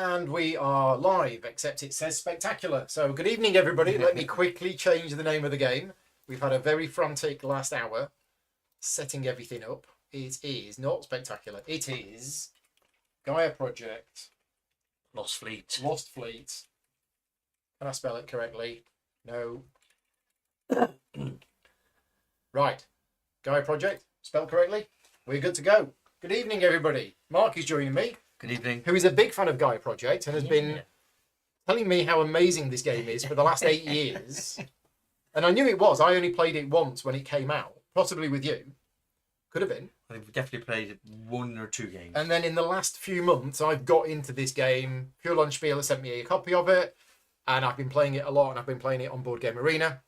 And we are live, except it says spectacular. So good evening, everybody. Let me quickly change the name of the game. We've had a very frantic last hour setting everything up. It is not spectacular. It is Gaia Project. Lost Fleet. Lost Fleet. Can I spell it correctly? No. Right. Gaia Project. Spelled correctly. We're good to go. Good evening, everybody. Mark is joining me. Good evening. Who is a big fan of Gaia Project and has been telling me how amazing this game is for the last 8 years. And I knew it was. I only played it once when it came out, possibly with you. Could have been. I think we definitely played 1 or 2 games. And then in the last few months, I've got into this game. Pure Lunch Spiel has sent me a copy of it, and I've been playing it a lot, and I've been playing it on Board Game Arena.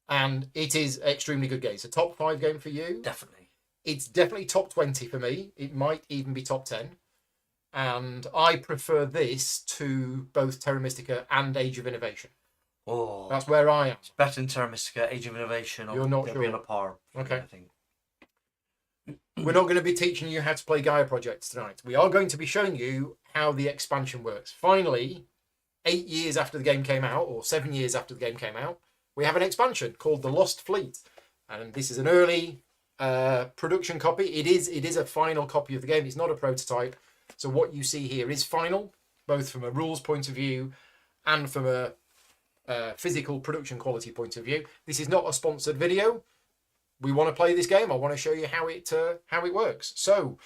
And it is an extremely good game. It's a top 5 game for you. Definitely. It's definitely top 20 for me. It might even be top 10. And I prefer this to both Terra Mystica and Age of Innovation. Oh, That's where I am. it's better than Terra Mystica, Age of Innovation. You're not they'll sure? be on a par. Okay. I think. We're not going to be teaching you how to play Gaia Project tonight. We are going to be showing you how the expansion works. Finally, 8 years after the game came out, or 7 years after the game came out, we have an expansion called the Lost Fleet. And this is an early production copy. It is a final copy of the game. It's not a prototype. So what you see here is final, both from a rules point of view and from a physical production quality point of view. This is not a sponsored video. We want to play this game. I want to show you how it works. So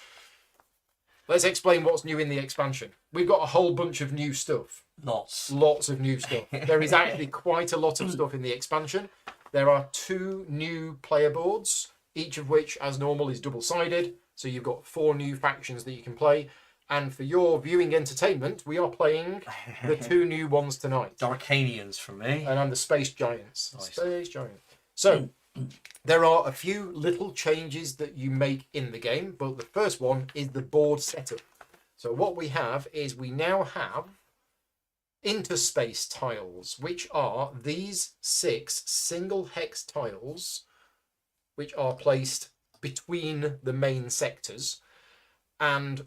let's explain what's new in the expansion. We've got a whole bunch of new stuff. Lots of new stuff. There is actually quite a lot of stuff in the expansion. There are 2 new player boards, each of which, as normal, is double-sided. So you've got 4 new factions that you can play. And for your viewing entertainment, we are playing the 2 new ones tonight. Darkanians for me. And I'm the Space Giants. Nice. Space Giant. So there are a few little changes that you make in the game, but the first one is the board setup. So what we have is we now have interspace tiles, which are these 6 single hex tiles, which are placed between the main sectors, and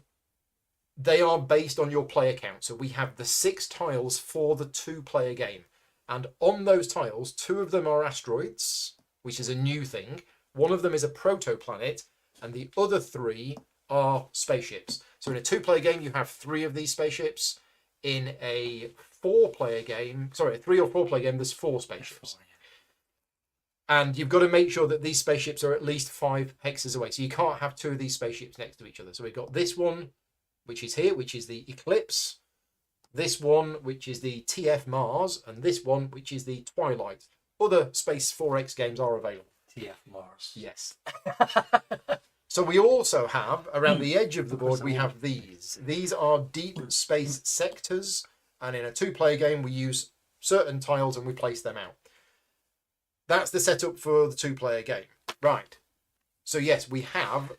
they are based on your player count. So we have the 6 tiles for the 2-player game. And on those tiles, 2 of them are asteroids, which is a new thing. 1 of them is a protoplanet, and the other 3 are spaceships. So in a 2-player game, you have 3 of these spaceships. In a 4-player game, sorry, a 3 or 4-player game, there's 4 spaceships. And you've got to make sure that these spaceships are at least 5 hexes away. So you can't have 2 of these spaceships next to each other. So we've got this one, which is here, which is the Eclipse. This one, which is the TF Mars. And this one, which is the Twilight. Other Space 4X games are available. TF Mars. Yes. So we also have, around the edge of the board, we have these. These are deep space sectors. And in a 2-player game, we use certain tiles and we place them out. That's the setup for the 2-player game. Right. So yes, we have...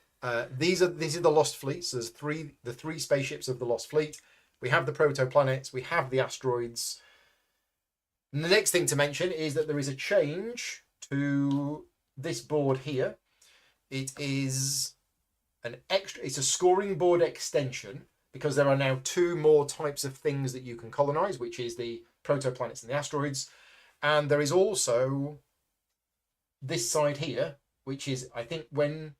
these are the Lost Fleets. There's the 3 spaceships of the Lost Fleet. We have the protoplanets. We have the asteroids. And the next thing to mention is that there is a change to this board here. It is it's a scoring board extension because there are now 2 more types of things that you can colonize, which is the protoplanets and the asteroids. And there is also this side here, which is, I think, when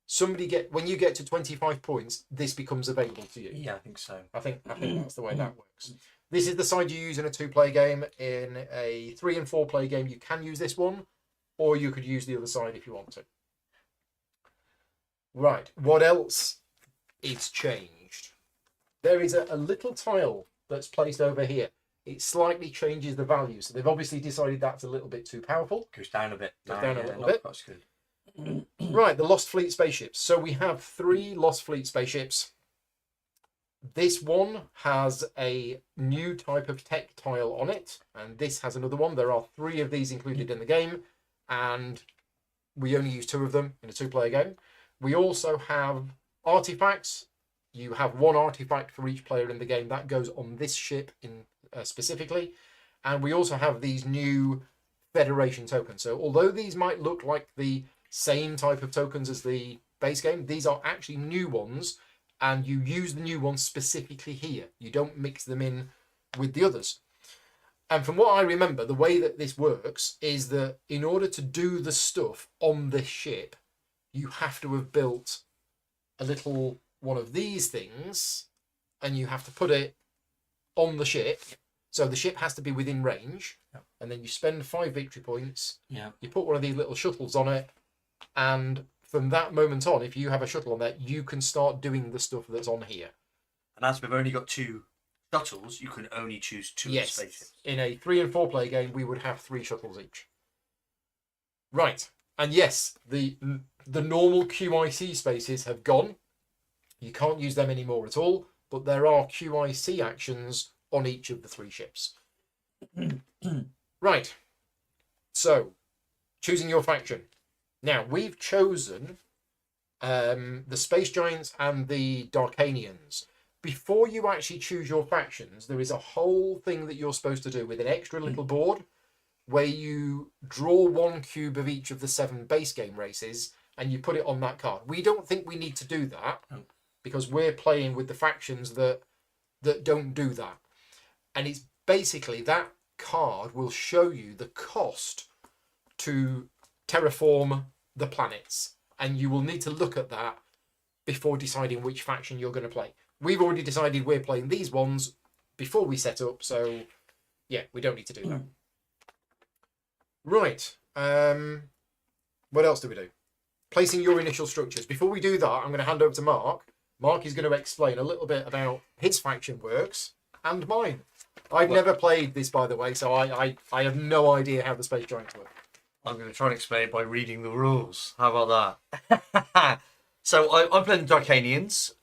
you get to 25 points, this becomes available to you. Yeah, I think so. I think that's the way that works. This is the side you use in a 2-player game. In a 3 and 4-player game, you can use this one, or you could use the other side if you want to. Right, what else is changed? There is a little tile that's placed over here. It slightly changes the value. So they've obviously decided that's a little bit too powerful. Goes down a bit. Goes down a little bit. That's good. Right, the Lost Fleet spaceships. So we have 3 Lost Fleet spaceships. This one has a new type of tech tile on it, and this has another one. There are 3 of these included in the game, and we only use 2 of them in a 2-player game. We also have artifacts. You have 1 artifact for each player in the game. That goes on this ship in specifically. And we also have these new Federation tokens. So although these might look like the same type of tokens as the base game, these are actually new ones, and you use the new ones specifically here. You don't mix them in with the others. And from what I remember, the way that this works is that in order to do the stuff on this ship, you have to have built a little one of these things, and you have to put it on the ship. So the ship has to be within range, and then you spend 5 victory points. Yeah. You put one of these little shuttles on it, and from that moment on, if you have a shuttle on there, you can start doing the stuff that's on here. And as we've only got 2 shuttles, you can only choose 2 Yes. spaceships. In a 3 and 4 player game, we would have 3 shuttles each. Right. And yes, the normal QIC spaces have gone. You can't use them anymore at all, but there are QIC actions on each of the 3 ships. Right. So, choosing your faction. Now, we've chosen the Space Giants and the Darkanians. Before you actually choose your factions, there is a whole thing that you're supposed to do with an extra little board where you draw 1 cube of each of the 7 base game races and you put it on that card. We don't think we need to do that because we're playing with the factions that don't do that. And it's basically that card will show you the cost to terraform the planets, and you will need to look at that before deciding which faction you're going to play. We've already decided we're playing these ones before we set up, so yeah, we don't need to do that. Right. What else do we do? Placing your initial structures. Before we do that, I'm going to hand over to Mark. Mark is going to explain a little bit about his faction works and mine. I've never played this, by the way, so I have no idea how the Space Giants work. I'm going to try and explain it by reading the rules. How about that? So I'm playing the Darkanians.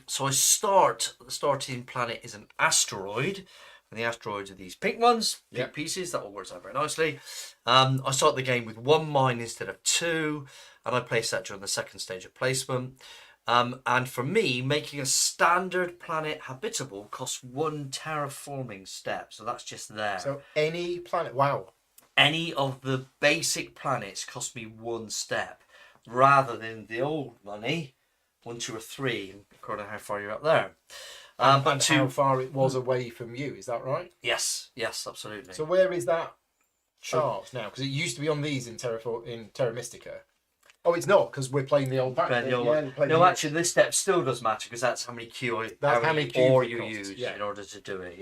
So the starting planet is an asteroid. And the asteroids are these pink ones, pink pieces. That all works out very nicely. I start the game with 1 mine instead of 2. And I place that during the second stage of placement. And for me, making a standard planet habitable costs 1 terraforming step. So that's just there. So any planet, wow. Any of the basic planets cost me 1 step, rather than the old money, 1, 2, or 3, according to how far you're up there. But how far it was away from you, is that right? Yes, absolutely. So where is that chart now? Because it used to be on these in Terra Mystica. Oh, it's not, because we're playing the old back. No, actually, this step still does matter, because that's how many ore you use in order to do it,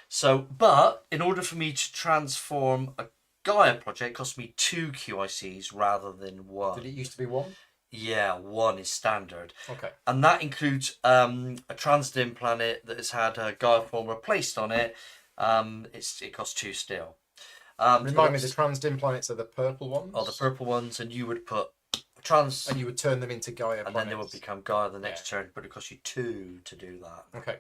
So, but in order for me to transform a Gaia project, it cost me 2 QICs rather than 1. Did it used to be 1? Yeah, 1 is standard. Okay. And that includes a Transdim planet that has had a Gaia former placed on it. It costs 2 still. Remind me, the Transdim planets are the purple ones? Oh, the purple ones, and you would put and you would turn them into Gaia planets. And then they would become Gaia the next turn, but it costs you 2 to do that. Okay.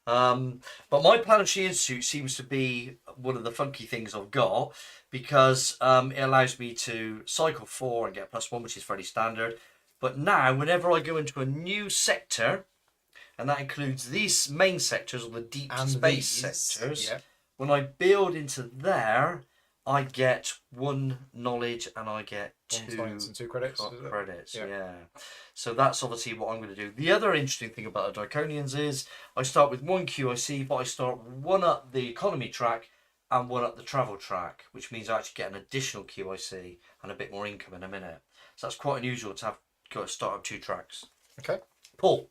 But my Planetary Institute seems to be one of the funky things I've got, because it allows me to cycle 4 and get +1, which is fairly standard. But now, whenever I go into a new sector, and that includes these main sectors, or the deep space sectors, when I build into there, I get 1 knowledge and I get 2 credits. Yeah. So that's obviously what I'm going to do. The other interesting thing about the Darkanians is I start with 1 QIC, but I start 1 up the economy track and 1 up the travel track, which means I actually get an additional QIC and a bit more income in a minute. So that's quite unusual to start up 2 tracks. Okay. Paul,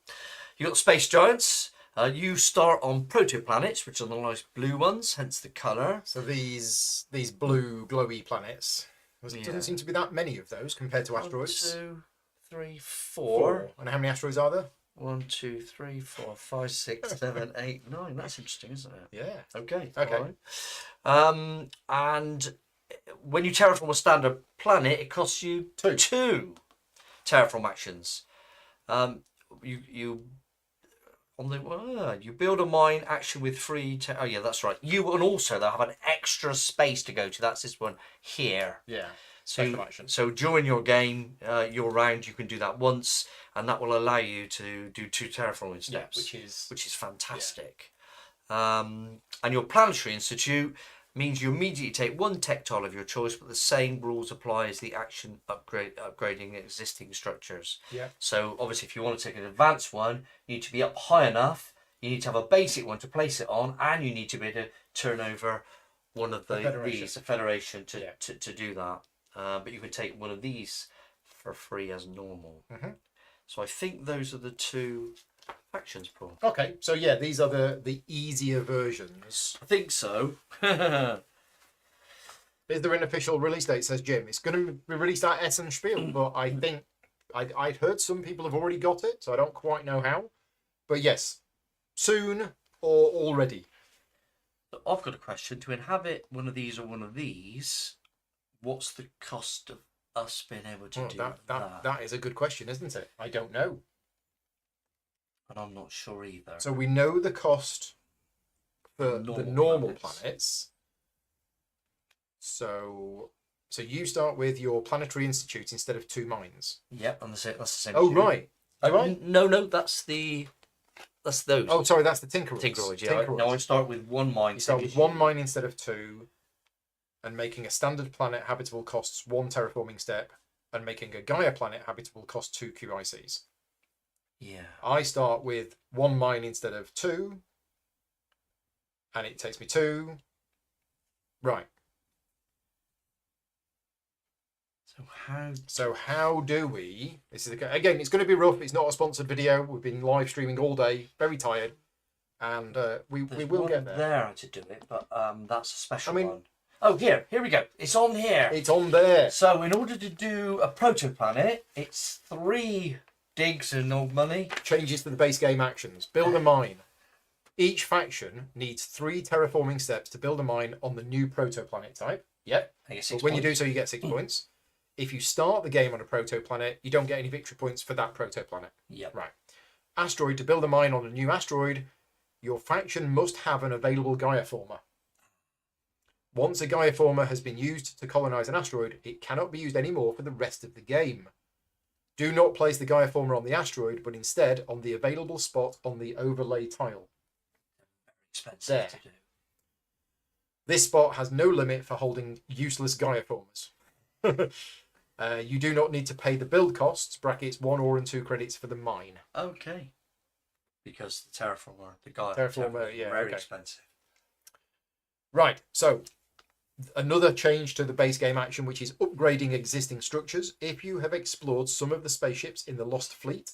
you've got the Space Giants. You start on protoplanets, which are the nice blue ones, hence the colour. So these blue glowy planets. There doesn't seem to be that many of those compared to asteroids. 1, 2, 3, 4. And how many asteroids are there? 1, 2, 3, 4, 5, 6, 7, 8, 9. That's interesting, isn't it? Yeah. Okay. Okay. Right. And when you terraform a standard planet, it costs you 2 terraform actions. You build a mine action with 3. Oh yeah, that's right. You will also they'll have an extra space to go to. That's this one here. Yeah. So during your game, your round, you can do that once, and that will allow you to do 2 terraforming steps, which is fantastic. And your Planetary Institute means you immediately take one tech tile of your choice, but the same rules apply as the action upgrading existing structures. Yeah. So obviously, if you want to take an advanced one, you need to be up high enough. You need to have a basic one to place it on, and you need to be able to turn over one of the federation to do that. But you can take one of these for free as normal. So I think those are the two factions, Paul. Okay, so yeah, these are the easier versions. I think so. Is there an official release date? Says Jim. It's going to be released at Essen Spiel, but I think I'd heard some people have already got it, so I don't quite know how. But yes, soon or already. So I've got a question. To inhabit one of these or one of these, what's the cost of us being able to do that? That is a good question, isn't it? I don't know. And I'm not sure either. So we know the cost for the normal planets. So you start with your planetary institute instead of 2 mines. Yep, and that's the same. Oh, right. Right? No, that's those. Oh, sorry, that's the Tinkeroids. Tinkeroids, yeah. No, I start with 1 mine. You start with 1 mine instead of 2, and making a standard planet habitable costs 1 terraforming step, and making a Gaia planet habitable costs 2 QICs. Yeah. I start with 1 mine instead of 2, and it takes me 2. Right. So how do we? This is again. It's going to be rough. It's not a sponsored video. We've been live streaming all day. Very tired, and we will get there. There to do it, but that's a special one. Oh, here we go. It's on here. It's on there. So in order to do a protoplanet, it's 3 digs and old money. Changes to the base game actions. Build a mine. Each faction needs 3 terraforming steps to build a mine on the new protoplanet type. Yep. But when you do so, you get 6 points. If you start the game on a protoplanet, you don't get any victory points for that protoplanet. Yep. Right. Asteroid. To build a mine on a new asteroid, your faction must have an available Gaia former. Once a Gaia former has been used to colonize an asteroid, it cannot be used anymore for the rest of the game. Do not place the Gaia former on the asteroid, but instead on the available spot on the overlay tile. Expensive to do. This spot has no limit for holding useless Gaia formers. You do not need to pay the build costs, brackets 1 ore and 2 credits for the mine. Okay. Because the terraformer, the Gaia terraformer, yeah, very expensive. Right, so another change to the base game action, which is upgrading existing structures. If you have explored some of the spaceships in the Lost Fleet,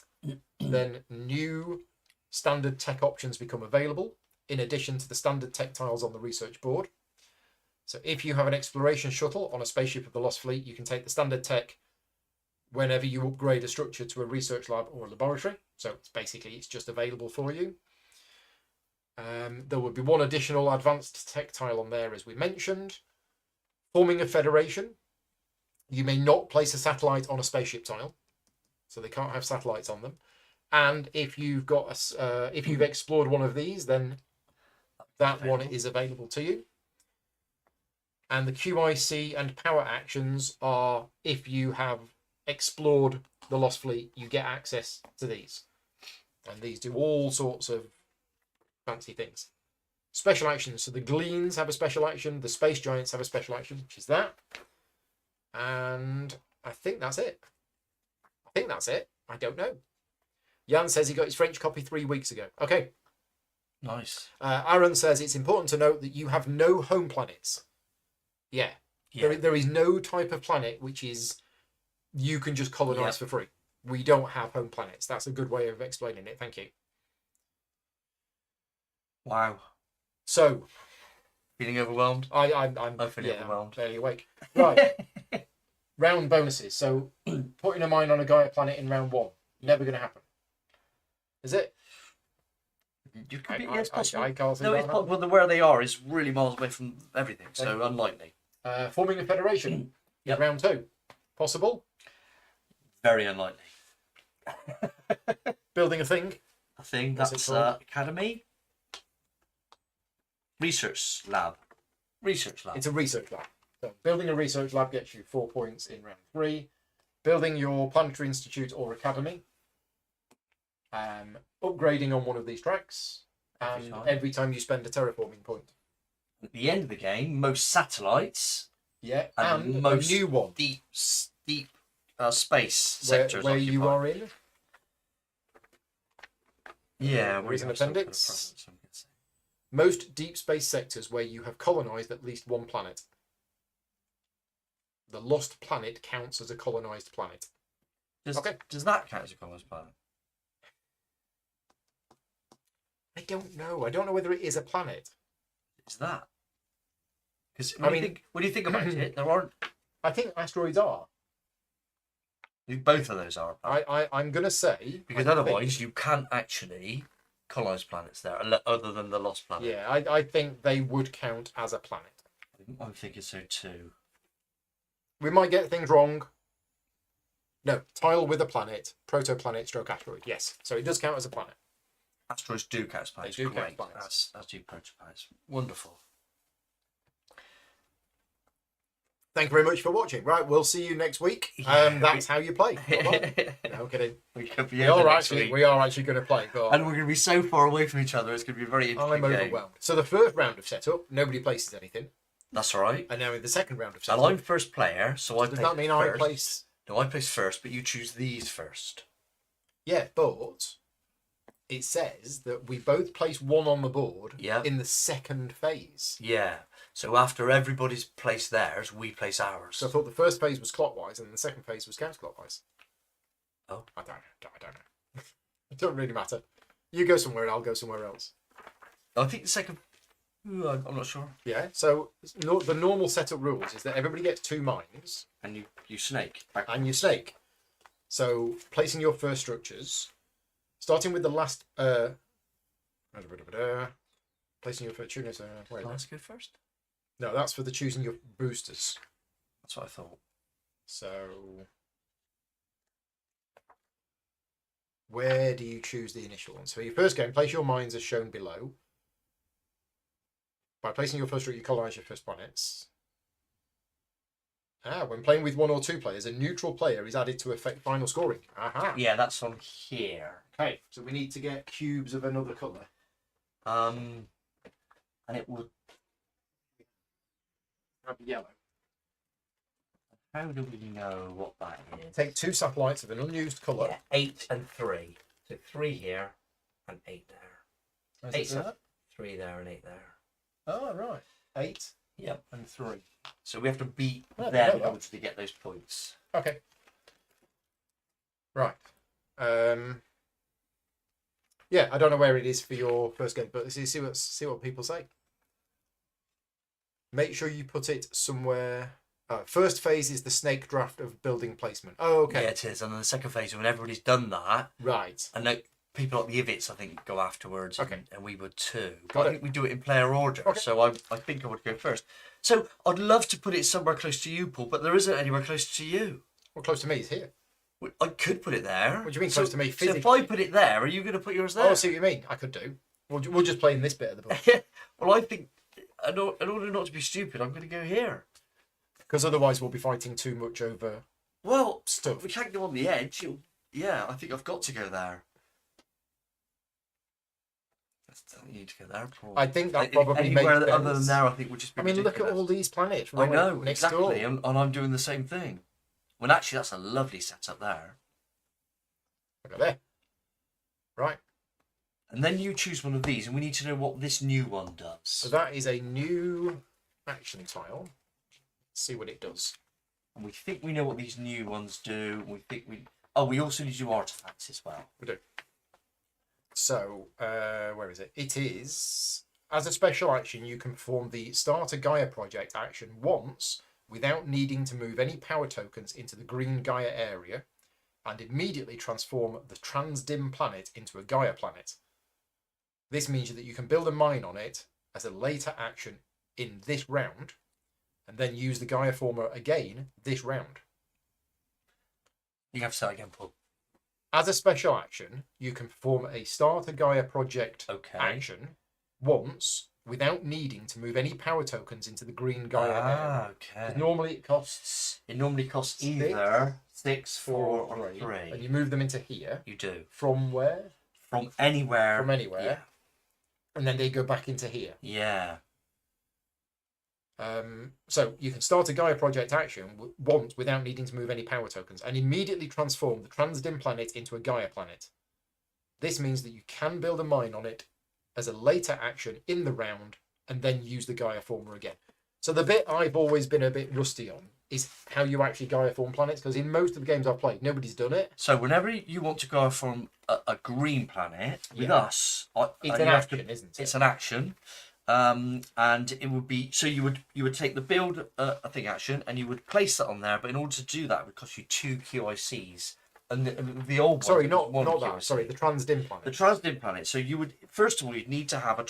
then new standard tech options become available, in addition to the standard tech tiles on the research board. So if you have an exploration shuttle on a spaceship of the Lost Fleet, you can take the standard tech whenever you upgrade a structure to a research lab or a laboratory. So it's just available for you. There would be 1 additional advanced tech tile on there, as we mentioned. Forming a federation. You may not place a satellite on a spaceship tile, so they can't have satellites on them. And if you've got if you've explored one of these, then that one is available to you. And the QIC and power actions are, if you have explored the Lost Fleet, you get access to these. And these do all sorts of fancy things. Special actions. So the Gleans have a special action. The Space Giants have a special action, which is that. And I think that's it. I don't know. Jan says he got his French copy 3 weeks ago. Okay. Nice. Aaron says it's important to note that you have no home planets. Yeah. There is no type of planet which is you can just colonize for free. We don't have home planets. That's a good way of explaining it. Thank you. Wow. So, feeling overwhelmed? I'm feeling overwhelmed. Fairly awake. Right. Round bonuses. So, putting a mine on a Gaia planet in round 1. Never going to happen. Is it? You could be, it's possible. I can't see no, it's possible. But where they are is really miles away from everything, so unlikely. Forming a federation in round 2. Possible? Very unlikely. Building a thing? A thing, that's academy. Research lab. It's a research lab. So building a research lab gets you 4 points in round 3. Building your planetary institute or academy. Upgrading on one of these tracks. And every time you spend a terraforming point. At the end of the game, most satellites Yeah, and and most a new one deep space sectors where you occupied. are in. Yeah, there is an appendix. Most deep space sectors where you have colonized at least one planet. The lost planet counts as a colonized planet. Does that count as a colonized planet? I don't know. I don't know whether it is a planet. Is that? Because when you think about it, there aren't. I think asteroids are. Both of those are. I'm going to say... Because otherwise you can't actually colonize planets there, other than the lost planet. Yeah, I think they would count as a planet. I'm thinking so too. We might get things wrong. No, tile with a planet, protoplanet stroke asteroid. Yes, so it does count as a planet. Asteroids do count as planets. They do Great. count as planets. As do protoplanets. Wonderful. Thank you very much for watching. Right, we'll see you next week. That's how you play. No kidding. We are actually going to play. And we're going to be so far away from each other. It's going to be a very interesting I'm game. overwhelmed. So the first round of setup, nobody places anything. That's all right. And now in the second round of setup... And I'm first player, so I does that mean I place... No, I place first, but you choose these first. Yeah, but it says that we both place one on the board in the second phase. Yeah. So after everybody's placed theirs, we place ours. So I thought the first phase was clockwise and the second phase was counterclockwise. Oh. I don't know. It doesn't really matter. You go somewhere and I'll go somewhere else. I think the second... I'm not sure. Yeah, so the normal setup rules is that everybody gets 2 mines. And you snake. And you snake. So placing your first structures, starting with the last... placing your first... Let's go first. No, that's for the choosing your boosters. That's what I thought. So... where do you choose the initial one? So your first game, place your mines as shown below. By placing your first route, you colonize your first planets. When playing with 1 or 2 players, a neutral player is added to affect final scoring. Aha. Yeah, that's on here. Okay, so we need to get cubes of another colour. And it would have yellow. How do we know what that is? Take 2 satellites of an unused colour. Yeah, 8 and 3. So 3 here and 8 there. 8 3 there and 8 there. Oh, right. 8 and 3. So we have to beat them in order to get those points. Okay. Right. Yeah, I don't know where it is for your first game, but see what people say. Make sure you put it somewhere. First phase is the snake draft of building placement. Oh, okay. Yeah, it is. And then the second phase, when everybody's done that, right. And like people like the Ivits, I think, go afterwards. Okay. And we would too. Got I think we do it in player order. Okay. So I think I would go first. So I'd love to put it somewhere close to you, Paul, but there isn't anywhere close to you. Well, close to me is here. I could put it there. What do you mean close to me physically? So if I put it there, are you going to put yours there? Oh, I see what you mean. I could do. We'll just play in this bit of the book. Well, I think, in order not to be stupid, I'm going to go here. Because otherwise we'll be fighting too much over stuff. We can't go on the edge. Yeah, I think I've got to go there. You need to go there, Paul. I think that probably makes sense. Other than there, I think would just be ridiculous. Look at all these planets. I know, next exactly, door. and I'm doing the same thing. Well, actually, that's a lovely setup there. Look at there. Right. And then you choose one of these, and we need to know what this new one does. So that is a new action tile. Let's see what it does. And we think we know what these new ones do. We also need to do artifacts as well. We do. So, where is it? It is, as a special action, you can perform the Start a Gaia Project action once without needing to move any power tokens into the green Gaia area and immediately transform the Transdim planet into a Gaia planet. This means that you can build a mine on it as a later action in this round and then use the Gaia former again this round. You have to start again, Paul. As a special action, you can perform a Start a Gaia Project action once without needing to move any power tokens into the green Gaia area. Okay. Normally it costs either 6, 4, or 3. And you move them into here. You do. From where? From anywhere. From anywhere. Yeah. And then they go back into here. Yeah. So you can start a Gaia Project action once without needing to move any power tokens and immediately transform the Transdim planet into a Gaia planet. This means that you can build a mine on it as a later action in the round and then use the Gaia former again. So the bit I've always been a bit rusty on is how you actually Gaia form planets, because in most of the games I've played, nobody's done it. So whenever you want to Gaia form a green planet, with us, it's an action, isn't it? It's an action. And it would be, so you would take the build a thing action and you would place that on there, but in order to do that it would cost you 2 QICs. And the old one, sorry, not that. QIC. Sorry, the Transdim planet. The Transdim planet. So you would, first of all, you'd need to have a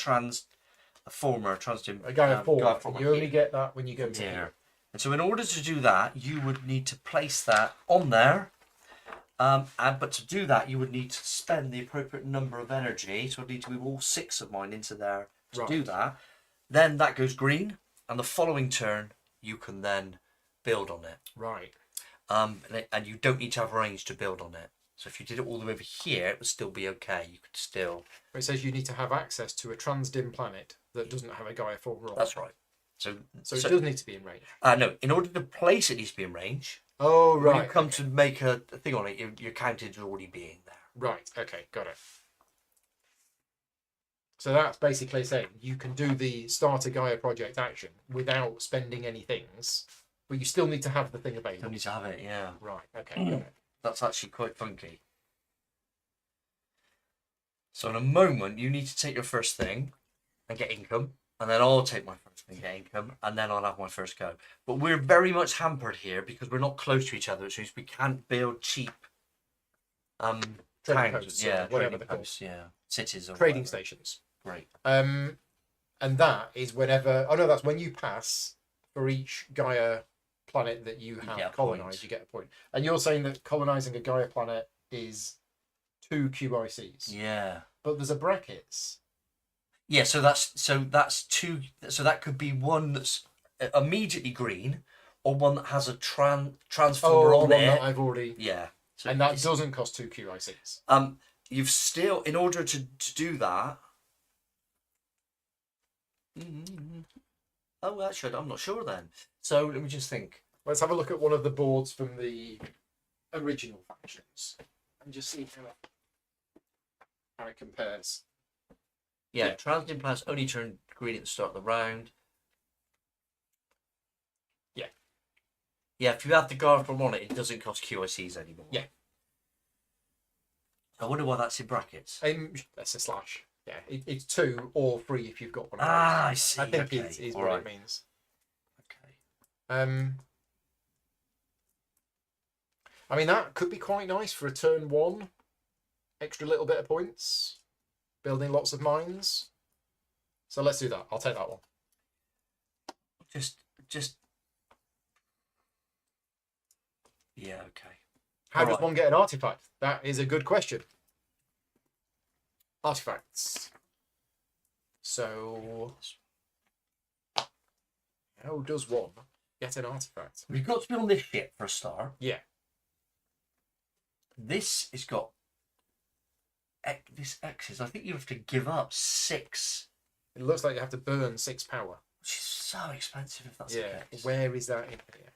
former Transdim. A Gaia former. You only get that when you go to here. And so in order to do that, you would need to place that on there. But to do that, you would need to spend the appropriate number of energy. So I'd need to move all 6 of mine into there to do that. Then that goes green, and the following turn you can then build on it. Right. And you don't need to have range to build on it. So if you did it all the way over here, it would still be okay. You could still. It says you need to have access to a Transdim planet that doesn't have a Gaia former on. That's right. So it does need to be in range. No, in order to place it needs to be in range. Oh, right. When you come to make a thing on it, you're counted as already being there. Right. Okay. Got it. So that's basically saying you can do the start a Gaia Project action without spending any things, but you still need to have the thing available. Still need to have it, yeah. Right. Okay. Got it. That's actually quite funky. So in a moment, you need to take your first thing and get income, and then I'll take my first thing and get income, and then I'll have my first go. But we're very much hampered here because we're not close to each other, which means we can't build cheap Trading posts, yeah, whatever trading posts, yeah, cities or trading whatever. stations. Great. And that is whenever. Oh no, that's when you pass for each Gaia planet that you have colonized. You get a point. And you're saying that colonizing a Gaia planet is 2 QICs. Yeah. But there's a brackets. Yeah, so that's 2. So that could be one that's immediately green, or one that has a transformer on one it. that I've already. Yeah. So and that doesn't cost 2 QICs. You've still, in order to do that. Oh, actually, I'm not sure then. So let me just think. Let's have a look at one of the boards from the original factions and just see how it compares. Yeah, Transient planets only turn green at the start of the round. Yeah. Yeah, if you have the guard from on it, it doesn't cost QICs anymore. Yeah. I wonder why that's in brackets. That's a slash. Yeah, it's 2 or 3 if you've got one of those. I see. I think okay. is All what right. it means. Okay. I mean, that could be quite nice for a turn 1. Extra little bit of points. Building lots of mines. So let's do that. I'll take that one. Just. Yeah. Okay. How does one get an artifact? That is a good question. Artifacts. So, how does one get an artifact? We've got to be on this ship for a start. Yeah. This has got this X's. I think you have to give up 6. It looks like you have to burn 6 power. Which is so expensive if that's the case. Where is that in here?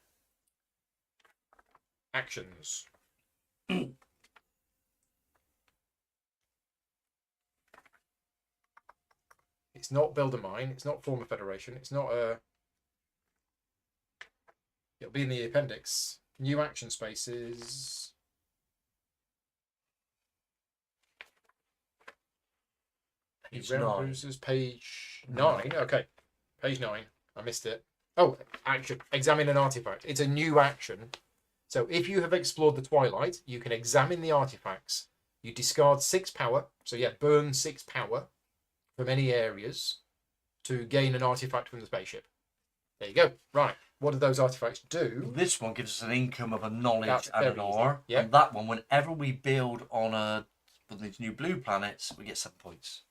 Actions. It's not build a mine. It's not form a federation. It's not a. It'll be in the appendix. New action spaces. Page Round 9. Cruisers, page 9. Okay, page 9. I missed it. Oh, action. Examine an artifact. It's a new action. So if you have explored the Twilight, you can examine the artifacts. You discard 6 power. So yeah, burn 6 power from any areas to gain an artifact from the spaceship. There you go. Right. What do those artifacts do? This one gives us an income of a knowledge That's and an very ore. easy. Yep. And that one, whenever we build on one of these new blue planets, we get 7 points.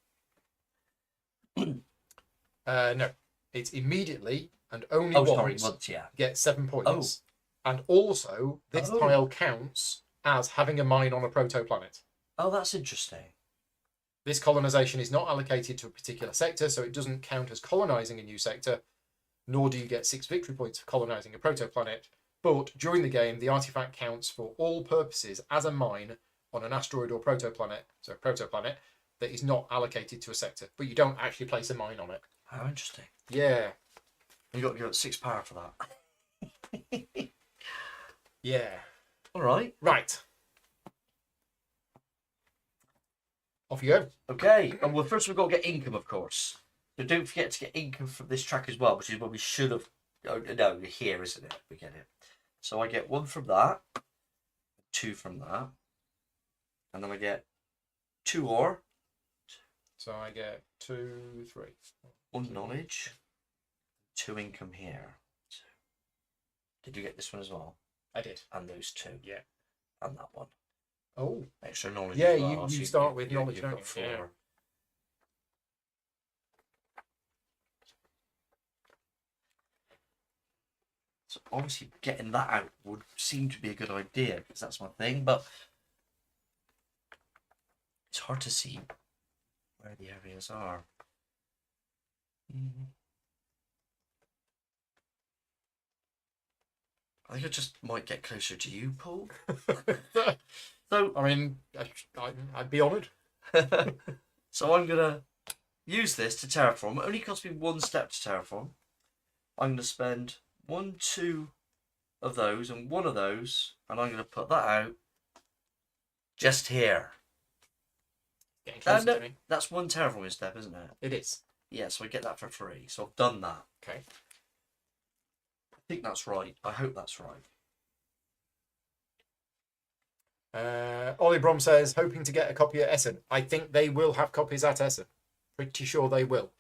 No. It's immediately and only once, yeah. get 7 points. And also, this tile counts as having a mine on a proto-planet. Oh, that's interesting. This colonization is not allocated to a particular sector, so it doesn't count as colonizing a new sector. nor do you get 6 victory points for colonizing a protoplanet. But during the game, the artifact counts for all purposes as a mine on an asteroid or protoplanet, so a protoplanet, that is not allocated to a sector. But you don't actually place a mine on it. How interesting. Yeah. You got 6 power for that. Yeah. All right. Right. Off you go. Okay. And well, first we've got to get income, of course. So don't forget to get income from this track as well, which is what we should have. Oh, no, here, isn't it? We get it. So I get 1 from that, 2 from that, and then I get 2 ore. So I get 2, 3. 1 knowledge, 2 income here. Did you get this one as well? I did. And those 2. Yeah. And that one. Oh. Extra knowledge. Yeah, as well. you start with knowledge, you've don't got you? 4. Yeah. So obviously getting that out would seem to be a good idea because that's my thing, but it's hard to see where the areas are. I think I just might get closer to you, Paul. So I mean, I'd be honoured. so I'm gonna use this to terraform. It only costs me 1 step to terraform. I'm gonna spend 1, 2 of those and 1 of those, and I'm gonna put that out just here. Getting closer No, to me. that's 1 terraforming step, isn't it? It is. Yeah, so I get that for free. So I've done that. Okay. I think that's right. I hope that's right. Ollie Brom says, hoping to get a copy at Essen. I think they will have copies at Essen. Pretty sure they will.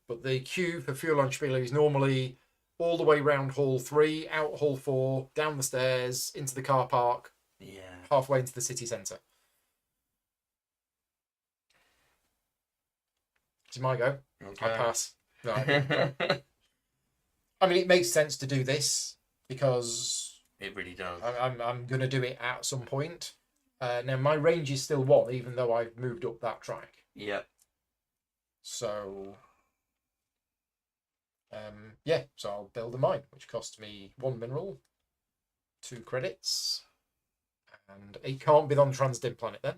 But the queue for Fuel on Spieler is normally all the way round Hall 3, out Hall 4, down the stairs, into the car park, Yeah. halfway into the city centre. It's my go. Okay. I pass. No, I mean, it makes sense to do this because It really does. I'm going to do it at some point. Now, my range is still 1, even though I've moved up that track. Yep. So, yeah, so I'll build a mine, which costs me 1 mineral, 2 credits, and it can't be on Transdim planet then.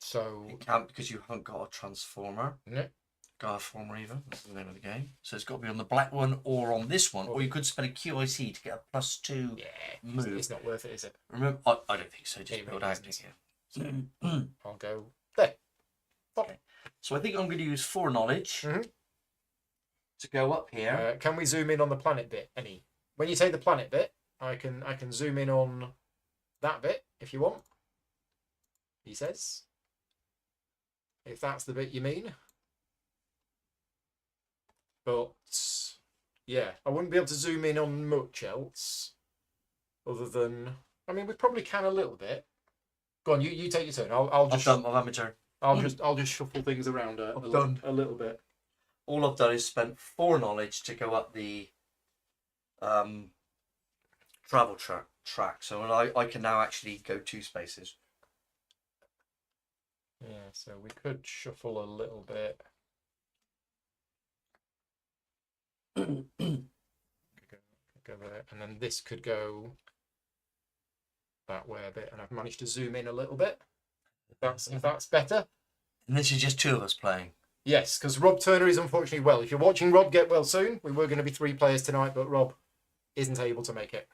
So, It can't because you haven't got a transformer. no. Gaia Former even. That's the name of the game. So it's got to be on the black one or on this one. Or you could spend a QIC to get a +2 Yeah, move. it's not worth it, is it? Remember, I don't think so. Just It build really out isn't. again. I'll go there. Okay. So I think I'm going to use 4 knowledge Mhm. to go up here. Can we zoom in on the planet bit? When you say the planet bit, I can zoom in on that bit if you want. He says, if that's the bit you mean. But yeah, I wouldn't be able to zoom in on much else, other than I mean we probably can a little bit. Go on, you take your turn. I'll just I've had my turn. I'll just shuffle things around a little bit. All I've done is spent 4 knowledge to go up the travel track. So I can now actually go 2 spaces. Yeah, so we could shuffle a little bit. Go there, and then this could go that way a bit, and I've managed to zoom in a little bit. If that's better. And this is just 2 of us playing. Yes, because Rob Turner is unfortunately well. If you're watching Rob, get well soon. We were going to be 3 players tonight, but Rob isn't able to make it.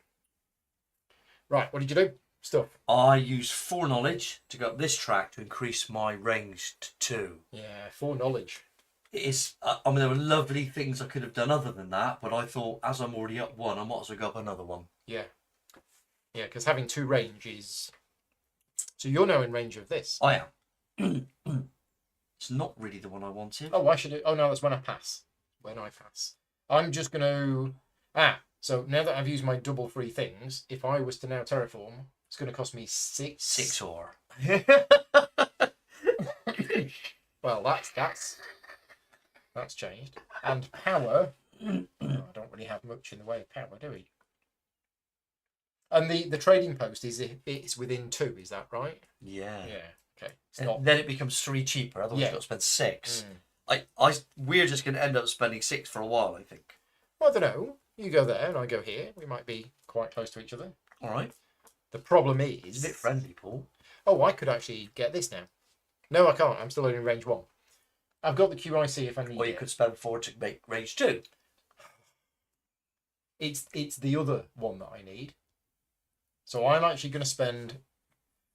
Right, what did you do? Stuff. I used 4 knowledge to go up this track to increase my range to 2. Yeah, 4 knowledge. It's, I mean, there were lovely things I could have done other than that, but I thought, as I'm already up 1, I might as well go up another 1. Yeah. Yeah, because having 2 range is... So you're now in range of this. I am. It's not really the one I wanted. Oh, why should it? Oh, no, that's when I pass. When I pass. I'm just going to... so now that I've used my double free things, if I was to now terraform, it's going to cost me 6... 6 ore. Well, that's changed. And power... I don't really have much in the way of power, do we? And the trading post it's within 2, is that right? Yeah. Yeah. Okay. It's not. Then it becomes 3 cheaper. Otherwise, Yeah. you've got to spend 6. We're just going to end up spending 6 for a while, I think. I don't know. You go there and I go here. We might be quite close to each other. All right. The problem It's is... a bit friendly, Paul. Oh, I could actually get this now. No, I can't. I'm still only in range 1. I've got the QIC if I need Or you it. could spend 4 to make range 2. It's the other one that I need. So I'm actually going to spend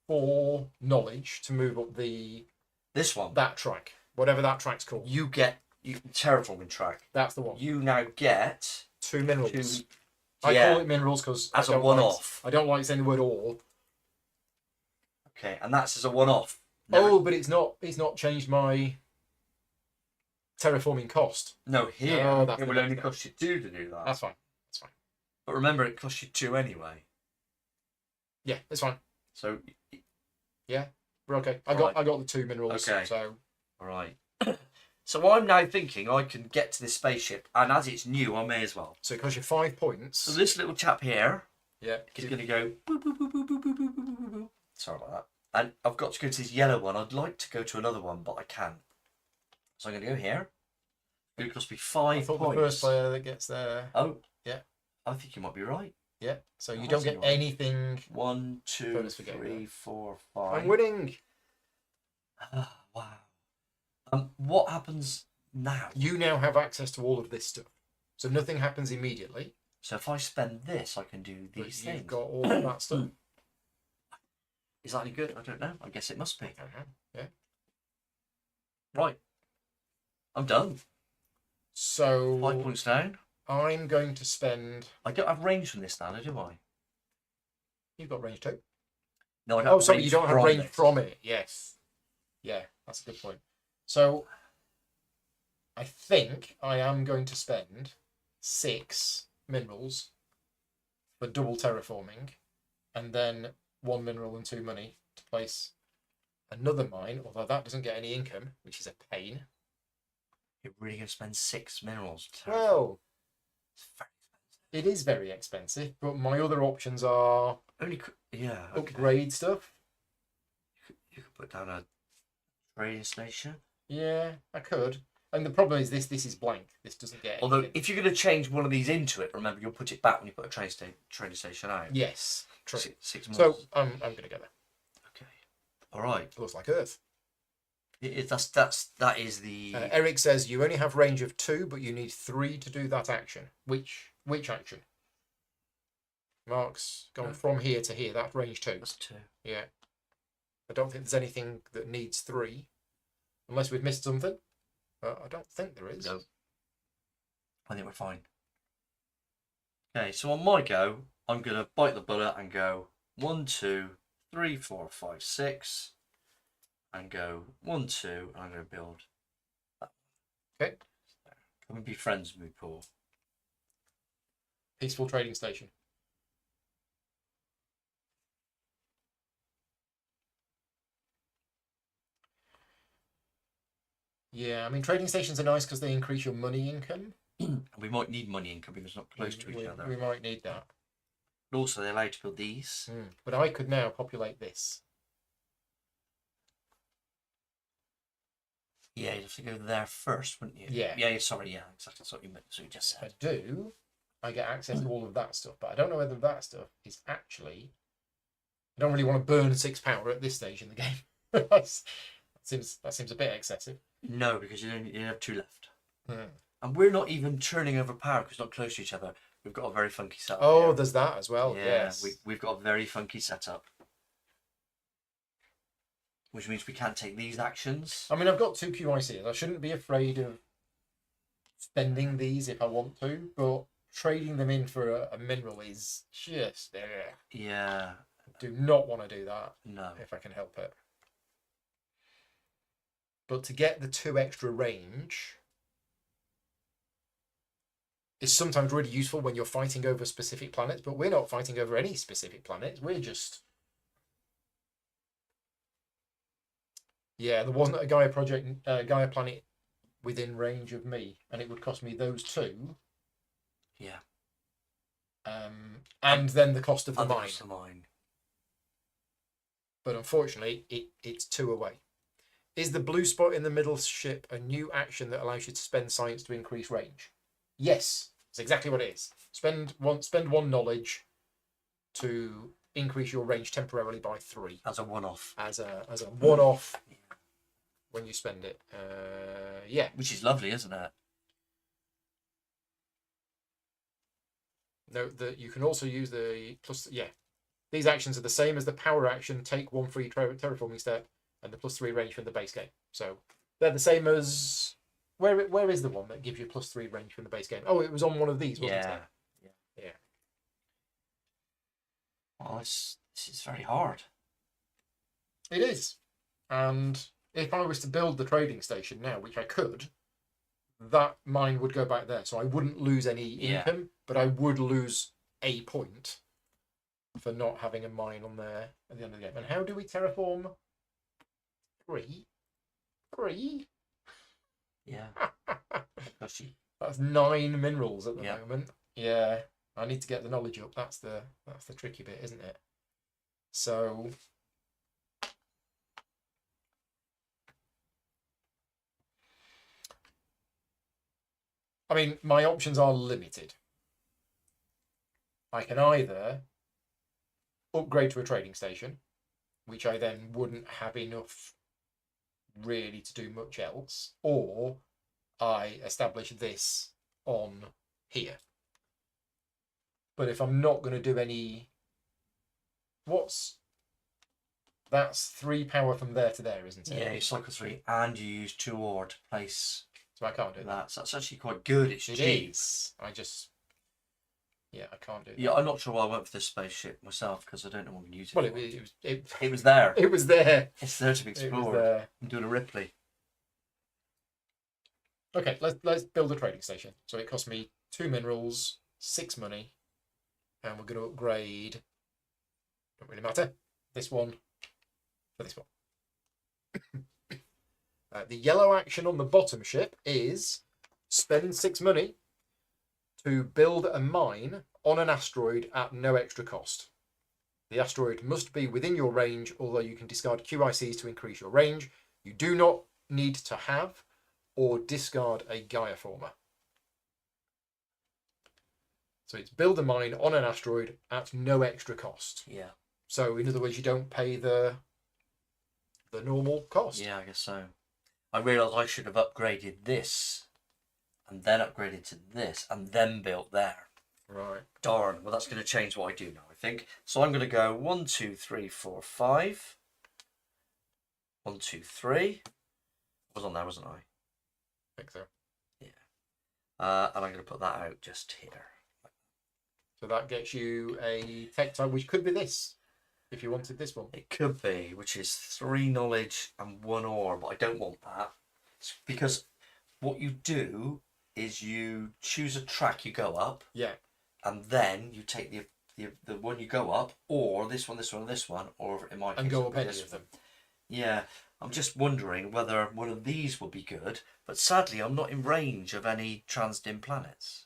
4 knowledge to move up This one. that track. Whatever that track's called. You get terraforming track. That's the one. You now get 2 minerals. 2. I Yeah. call it minerals because As a one-off. I don't like saying the word all. Okay, and that's as a one-off. Oh, but it's not changed my terraforming cost. No, here Oh, that's it the will only next cost you 2 to do that. That's fine. That's fine. But remember, it costs you 2 anyway. Yeah, it's fine. So, Yeah, we're okay. I Right. got the 2 minerals. Okay. So all right. So I'm now thinking I can get to this spaceship, and as it's new, I may as well. it costs you 5 points. So this little chap here Yeah. is going to go. Boop, boop, boop, boop, boop, boop, boop, boop, boop, boop. Sorry about that. And I've got to go to this yellow one. I'd like to go to another one, but I can't. So I'm going to go here. It's going to cost me 5 I thought points. the first player that gets there. Oh, Yeah. I think you might be right. Yeah. So you Oh, don't I see get you are. anything. 1, 2, Bonus for game, 3, though. 4, 5. I'm winning. Wow. What happens now? You now have access to all of this stuff. So nothing happens immediately. So if I spend this, I can do But these you've things. got all of that stuff. Is that any good? I don't know. I guess it must be. I don't know. Yeah. Right. I'm done. So 5 points down. I'm going to spend. I don't have range from this now, do I? You've got range 2. No, I don't. Oh, have sorry, range you don't have from range this. from it. Yes. Yeah, that's a good point. So I think I am going to spend 6 minerals for double terraforming, and then 1 mineral and 2 money to place another mine, although that doesn't get any income, which is a pain. You're really going to spend 6 minerals. Well, It's very it is very expensive, but my other options are yeah. Okay. upgrade stuff. You could put down a trading station. Yeah, I could. And the problem is this is blank. This doesn't get Although, anything. if you're going to change one of these into it, remember you'll put it back when you put a trading station out. Yes, true. 6 more. So I'm going to go there. Okay. All right. Looks like Earth. That is the. Eric says you only have range of 2, but you need 3 to do that action. Which action? Mark's gone from here to here. That's range 2. That's 2. Yeah. I don't think there's anything that needs 3, unless we've missed something. But I don't think there is. No. I think we're fine. Okay, so on my go, I'm gonna bite the bullet and go 1, 2, 3, 4, 5, 6, and go 1, 2, and I'm gonna build that. Okay. Come and be friends with me, Paul. Peaceful trading station. Yeah, I mean trading stations are nice because they increase your money income. We might need money income because we're not close to each other. We might need that. But also, they allow you to build these. But I could now populate this. Yeah, you'd have to go there first, wouldn't you? Yeah. Yeah, sorry, yeah, exactly. That's what you meant. So you just If I said. do, I get access to all of that stuff. But I don't know whether that stuff is actually. I don't really want to burn 6 power at this stage in the game. that seems a bit excessive. No, because you only have 2 left. Hmm. And we're not even turning over power because we're not close to each other. We've got a very funky setup. Oh, here. there's that as well. Yeah, Yes. we've got a very funky setup. Which means we can't take these actions. I mean, I've got 2 QICs. I shouldn't be afraid of spending these if I want to, but trading them in for a mineral is just there. Yeah. I do not want to do that No. if I can help it. But to get the 2 extra range is sometimes really useful when you're fighting over specific planets, but we're not fighting over any specific planets. We're just... Yeah, there wasn't a Gaia project, Gaia planet within range of me, and it would cost me those 2. Yeah. And then the cost of the mine. The mine. But unfortunately, it's 2 away. Is the blue spot in the middle ship a new action that allows you to spend science to increase range? Yes, It's exactly what it is. Spend one knowledge to increase your range temporarily by 3 As a one-off. as a one-off when you spend it. Yeah. Which is lovely, isn't it? Note that you can also use the plus. Yeah, these actions are the same as the power action. Take 1 free terraforming step and the +3 range from the base game. So they're the same as where is the one that gives you +3 range from the base game? Oh, it was on one of these, wasn't it? Yeah. Oh, this is very hard. It is. And if I was to build the trading station now, which I could, that mine would go back there. So I wouldn't lose any income, but I would lose a point for not having a mine on there at the end of the game. And how do we terraform 3? 3? Yeah. That's 9 minerals at the moment. Yeah. I need to get the knowledge up. That's the tricky bit, isn't it? So I mean, my options are limited. I can either upgrade to a trading station, which I then wouldn't have enough really to do much else, or I establish this on here. But if I'm not going to do any... That's 3 power from there to there, isn't it? Yeah, you cycle 3 and you use 2 ore to place... So I can't do that. So that's actually quite good. It's cheap. I just... Yeah, I can't do that. Yeah, I'm not sure why I went for this spaceship myself, because I don't know what I'm going to use it Well, for. it was there. It was there. It's there to be explored. I'm doing a Ripley. Okay, let's build a trading station. So it cost me 2 minerals, 6 money, and we're going to upgrade... Don't really matter. This one for this one. The yellow action on the bottom ship is spend 6 money to build a mine on an asteroid at no extra cost. The asteroid must be within your range, although you can discard QICs to increase your range. You do not need to have or discard a Gaia former. So it's build a mine on an asteroid at no extra cost. Yeah. So in other words, you don't pay the normal cost. Yeah, I guess so. I realised I should have upgraded this and then upgraded to this and then built there. Right. Darn. Well, that's going to change what I do now, I think. So I'm going to go 1, 2, 3, 4, 5. 1, 2, 3. I was on there, wasn't I? I think so. Yeah. And I'm going to put that out just here. So that gets you a tech type, which could be this, if you wanted this one. It could be, which is 3 knowledge and 1 ore, but I don't want that. It's because what you do is you choose a track you go up. Yeah. And then you take the one you go up, or this one, this one, and this one, or in my case, And go up any this of them. Yeah, I'm just wondering whether one of these would be good, but sadly I'm not in range of any trans-dim planets.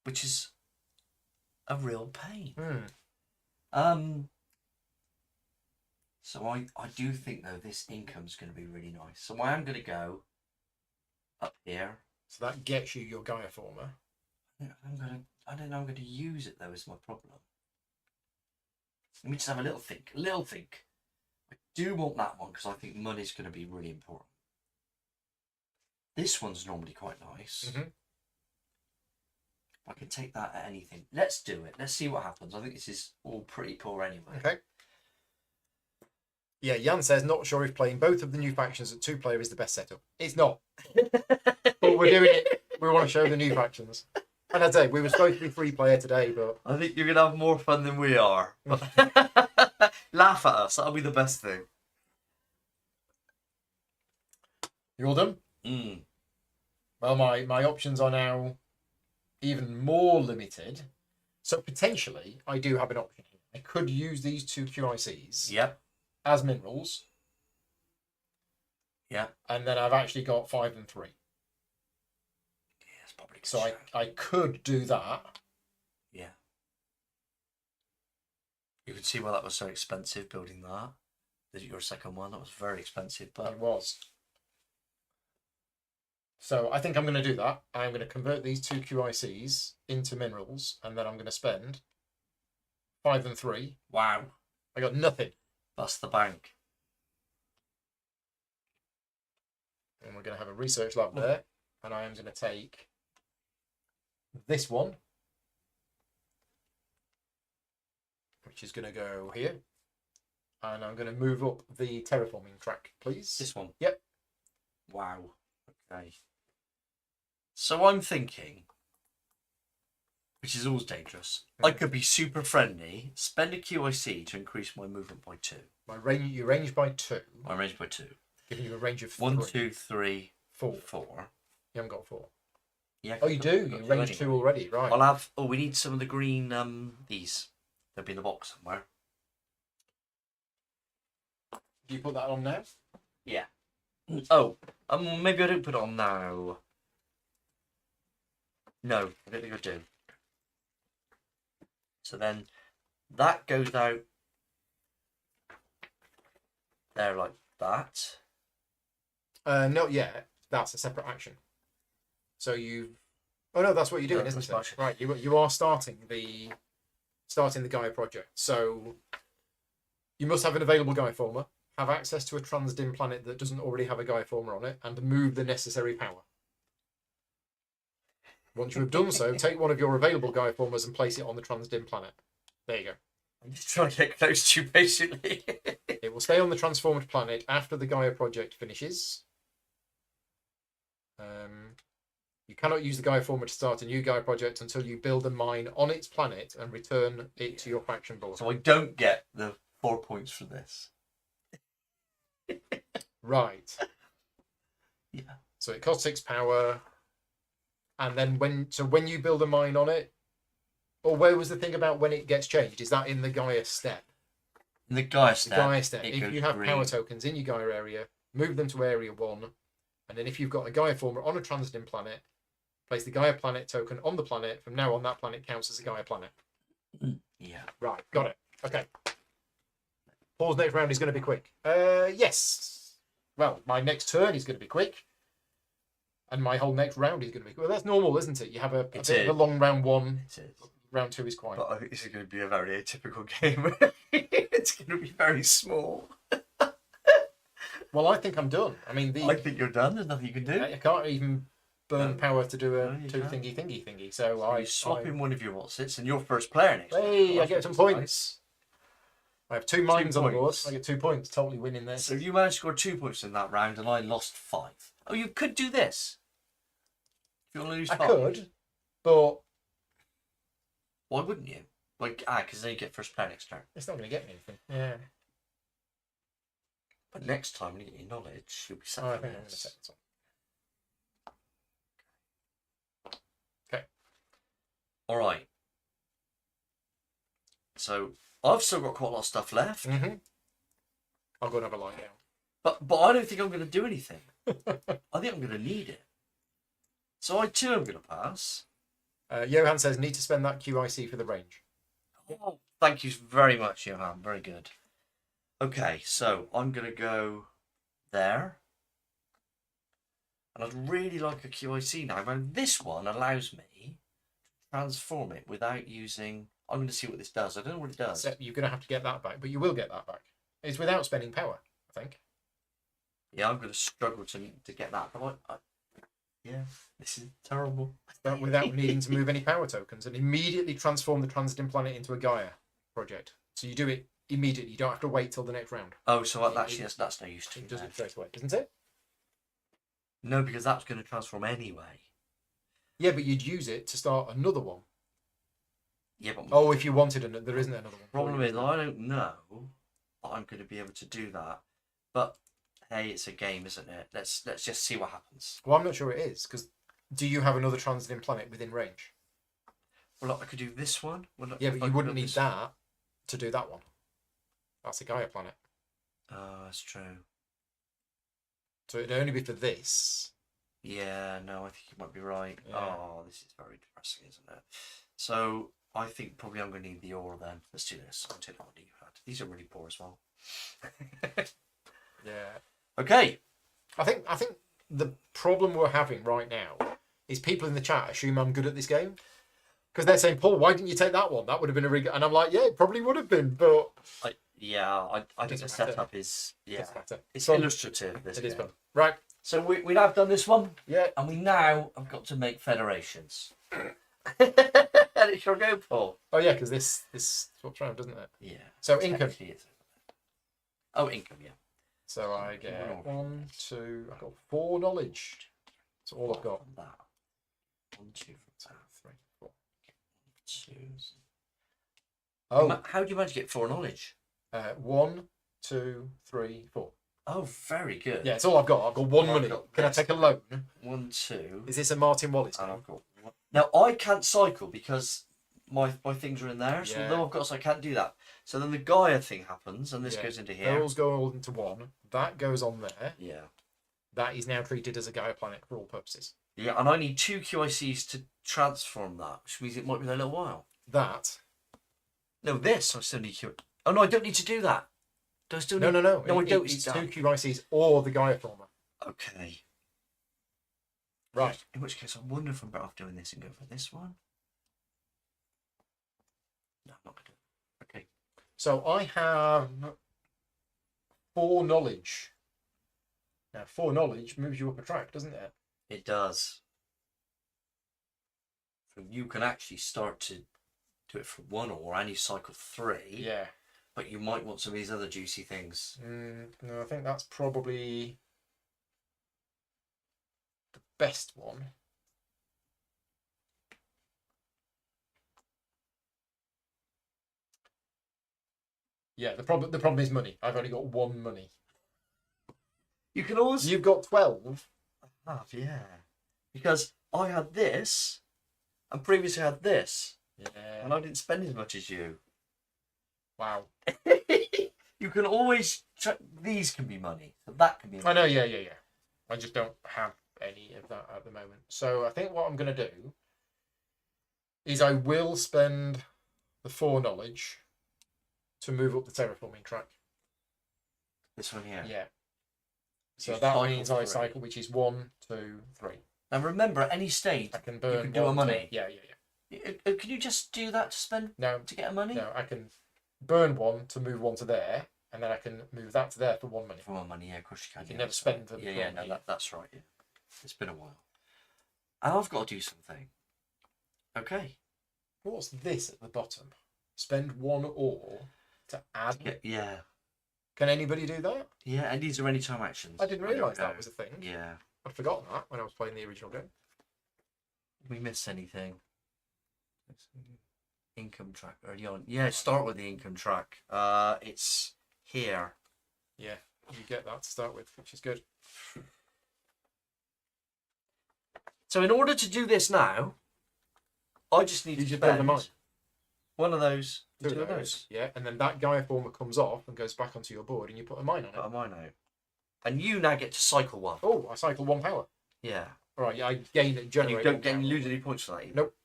Which is a real pain. So I do think, though, this income's going to be really nice. So I am going to go up here. So that gets you your Gaia former. I don't know I'm going to use it, though, is my problem. Let me just have a little think. I do want that one because I think money's going to be really important. This one's normally quite nice. I can take that at anything. Let's do it. Let's see what happens. I think this is all pretty poor anyway. Okay. Yeah, Jan says, not sure if playing both of the new factions at 2-player is the best setup. It's not. But we're doing it. We want to show the new factions. And I'd say, we were supposed to be 3-player today, but... I think you're going to have more fun than we are. Laugh at us. That'll be the best thing. You all done? Well, my options are now even more limited. So potentially, I do have an option here. I could use these 2 QICs as minerals. Yeah. And then I've actually got 5 and 3. Yeah, it's probably good. So I could do that. Yeah. You can see why that was so expensive, building that. Your second one, that was very expensive. But It was. So I think I'm going to do that. I'm going to convert these 2 QICs into minerals, and then I'm going to spend 5 and 3. Wow. I got nothing. That's the bank. And we're going to have a research lab there. And I am going to take this one, which is going to go here. And I'm going to move up the terraforming track, please. This one? Yep. Wow. Okay. So I'm thinking, which is always dangerous, I could be super friendly, spend a QIC to increase my movement by 2. You range by 2. My range by 2. Giving you a range of 1, 2, 3, 4. 4. You haven't got 4. Yeah. Oh, you do? You range 2 already, right. I'll have... Oh, we need some of the green, these. They'll be in the box somewhere. Do you put that on now? Yeah. Oh, maybe I don't put it on now. No, I don't think I do. So then that goes out there like that. Not yet. That's a separate action. So you... Oh no, that's what you're doing, No, isn't that's it? Right, you are starting the Gaia project. So you must have an available Gaia former, have access to a transdim planet that doesn't already have a Gaia former on it, and move the necessary power. Once you have done so, take one of your available Gaia formers and place it on the transdim planet. There you go. I'm just trying to get close to you, basically. It will stay on the transformed planet after the Gaia project finishes. You cannot use the Gaia former to start a new Gaia project until you build a mine on its planet and return it to your faction board. So I don't get the 4 points for this. Right. Yeah. So it costs 6 power. And then when you build a mine on it, or where was the thing about when it gets changed? Is that in the Gaia step? In the Gaia step. The Gaia step. If goes you have green. power tokens in your Gaia area, move them to area 1. And then if you've got a Gaia former on a transiting planet, place the Gaia planet token on the planet. From now on, that planet counts as a Gaia planet. Yeah. Right, got it. Okay. Paul's next round is going to be quick. Yes. Well, my next turn is going to be quick. And my whole next round is going to be quick. Well, that's normal, isn't it? You have a bit of a long round 1. It is. Round 2 is quiet. But I think this is going to be a very atypical game. It's going to be very small. Well, I think I'm done. I mean, I think you're done. There's nothing you can do. I can't even burn power to do a No, you 2 can't. thingy. So You swap in one of your what's-its and you're first player next. Hey, time. I get some points. I have 2 mines on the board. points. I get 2 points. Totally winning this. So you managed to score 2 points in that round and I lost 5. Oh, you could do this. If you want to lose I 5. could, but Why wouldn't you? Like, because then you get first player next turn. it's not going to get me anything. Yeah. But next time when you get your knowledge, you'll be set Oh, I for think I'm going to this. set this on. Okay. All right. So I've still got quite a lot of stuff left, Mm-hmm. I'll go and have a lie down. but I don't think I'm going to do anything. I think I'm going to need it. So I too am going to pass. Johan says, need to spend that QIC for the range. Oh, thank you very much, Johan. Very good. Okay, so I'm going to go there. And I'd really like a QIC now. And this one allows me to transform it without using... I'm going to see what this does. I don't know what it does. So you're going to have to get that back, but you will get that back. It's without spending power, I think. Yeah, I'm going to struggle to get that. But yeah, this is terrible. But without needing to move any power tokens and immediately transform the transiting planet into a Gaia project. So you do it immediately. You don't have to wait till the next round. Oh, so actually that's no use to It me. does then. it straight away, isn't it? No, because that's going to transform anyway. Yeah, but you'd use it to start another one. Yeah, but Oh, if you wanted another, there isn't another one. problem is I don't know that I'm going to be able to do that. But hey, it's a game, isn't it? Let's just see what happens. Well, I'm not sure it is, because do you have another transiting planet within range? Well, look, I could do this one. Well, look, Yeah, if but I you could wouldn't do need this- that to do that one. That's a Gaia planet. Oh, that's true. So it'd only be for this. Yeah, no, I think you might be right. Yeah. Oh, this is very depressing, isn't it? So I think probably I'm going to need the ore then. Let's do this. I'll take the one that you had. These are really poor as well. Yeah. Okay. I think the problem we're having right now is people in the chat assume I'm good at this game. Because they're saying, Paul, why didn't you take that one? That would have been a really good... And I'm like, yeah, it probably would have been, but... I think the setup is... Yeah, it's fun. Illustrative, this It game. is fun. Right. So we have done this one. Yeah. And we now have got to make federations. And it's your go, Paul. Oh, yeah, because this swaps around, doesn't it? Yeah. So income. Oh, income, yeah. So I get 1, 2... I've got 4 knowledge. That's all I've got. That. 1, 2, 3, 4. 2. Oh. How do you manage to get 4 knowledge? 1, 2, 3, 4. Oh, very good. Yeah, it's all I've got. I've got 1 money. Can I take a loan? 1, 2. Is this a Martin Wallace? And I've got 1. Now, I can't cycle because my things are in there. So Yeah. although I've got, so I can't do that. So then the Gaia thing happens, and this Yeah. goes into here. Those go all into 1. That goes on there. Yeah. That is now treated as a Gaia planet for all purposes. Yeah, and I need 2 QICs to transform that, which means it might be there a little while. That. No, this I still need Q. Oh no, I don't need to do that. Do I still need? No. No, I don't need It's that. 2 QICs or the Gaia former. Okay. Right. In which case, I wonder if I'm better off doing this and go for this one. No, I'm not going to. Okay. So I have 4 knowledge. Now, 4 knowledge moves you up a track, doesn't it? It does. So you can actually start to do it for 1 or and you cycle 3. Yeah. But you might want some of these other juicy things. No, I think that's probably the best one. Yeah, the problem is money. I've only got 1 money. You can always. You've got 12. I have, yeah. Because I had this, and previously had this, Yeah. and I didn't spend as much as you. Wow. You can always check. These can be money, so that can be money. I know, yeah. I just don't have any of that at the moment. So I think what I'm going to do is I will spend the 4 knowledge to move up the terraforming track. This one here. Yeah. So So you that cycle means I 3. cycle, which is 1, 2, 3. And remember, at any stage, I can burn. can do a 1, money. 2. Yeah. Can you just do that to spend No, to get a money? no, I can burn 1 to move 1 to there, and then I can move that to there for 1 money. For 1 money, yeah, of course you can. You can yeah, never that's spend right. them Yeah, for no, money. that's right. Yeah. It's been a while, and I've got to do something. Okay. What's this at the bottom? Spend 1 ore to add. Yeah. Can anybody do that? Yeah, and these are anytime actions. I didn't There we realise go. that was a thing. Yeah. I'd forgotten that when I was playing the original game. Did we miss anything? Income track early on. Yeah, start with the income track. It's here. Yeah, you get that to start with, which is good. So in order to do this now, I just need You to just build a spend mine. one of those, 2 2 of those. Yeah, and then that Gaia former comes off and goes back onto your board, and you put a mine on Put a it. mine out. And you now get to cycle 1. Oh, I cycle 1 power. Yeah. All right, yeah, I gain And generate. you 1 don't get power. lose any points for that either. Nope.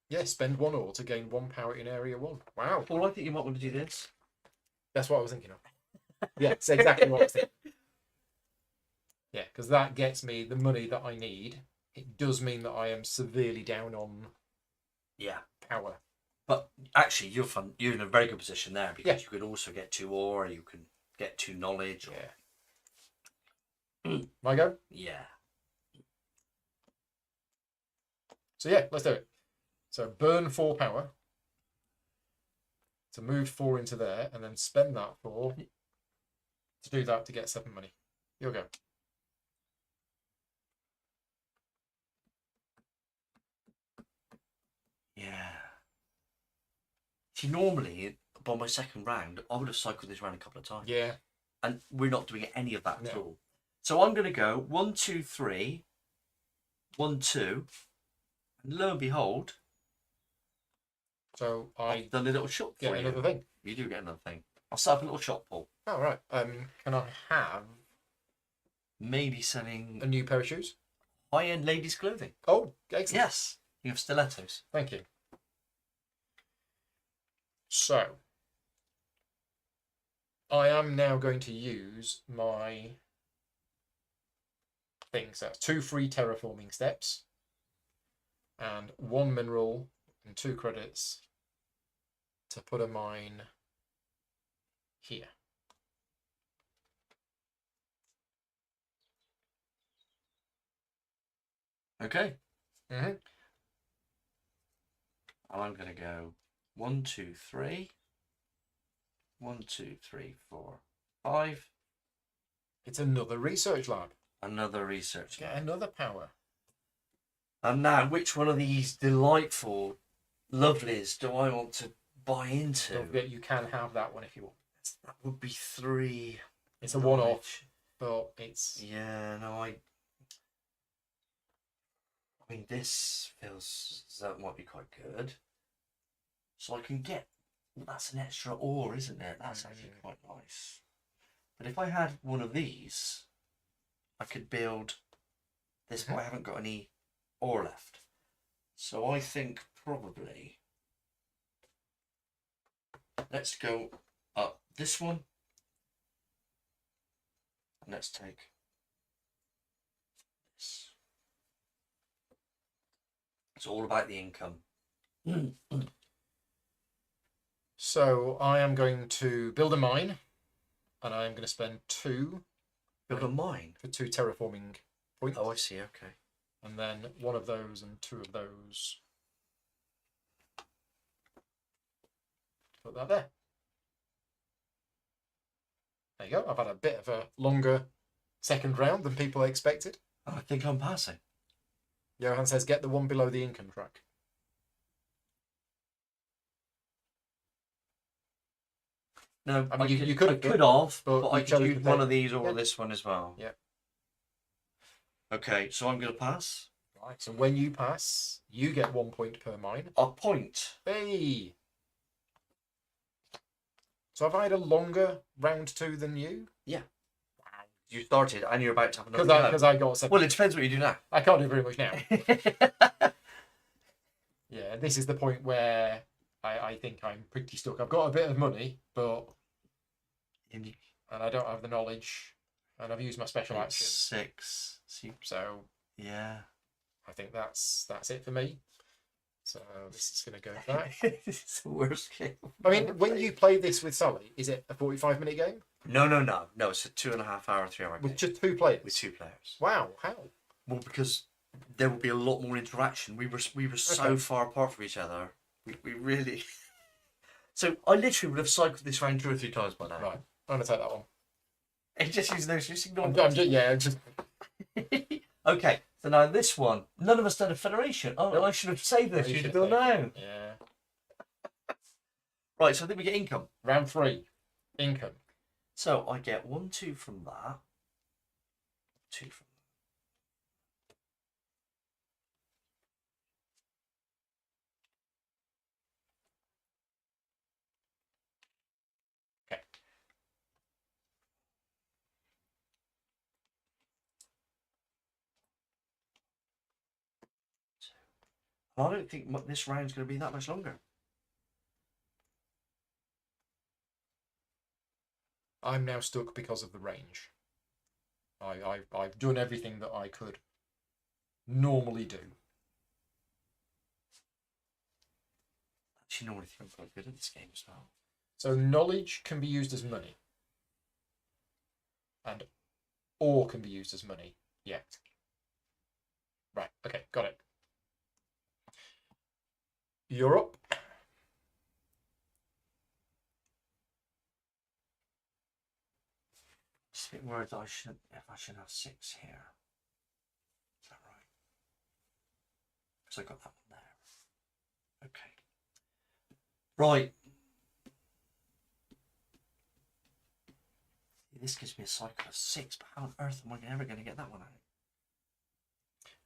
Yeah, spend 1 ore to gain 1 power in area 1. Wow, Paul, I think you might want to do this. that's what I was thinking of. Yeah, it's exactly what I was thinking. Yeah, because that gets me the money that I need. It does mean that I am severely down on Yeah. power. But actually, you're in a very good position there because Yeah. you could also get 2 ore, you can get 2 knowledge. Or... Yeah. My go? Yeah. So yeah, let's do it. So burn 4 power to move 4 into there, and then spend that 4 to do that to get 7 money. You'll go. Yeah. See, normally, by my second round, I would have cycled this round a couple of times. Yeah. And we're not doing any of that at No. all. So I'm going to go 1, 2, 3, 1, 2, and lo and behold, So I've done a little shop for get you. another thing. You do get another thing. I'll set up a little shop, Paul. Oh right. Can I have Maybe selling a new pair of shoes? high-end ladies' clothing. Oh, excellent. Yes. You have stilettos. Thank you. So I am now going to use my thing. So that's 2 free terraforming steps and 1 mineral and 2 credits to put a mine here. Okay. Mm-hmm. And I'm going to go 1, 2, 3. 1, 2, 3, 4, 5. It's another research lab. Another research Get lab. another power. And now, which one of these delightful lovelies do I want to buy into? Don't forget, you can have that one if you want. That would be 3. It's a one-off, but it's... Yeah, no, I mean, this feels that might be quite good. So I can get... That's an extra ore, isn't it? That's actually quite nice. But if I had one of these, I could build this, but I haven't got any ore left. So I think probably... Let's go up this one. And let's take this. It's all about the income. So I am going to build a mine, and I am going to spend 2 Build a mine? for 2 terraforming points. Oh, I see, okay. And then 1 of those and 2 of those. Put that there. There you go. I've had a bit of a longer second round than people expected. I think I'm passing. Johan says, get the one below the income track. No, I mean, you could have, but I you could chose use to one take- of these or yeah. this one as well. Yeah. Okay, so I'm going to pass. Right. So when you pass, you get 1 point per mine. A point. Hey. So have I had a longer round 2 than you? Yeah. You started and you're about to have another go. Because I got 7. Well, it depends what you do now. I can't do very much now. Yeah, this is the point where I think I'm pretty stuck. I've got a bit of money, but and I don't have the knowledge, and I've used my special action. 6. So yeah, I think that's it for me. So this is going to go back. This is the worst game. I mean, when you play this with Sally, is it a 45-minute game No, it's a 2.5 hour, 3 hour game. with just 2 players? With 2 players. Wow, how? Well, because there will be a lot more interaction. We were so far apart from each other. We really. So I literally would have cycled this round 2 or 3 times by now. Right, I'm going to take that one. It just uses those. Just ignore. I'm just. Okay, so now this one. None of us done a federation. Oh, I should have saved this. You You should should do now. Yeah. Right, so I think we get income. Round 3, income. So I get 1, 2 from that. 2 from Okay. I don't think this round's going to be that much longer. I'm now stuck because of the range. I've done everything that I could normally do. Actually, normally think I'm quite good at this game as well. So knowledge can be used as money. And ore can be used as money. Yet. Right, okay, got it. You're up. It's a bit worried that I should have 6 here. Is that right? Because I got that one there. Okay. Right. This gives me a cycle of 6, but how on earth am I ever going to get that one out?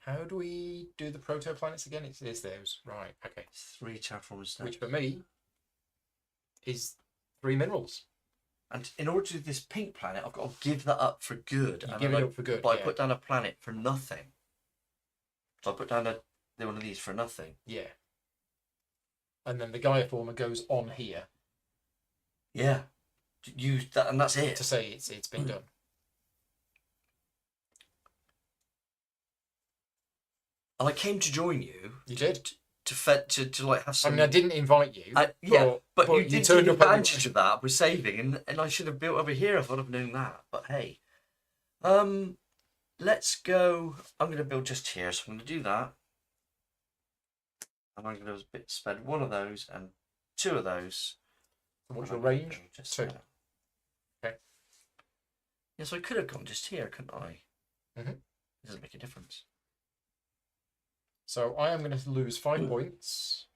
How do we do the protoplanets again? It's those. Right, okay. 3 terraformers. Which for me is 3 minerals. And in order to do this pink planet, I've got to give that up for good. You give it up for good. But yeah. I put down a planet for nothing. So I put down one of these for nothing. Yeah. And then the Gaia former goes on here. Yeah. use that, and that's it. to say it's been done. And I came to join you. You did. To like have I some. mean, I didn't invite you. Yeah, but you did turned take up anyway. advantage of that with saving, and I should have built over here if I'd have known that. But hey, let's go. I'm going to build just here, so I'm going to do that. And I'm going to spend one of those and two of those. What's your range? Just 2. there. Okay. Yes, I could have gone just here, couldn't I? Mhm. It doesn't make a difference. So I am going to lose 5 points.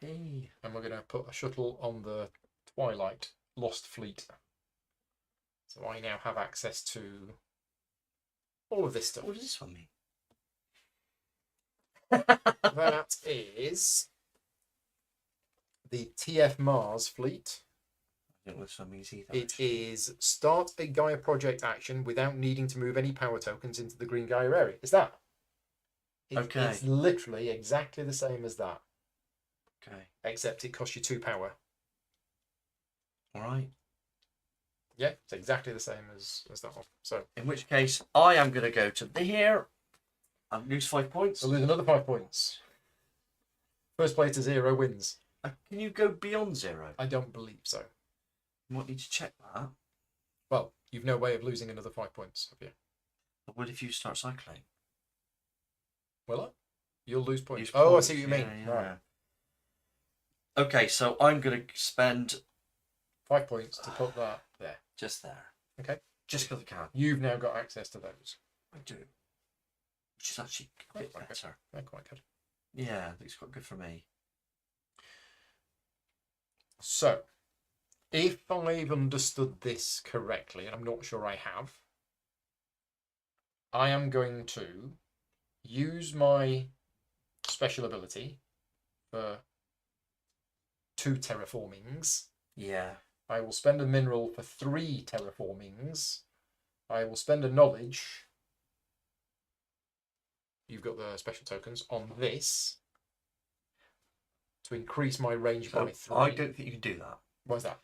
Hey. And we're going to put a shuttle on the Twilight Lost Fleet. So I now have access to all of this stuff. What does this one mean? That is the TF Mars fleet. I don't know what this one means either. It is start a Gaia Project action without needing to move any power tokens into the green Gaia area. Is that? Okay. It's literally exactly the same as that. Okay. Except it costs you 2 power. All right. Yeah, it's exactly the same as that one. So In which case, I am going to go to here and lose 5 points. lose another 5 points. First player to 0 wins. Can you go beyond 0? I don't believe so. You might need to check that. Well, you've no way of losing another 5 points, have you? But what if you start cycling? Will I? You'll lose points. Use Oh, points, I see what you mean. yeah. Right. Okay, so I'm going to spend 5 points to put that there. just there. Okay. Just because I can. You've now got access to those. I do. Which is actually a bit Quite good. better. They're quite good. Yeah, I think it's quite good for me. So, if I've understood this correctly, and I'm not sure I have, I am going to use my special ability for 2 terraformings. Yeah. I will spend a mineral for 3 terraformings. I will spend a knowledge. You've got the special tokens on this to increase my range So by 3. I don't think you can do that. What's that?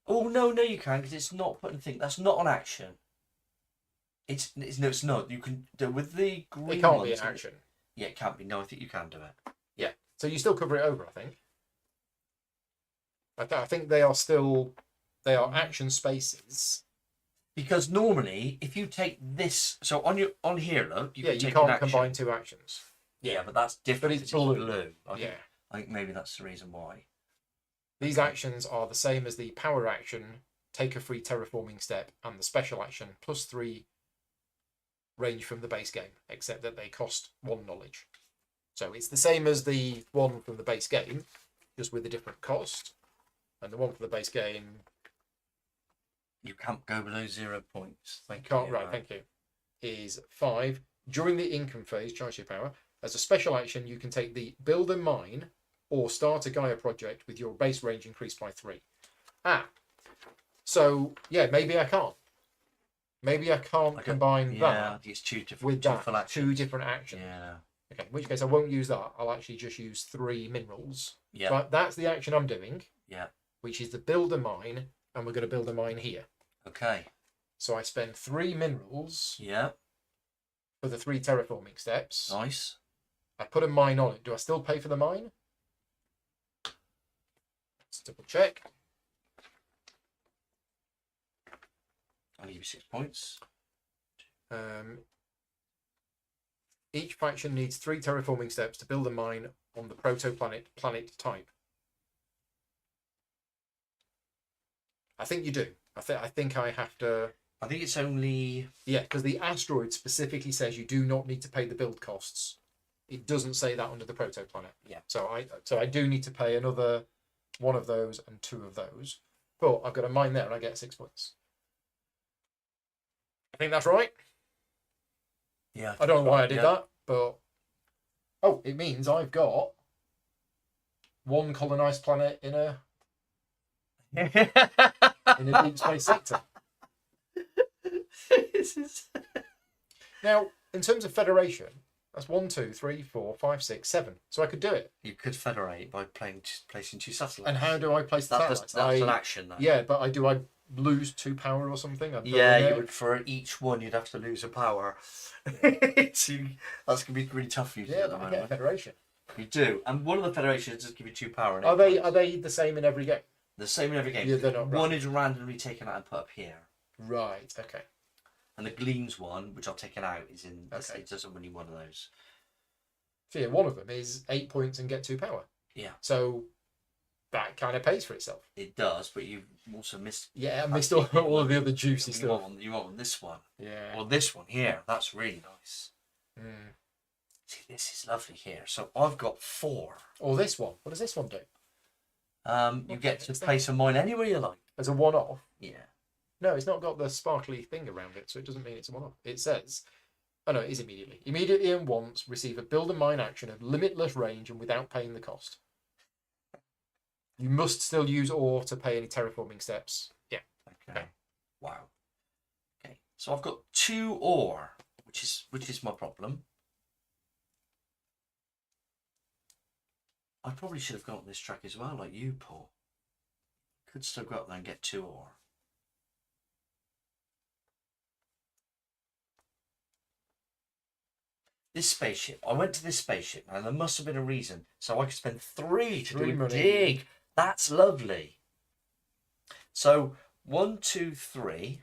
Oh no, you can because it's not putting thing. That's not an action. It's not. You can do with the green It can't ones, be an action. Yeah, it can't be. No, I think you can do it. Yeah. So you still cover it over, I think. I think they are action spaces. Because normally, if you take this, so on here, look, you You can take can't an action. combine 2 actions. Yeah, but that's different. But it's because blue. I think maybe that's the reason why. These actions are the same as the power action, take a free terraforming step, and the special action, plus 3 range from the base game, except that they cost 1 knowledge. So it's the same as the one from the base game, just with a different cost. And the one for the base game, You can't go below 0 points. Thank can't, you. right, thank you, is 5. During the income phase, charge your power. As a special action, you can take the build a mine or start a Gaia project with your base range increased by 3. So yeah, maybe I can't. Maybe I can't combine Yeah, that it's two different. with two that. full actions. 2 different actions. Yeah. Okay, in which case I won't use that. I'll actually just use 3 minerals. Yeah. But that's the action I'm doing. Yeah. Which is the build a mine, and we're going to build a mine here. Okay. So I spend 3 minerals Yeah. for the 3 terraforming steps. Nice. I put a mine on it. Do I still pay for the mine? Let's double check. I'll give you 6 points. Each faction needs 3 terraforming steps to build a mine on the protoplanet planet type. I think you do. I think I have to. I think it's only. Yeah, because the asteroid specifically says you do not need to pay the build costs. It doesn't say that under the protoplanet. Yeah. So I do need to pay another 1 of those and 2 of those. But I've got a mine there and I get 6 points. I think that's right. Yeah. I don't know why I did that, but oh, it means I've got 1 colonized planet in a deep space sector. This is... Now, in terms of Federation, That's 1, 2, 3, 4, 5, 6, 7. So I could do it. You could federate by placing 2 satellites. And how do I place the satellites? That's an action, though. Yeah, but do I lose 2 power or something? Yeah, you would. For each one, you'd have to lose a power. That's gonna be really tough for you. Yeah, but I get a federation. You do, and one of the federations does give you 2 power. Are they the same in every game? The same in every game. Yeah, they're not. One is randomly taken out and put up here. Right. Okay. And the Gleams one, which I've taken out, is in. Okay. It doesn't win you one of those. So yeah, one of them is 8 points and get 2 power. Yeah. So that kind of pays for itself. It does, but you've also missed. Yeah, I missed all of the other juicy stuff. You want this one. Yeah. Or this one here. That's really nice. Mm. See, this is lovely here. So I've got 4. Or this one. What does this one do? You get to place a mine anywhere you like. As a one-off? Yeah. No, it's not got the sparkly thing around it, so it doesn't mean it's a one-off. It says, oh no, it is immediately. Immediately and once receive a build a mine action of limitless range and without paying the cost. You must still use ore to pay any terraforming steps. Yeah. Okay. Wow. Okay. So I've got 2 ore, which is my problem. I probably should have gone up this track as well, like you, Paul. Could still go up there and get 2 ore. This spaceship. I went to this spaceship, and there must have been a reason. So I could spend 3 to do a dig. That's lovely. So 1, 2, 3.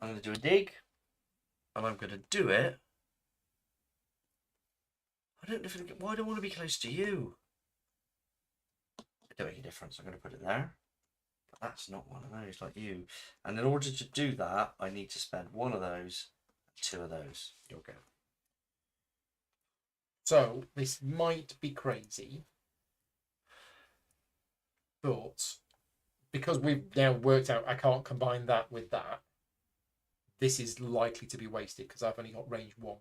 I'm going to do a dig, and I'm going to do it. I don't know if why do I want to be close to you? It don't make a difference. I'm going to put it there. But that's not one of those like you. And in order to do that, I need to spend 1 of those, 2 of those. Okay. So this might be crazy, but because we've now worked out I can't combine that with that, this is likely to be wasted because I've only got range 1.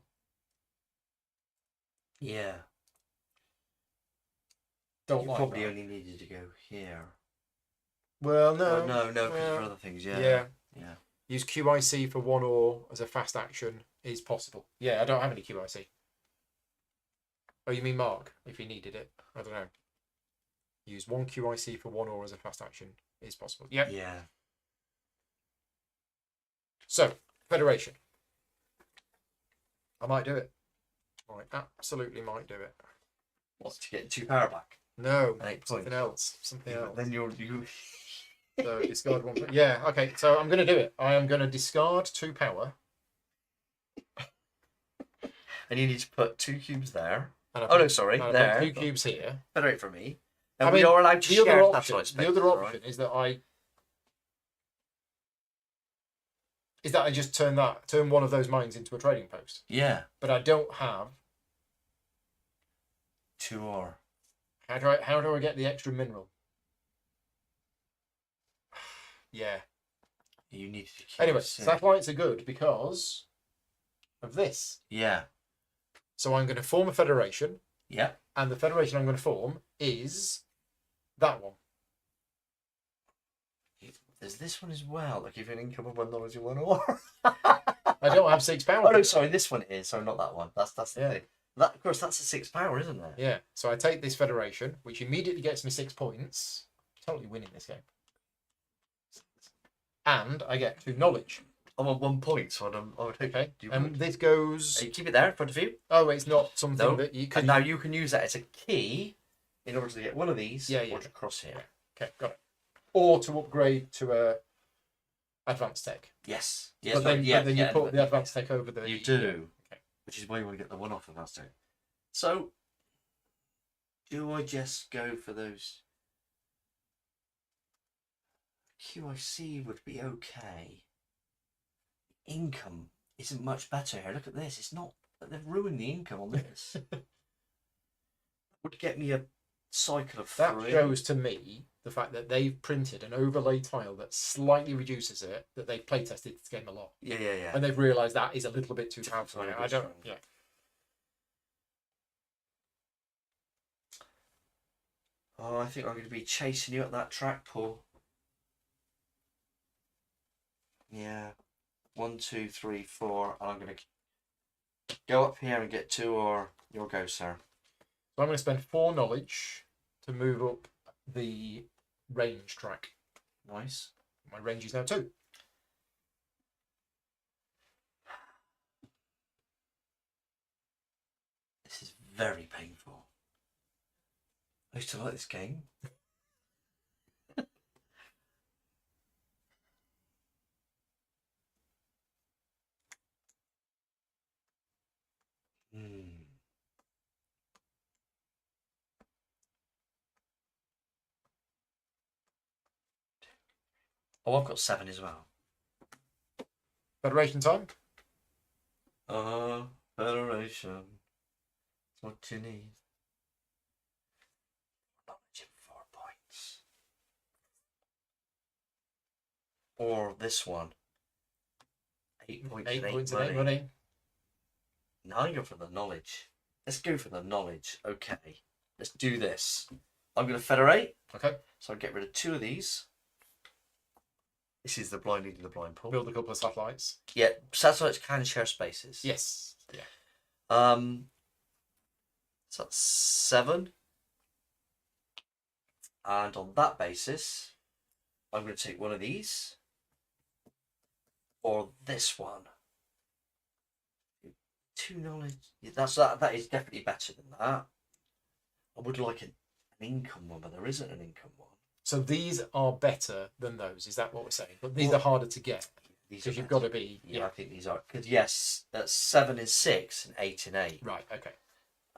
Yeah. Don't you like probably that. only needed to go here. Well, no. Oh, no, because for other things, yeah. Yeah. Use QIC for 1 ore as a fast action is possible. Yeah, I don't have any QIC. Oh, you mean Mark, if he needed it? I don't know. Use 1 QIC for 1 ore as a fast action is possible. Yep. Yeah. So, Federation. I might do it. I absolutely might do it. What, to get 2 power back? No, 8 something points. else. Something else. Then you. So discard 1. Yeah, okay. So I'm going to do it. I am going to discard 2 power. And you need to put 2 cubes there. And Oh no, sorry, and there. 2 cubes here. Federate for me. And I we mean, are allowed to the share other satellite option, space. the other right? option is that I just turn 1 of those mines into a trading post. Yeah. But I don't have. 2 ore. How do I get the extra mineral? Yeah. You need to keep Anyway, it safe. satellites are good because of this. Yeah. So I'm going to form a federation, Yeah. and the federation I'm going to form is that one. There's this one as well. Like give you an income of 1 knowledge and 1 ore. I don't have 6 power. Oh no, sorry, this one is. So not that one. That's the Yeah. thing. That, of course, that's a 6 power, isn't it? Yeah. So I take this federation, which immediately gets me 6 points. Totally winning this game. And I get 2 knowledge. I'm on 1 point, so I would hope Okay. you And would. this goes. You keep it there in front of you. Oh, it's not something No. that you And can. now you can use that as a key in order to get one of these Yeah, yeah. or to cross here. Okay, got it. Or to upgrade to a advanced tech. Yes. Yes. But then, yeah, but then yeah, you put the advanced tech over the. You do. Okay. Which is why you want to get the 1 off advanced tech. So, do I just go for those? QIC would be okay. Income isn't much better here. Look at this. It's not. They've ruined the income on this. Would get me a cycle of 3. That shows to me the fact that they've printed an overlay tile that slightly reduces it, that they've playtested this game a lot. Yeah, yeah, yeah. And they've realised that is a little bit too powerful. Very I don't. strong. Yeah. Oh, I think I'm going to be chasing you up that track, Paul. Yeah. 1, 2, 3, 4. And I'm going to Go up here and get 2, or your go, sir. So I'm going to spend 4 knowledge to move up the range track. Nice. My range is now 2. This is very painful. I used to like this game. Oh, I've got 7 as well. Federation time. Federation. That's what you need. Knowledge in 4 points. Or this one. 8 points 8 and 8 points money. and 8 money. Now I go for the knowledge. Let's go for the knowledge. Okay. Let's do this. I'm going to federate. Okay. So I'll get rid of 2 of these. This is the blind leading the blind pool. Build a couple of satellites. Yeah, satellites can share spaces. Yes. Yeah. So that's 7. And on that basis, I'm going to take one of these. Or this one. 2 knowledge. Yeah, that is definitely better than that. I would like an income one, but there isn't an income one. So these are better than those. Is that what we're saying? But these are harder to get. Because you've got to be. Yeah, I think these are. Because yes, that's 7 in 6 and 8 in 8. Right. Okay.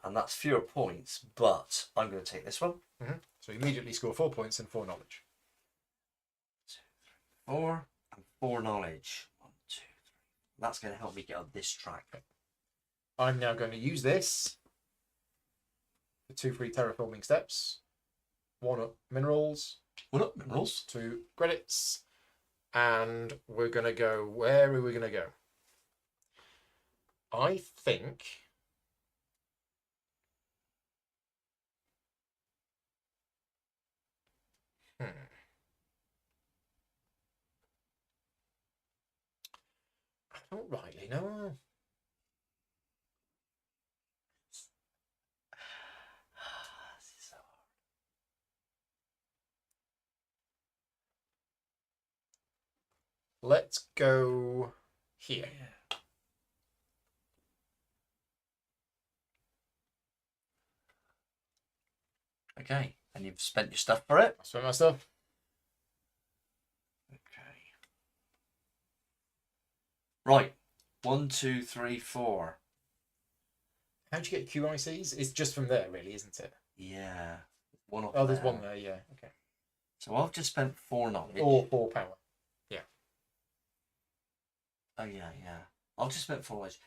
And that's fewer points, but I'm going to take this one. Mm-hmm. So immediately score 4 points and 4 knowledge. 2, 3, 4, and 4 knowledge. 1, 2, 3. That's going to help me get on this track. Okay. I'm now going to use this for 2 free terraforming steps. 1 up minerals. 1 up minerals. 2 credits. And we're going to go. Where are we going to go? I think. I don't rightly know. Let's go here. Okay, and you've spent your stuff for it? I spent my stuff. Okay. Right. 1, 2, 3, 4. How'd you get QICs? It's just from there, really, isn't it? Yeah. 1 up Oh, there's there. 1 there, yeah. Okay. So I've just spent 4 knowledge. Or 4 power. Yeah. Oh, yeah, yeah. I've just spent 4 knowledge.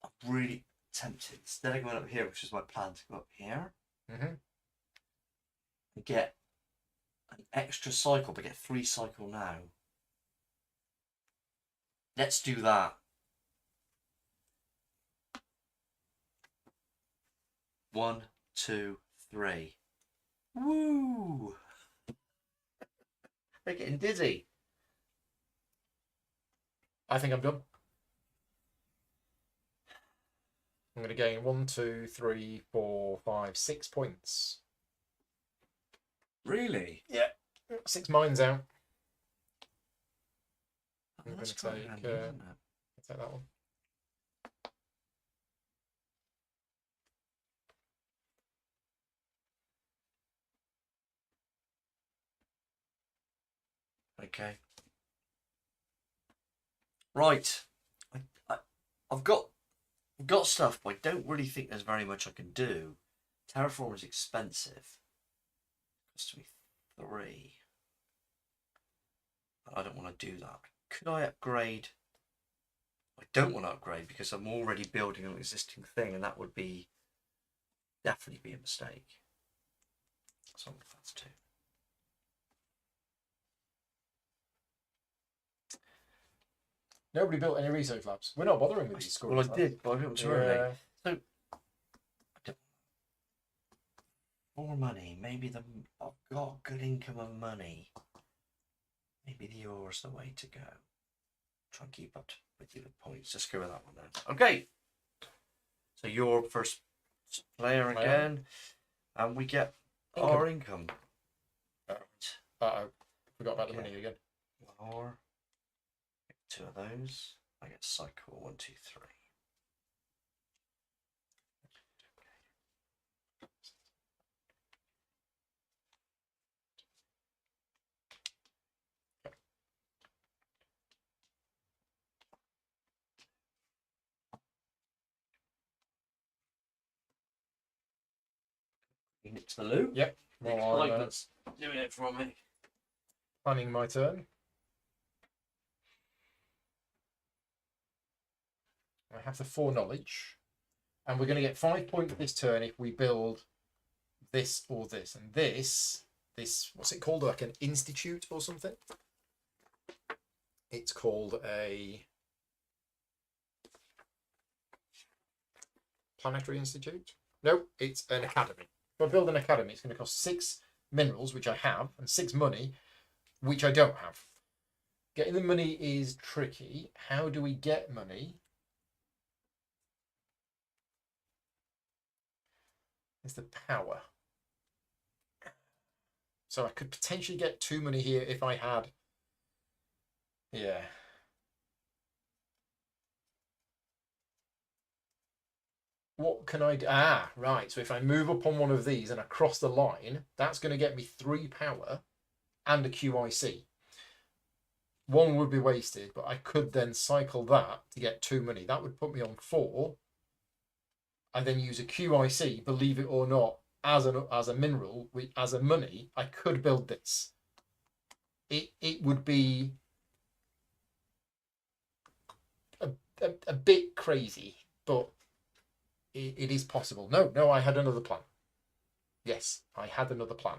I'm really tempted. Instead of going up here, which is my plan, to go up here Mm-hmm. and get an extra cycle, but get 3 cycle now. Let's do that. 1, 2, 3. Woo! They're getting dizzy. I think I'm done. I'm going to gain 1, 2, 3, 4, 5, 6 points. Really? Yeah. 6 mines out. I'm going That's to quite take, handy, isn't it? take that one. Okay. Right. I've got stuff, but I don't really think there's very much I can do. Terraform is expensive. Costs me 3. I don't want to do that. Could I upgrade? I don't want to upgrade because I'm already building an existing thing, and that would be definitely be a mistake. So that's 2. Nobody built any research labs. We're not bothering with these scores. Well, I did, but I built them too early. So, more money. Maybe I've got good income of money. Maybe the ore's the way to go. Try and keep up with the points. Just go with that one then. Okay. So you're first player again, and we get our income. Uh-oh. Forgot about the money again. 1 hour. Get 2 of those. I get cycle 1, 2, 3. It's the loop. Yep. Well, I'm doing it for me. planning my turn. I have the 4 knowledge, and we're going to get 5 points this turn if we build this or this, and this what's it called? Like an institute or something? It's called a planetary institute. No, it's an academy. If I build an academy, it's going to cost 6 minerals, which I have, and 6 money, which I don't have. Getting the money is tricky. How do we get money? It's the power. So I could potentially get 2 money here if I had... Yeah. What can I do? Ah, right. So if I move up on one of these and I cross the line, that's going to get me 3 power and a QIC. 1 would be wasted, but I could then cycle that to get 2 money. That would put me on 4. I then use a QIC, believe it or not, as a mineral, as a money. I could build this. It would be a bit crazy, but it is possible. No, I had another plan. Yes, I had another plan.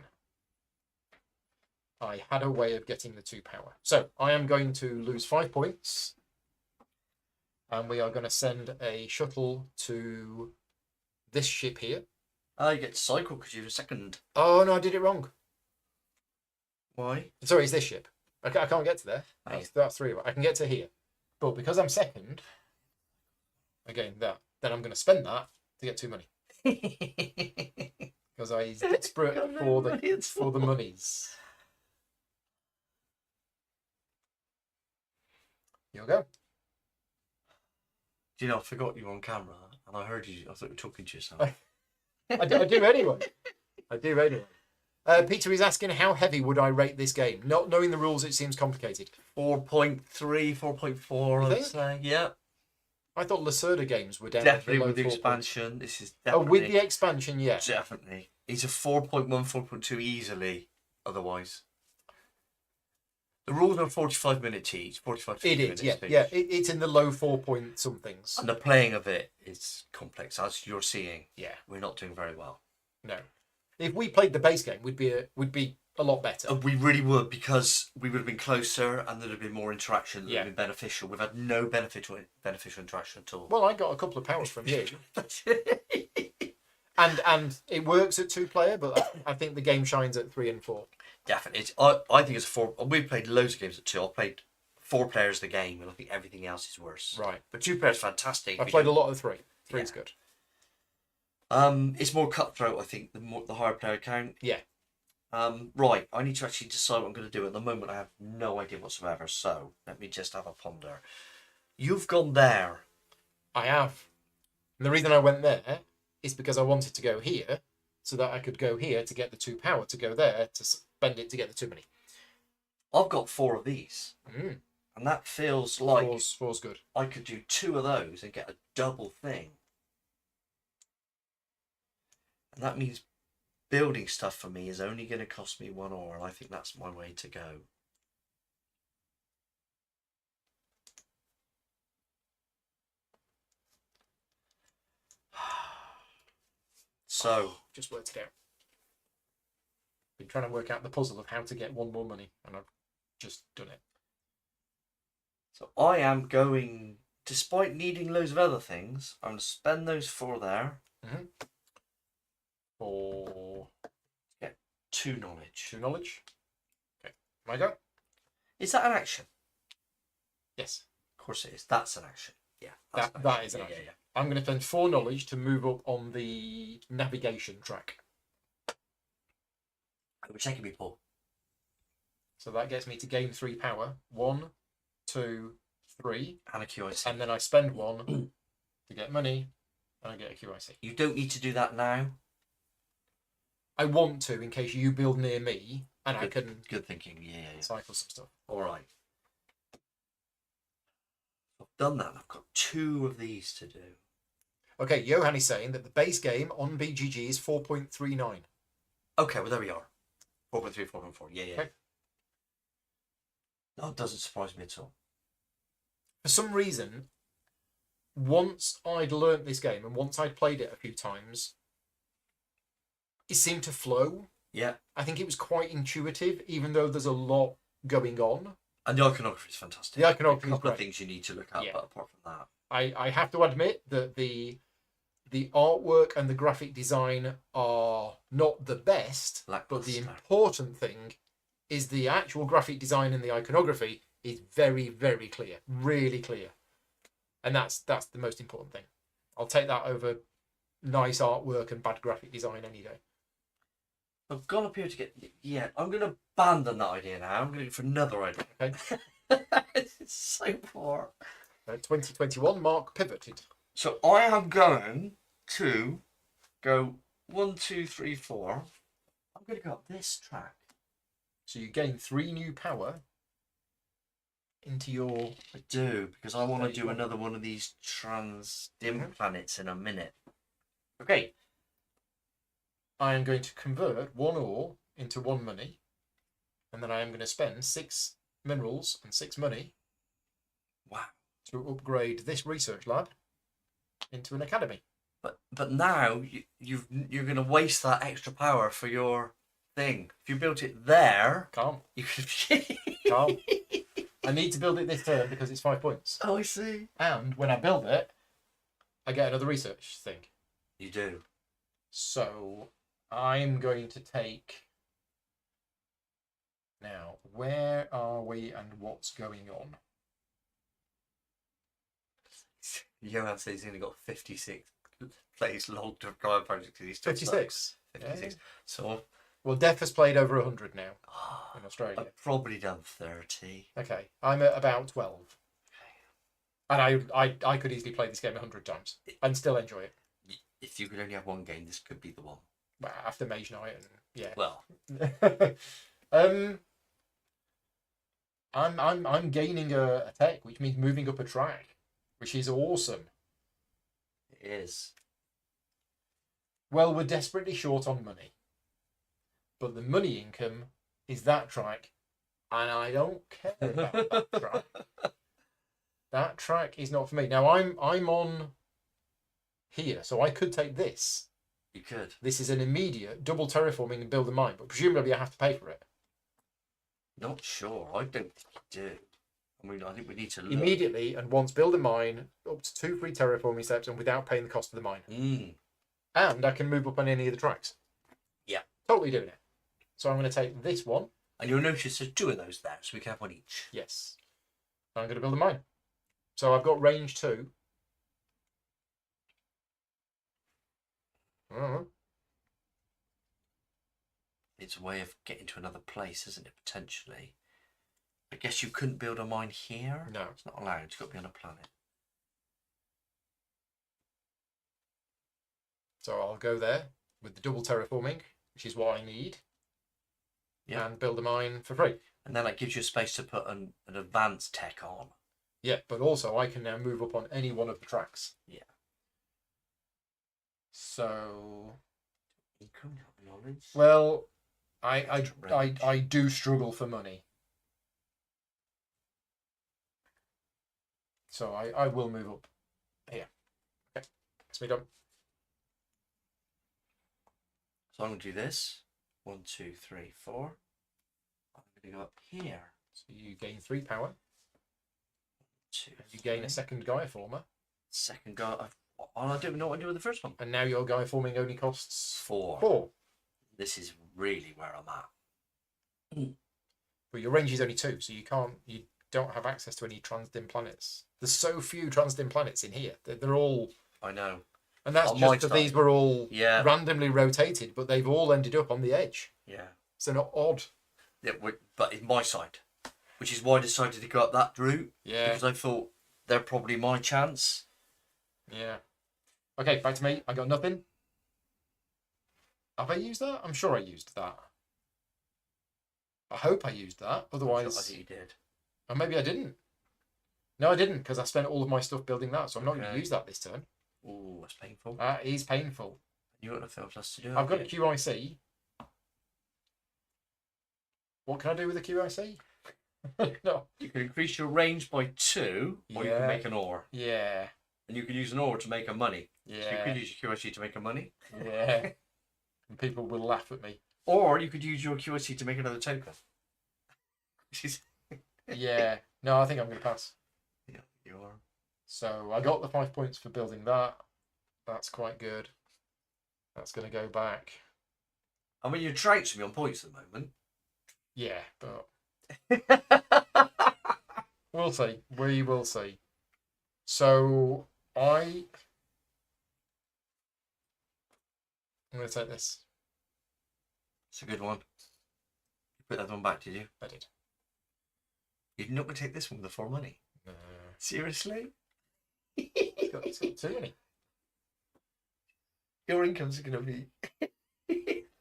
I had a way of getting the 2 power. So I am going to lose 5 points. And we are going to send a shuttle to this ship here. I get to cycle because you're second. Oh, no, I did it wrong. Why? Sorry, it's this ship. I can't get to there. Oh. That's 3. I can get to here. But because I'm second, again, then I'm going to spend that to get 2 money. Because I was desperate for the monies. Here we go. Do you know, I forgot you were on camera and I heard you. I thought you were talking to yourself. I do anyway. I do anyway. Peter is asking, how heavy would I rate this game? Not knowing the rules, it seems complicated. 4.3, 4.4, I'd say. Yeah. I thought Lacerda games were down Definitely below with the 4 expansion. points. This is definitely... Oh, with the expansion, yeah. Definitely. It's a 4.1, 4.2 easily, otherwise. The rules are 45 minutes each, 45 to 50 minutes each. Yeah. It's in the low 4 point somethings. And the playing of it is complex, as you're seeing. Yeah. We're not doing very well. No. If we played the base game, we'd be a lot better. We really would, because we would have been closer and there'd have been more interaction that would have been beneficial. We've had no beneficial interaction at all. Well, I got a couple of powers from you. and it works at 2 player, but I think the game shines at 3 and 4. Definitely. I think it's 4. We've played loads of games at 2. I've played 4 players the game, and I think everything else is worse. Right. But 2 players fantastic. I've played a lot of 3. 3 is good. It's more cutthroat, I think, the higher player count. Yeah. Right, I need to actually decide what I'm going to do. At the moment, I have no idea whatsoever, so let me just have a ponder. You've gone there. I have. And the reason I went there is because I wanted to go here, so that I could go here to get the 2 power, to go there to spend it to get the 2 money. I've got 4 of these. Mm. And that feels like... Four's good. I could do 2 of those and get a double thing. And that means building stuff for me is only going to cost me 1 ore, and I think that's my way to go. So, just worked it out. Been trying to work out the puzzle of how to get 1 more money, and I've just done it. So I am going, despite needing loads of other things, I'm going to spend those 4 there. Mm-hmm. For get 2 knowledge. 2 knowledge. Okay, my go. Is that an action? Yes. course it is. That's an action. Yeah. That's That is an yeah, action. yeah. I'm going to spend 4 knowledge to move up on the navigation track. Which taking me, Paul. So that gets me to gain 3 power. 1, 2, 3. And a QIC. And then I spend 1 to get money, and I get a QIC. You don't need to do that now. I want to, in case you build near me, and I can Good thinking. Yeah. cycle some stuff. All right. I've done that. I've got 2 of these to do. Okay, Johan is saying that the base game on BGG is 4.39. Okay, well, there we are. 4.3, 4.4. Yeah. Okay. No, it doesn't surprise me at all. For some reason, once I'd learnt this game and once I'd played it a few times, it seemed to flow. Yeah. I think it was quite intuitive, even though there's a lot going on. And the iconography is fantastic. The iconography a couple is of great. things you need to look at, Yeah. but apart from that. I have to admit that the artwork and the graphic design are not the best, but the Lackluster. important thing is the actual graphic design and the iconography is very, very clear, really clear. And that's the most important thing. I'll take that over nice artwork and bad graphic design any day. I've gone up here to get... Yeah, I'm going to abandon that idea now. I'm going to go for another idea. Okay. It's so poor. 2021, Mark pivoted. So I am going to go 1, 2, 3, 4. I'm going to go up this track. So you gain 3 new power into your... I do, because I want to do 31. another one of these dim planets in a minute. Okay. I am going to convert 1 ore into 1 money, and then I am going to spend 6 minerals and 6 money. Wow. To upgrade this research lab into an academy. But now you're going to waste that extra power for your thing. If you built it there, Can't. you could... Can't. I need to build it this turn because it's 5 points. Oh, I see. And when I build it, I get another research thing. You do. So I'm going to take... Now, where are we and what's going on? Johan says he's only got 56 plays logged of Gaia Project because he's 56. 56. Yeah. So Well, Def has played over 100 now in Australia. I've probably done 30. Okay, I'm at about 12. And I could easily play this game 100 times and still enjoy it. If you could only have one game, this could be the one. Well, after Mage Night and yeah. Well, I'm gaining a tech, which means moving up a track, which is awesome. it is. Well, we're desperately short on money, but the money income is that track, and I don't care about that track. That track is not for me. Now I'm on here, so I could take this. You could. This is an immediate double terraforming and build a mine, but presumably I have to pay for it. Not sure. I don't think you do. I mean, I think we need to look. Immediately, and once build a mine, up to 2 free terraforming steps, and without paying the cost of the mine. And I can move up on any of the tracks. Yeah. Totally doing it. So I'm going to take this one. And you'll notice there's 2 of those there, so we can have one each. Yes. I'm going to build a mine. So I've got range 2. It's a way of getting to another place, isn't it, potentially? I guess you couldn't build a mine here? No. It's not allowed. It's got to be on a planet. So I'll go there with the double terraforming, which is what I need. Yeah. And build a mine for free. And then that gives you space to put an advanced tech on. Yeah, but also I can now move up on any one of the tracks. Yeah. So... Income, knowledge. Well, I do struggle for money. So I will move up here. Okay, that's me done. So I'm going to do this. 1, 2, 3, 4. I'm going to go up here. So you gain 3 power. 2. And you gain a second Gaia former. Second guy. I don't even know what I do with the first one. And now your Gaia forming only costs 4. 4. This is really where I'm at. But your range is only 2, so you don't have access to any transdim planets. There's so few transiting planets in here. They're all, I know. and that's On my just that these side. were all Yeah. randomly rotated, but they've all ended up on the edge. Yeah. So not odd. Yeah, but in my side, which is why I decided to go up that route. Yeah. Because I thought they're probably my chance. Yeah. Okay, back to me. I got nothing. Have I used that? I'm sure I used that. I hope I used that. Otherwise, I think you did. or maybe I didn't. No, I didn't, because I spent all of my stuff building that, so I'm not going to Okay. use that this turn. Ooh, that's painful. That is painful. You got nothing else to do. I've got a QIC. What can I do with a QIC? No. You can increase your range by 2, or you can Yeah. make an ore. Yeah. And you can use an ore to make a money. So you Yeah. could use your QSC to make a money. Yeah. And people will laugh at me. Or you could use your QSC to make another token. Yeah. No, I think I'm going to pass. Yeah, you are. So I got the 5 points for building that. That's quite good. That's going to go back. I mean, you're trouncing me on points at the moment. Yeah, but we'll see. We will see. So I'm going to take this. It's a good one. You put that one back, did you? I did. You're not going to take this one with the 4 money? Seriously? It's got too many. Your income's going to be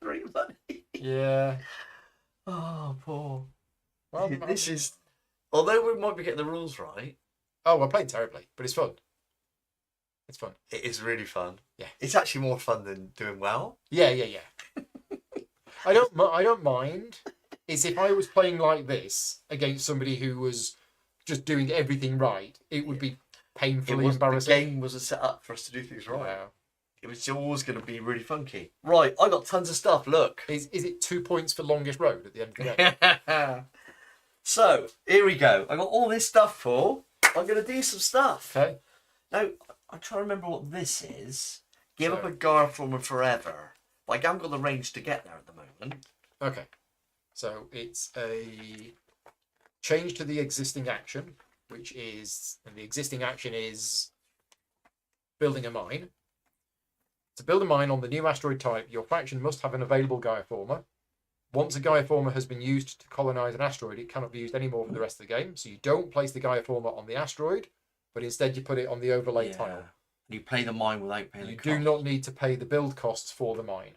3 money. Yeah. Oh, poor. Well, This is... Although we might be getting the rules right, Oh, we're playing terribly, but it's fun. It's fun. it is really fun. Yeah. It's actually more fun than doing well. Yeah. I don't mind. It's if I was playing like this against somebody who was just doing everything right, it would be painfully The embarrassing. game wasn't set up for us to do things right. Yeah. It was always going to be really funky. Right, I got tons of stuff. Look. Is it 2 points for longest road at the end of the game? So here we go. I got all this stuff for. I'm going to do some stuff. Okay. Now I'm trying to remember what this is. Give So- up a Gaia Former forever. But I haven't got the range to get there at the moment. Okay. So it's a change to the existing action, and the existing action is building a mine. To build a mine on the new asteroid type, your faction must have an available Gaia Former. Once a Gaia Former has been used to colonize an asteroid, it cannot be used anymore for the rest of the game. So you don't place the Gaia Former on the asteroid, but instead you put it on the overlay tile. You play the mine without paying You the do cost. not need to pay the build costs for the mine.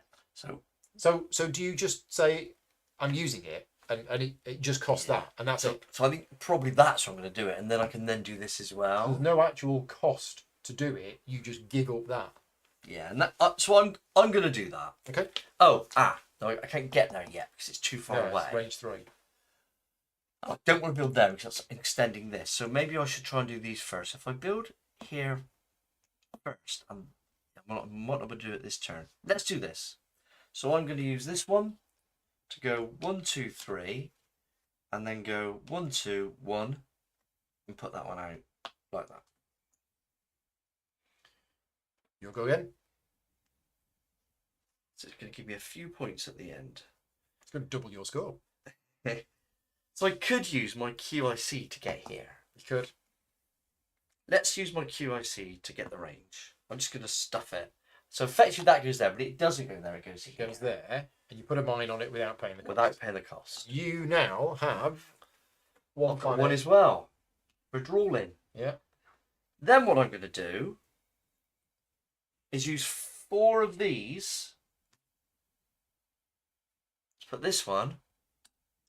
So do you just say, I'm using it, and it just costs that, and that's it? So I think probably that's how I'm going to do it, and then I can then do this as well. There's no actual cost to do it. You just gig up that. Yeah, and that, so I'm going to do that. Okay. No, I can't get there yet because it's too far away. It's range 3. I don't want to build there because that's extending this. So maybe I should try and do these first. If I build here first, I'm not going to do it this turn. Let's do this. So I'm going to use this one to go 1, 2, 3, and then go 1, 2, 1, and put that one out like that. You'll go again. So it's going to give me a few points at the end. It's going to double your score. So I could use my QIC to get here. You could. Let's use my QIC to get the range. I'm just going to stuff it. So effectively that goes there, but it doesn't go there, it goes here. It goes there, and you put a mine on it without paying the cost. Without paying the cost. You now have one I've got planet. one as well. We're drawing. Yeah. Then what I'm going to do is use 4 of these. Let's put this one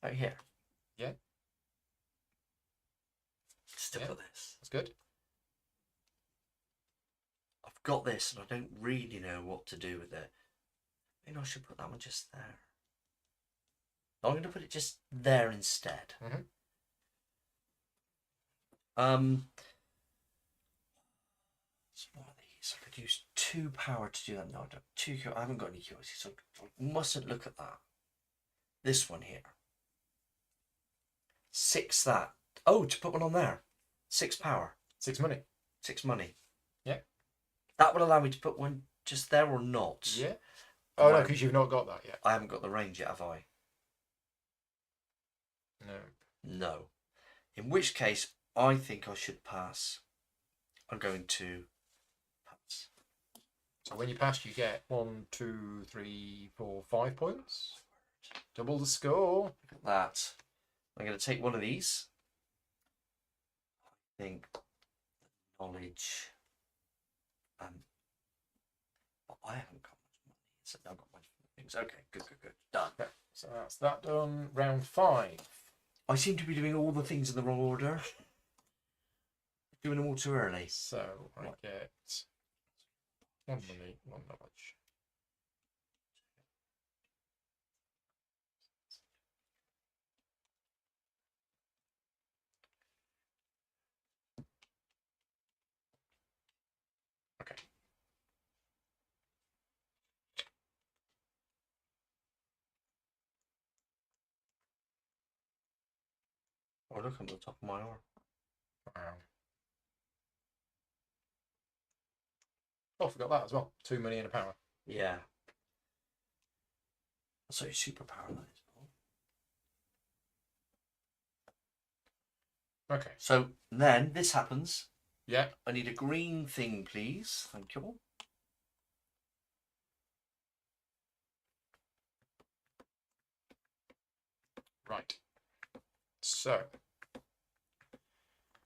out here. Yeah. Still got this. That's good. I've got this and I don't really know what to do with it. Maybe I should put that one just there. I'm going to put it just there instead. Mhm. So one of these, I could use 2 power to do that. No, I don't. 2. I haven't got any QIC, so I mustn't look at that. This one here. 6 that. Oh, to put one on there. 6 power. 6 money. 6 money. Yeah. That would allow me to put one just there or not. Yeah. Oh, no, because you've not got that yet. I haven't got the range yet, have I? No. No. In which case, I think I should pass. I'm going to pass. So when you pass, you get 1, 2, 3, 4, 5 points. Double the score. Look at that. I'm going to take one of these. I think knowledge. But I haven't got much money, so I've got much things. Okay, good. Done. Okay, so that's that done. Round 5. I seem to be doing all the things in the wrong order. Doing them all too early. So I get 1 money, 1 knowledge. Okay. Oh, look, I'm at the top of my arm. Wow. Oh, I forgot that as well. 2 money and a power. Yeah. That's what your superpower that is, Paul. Okay. So then this happens. Yeah. I need a green thing, please. Thank you. Right. So.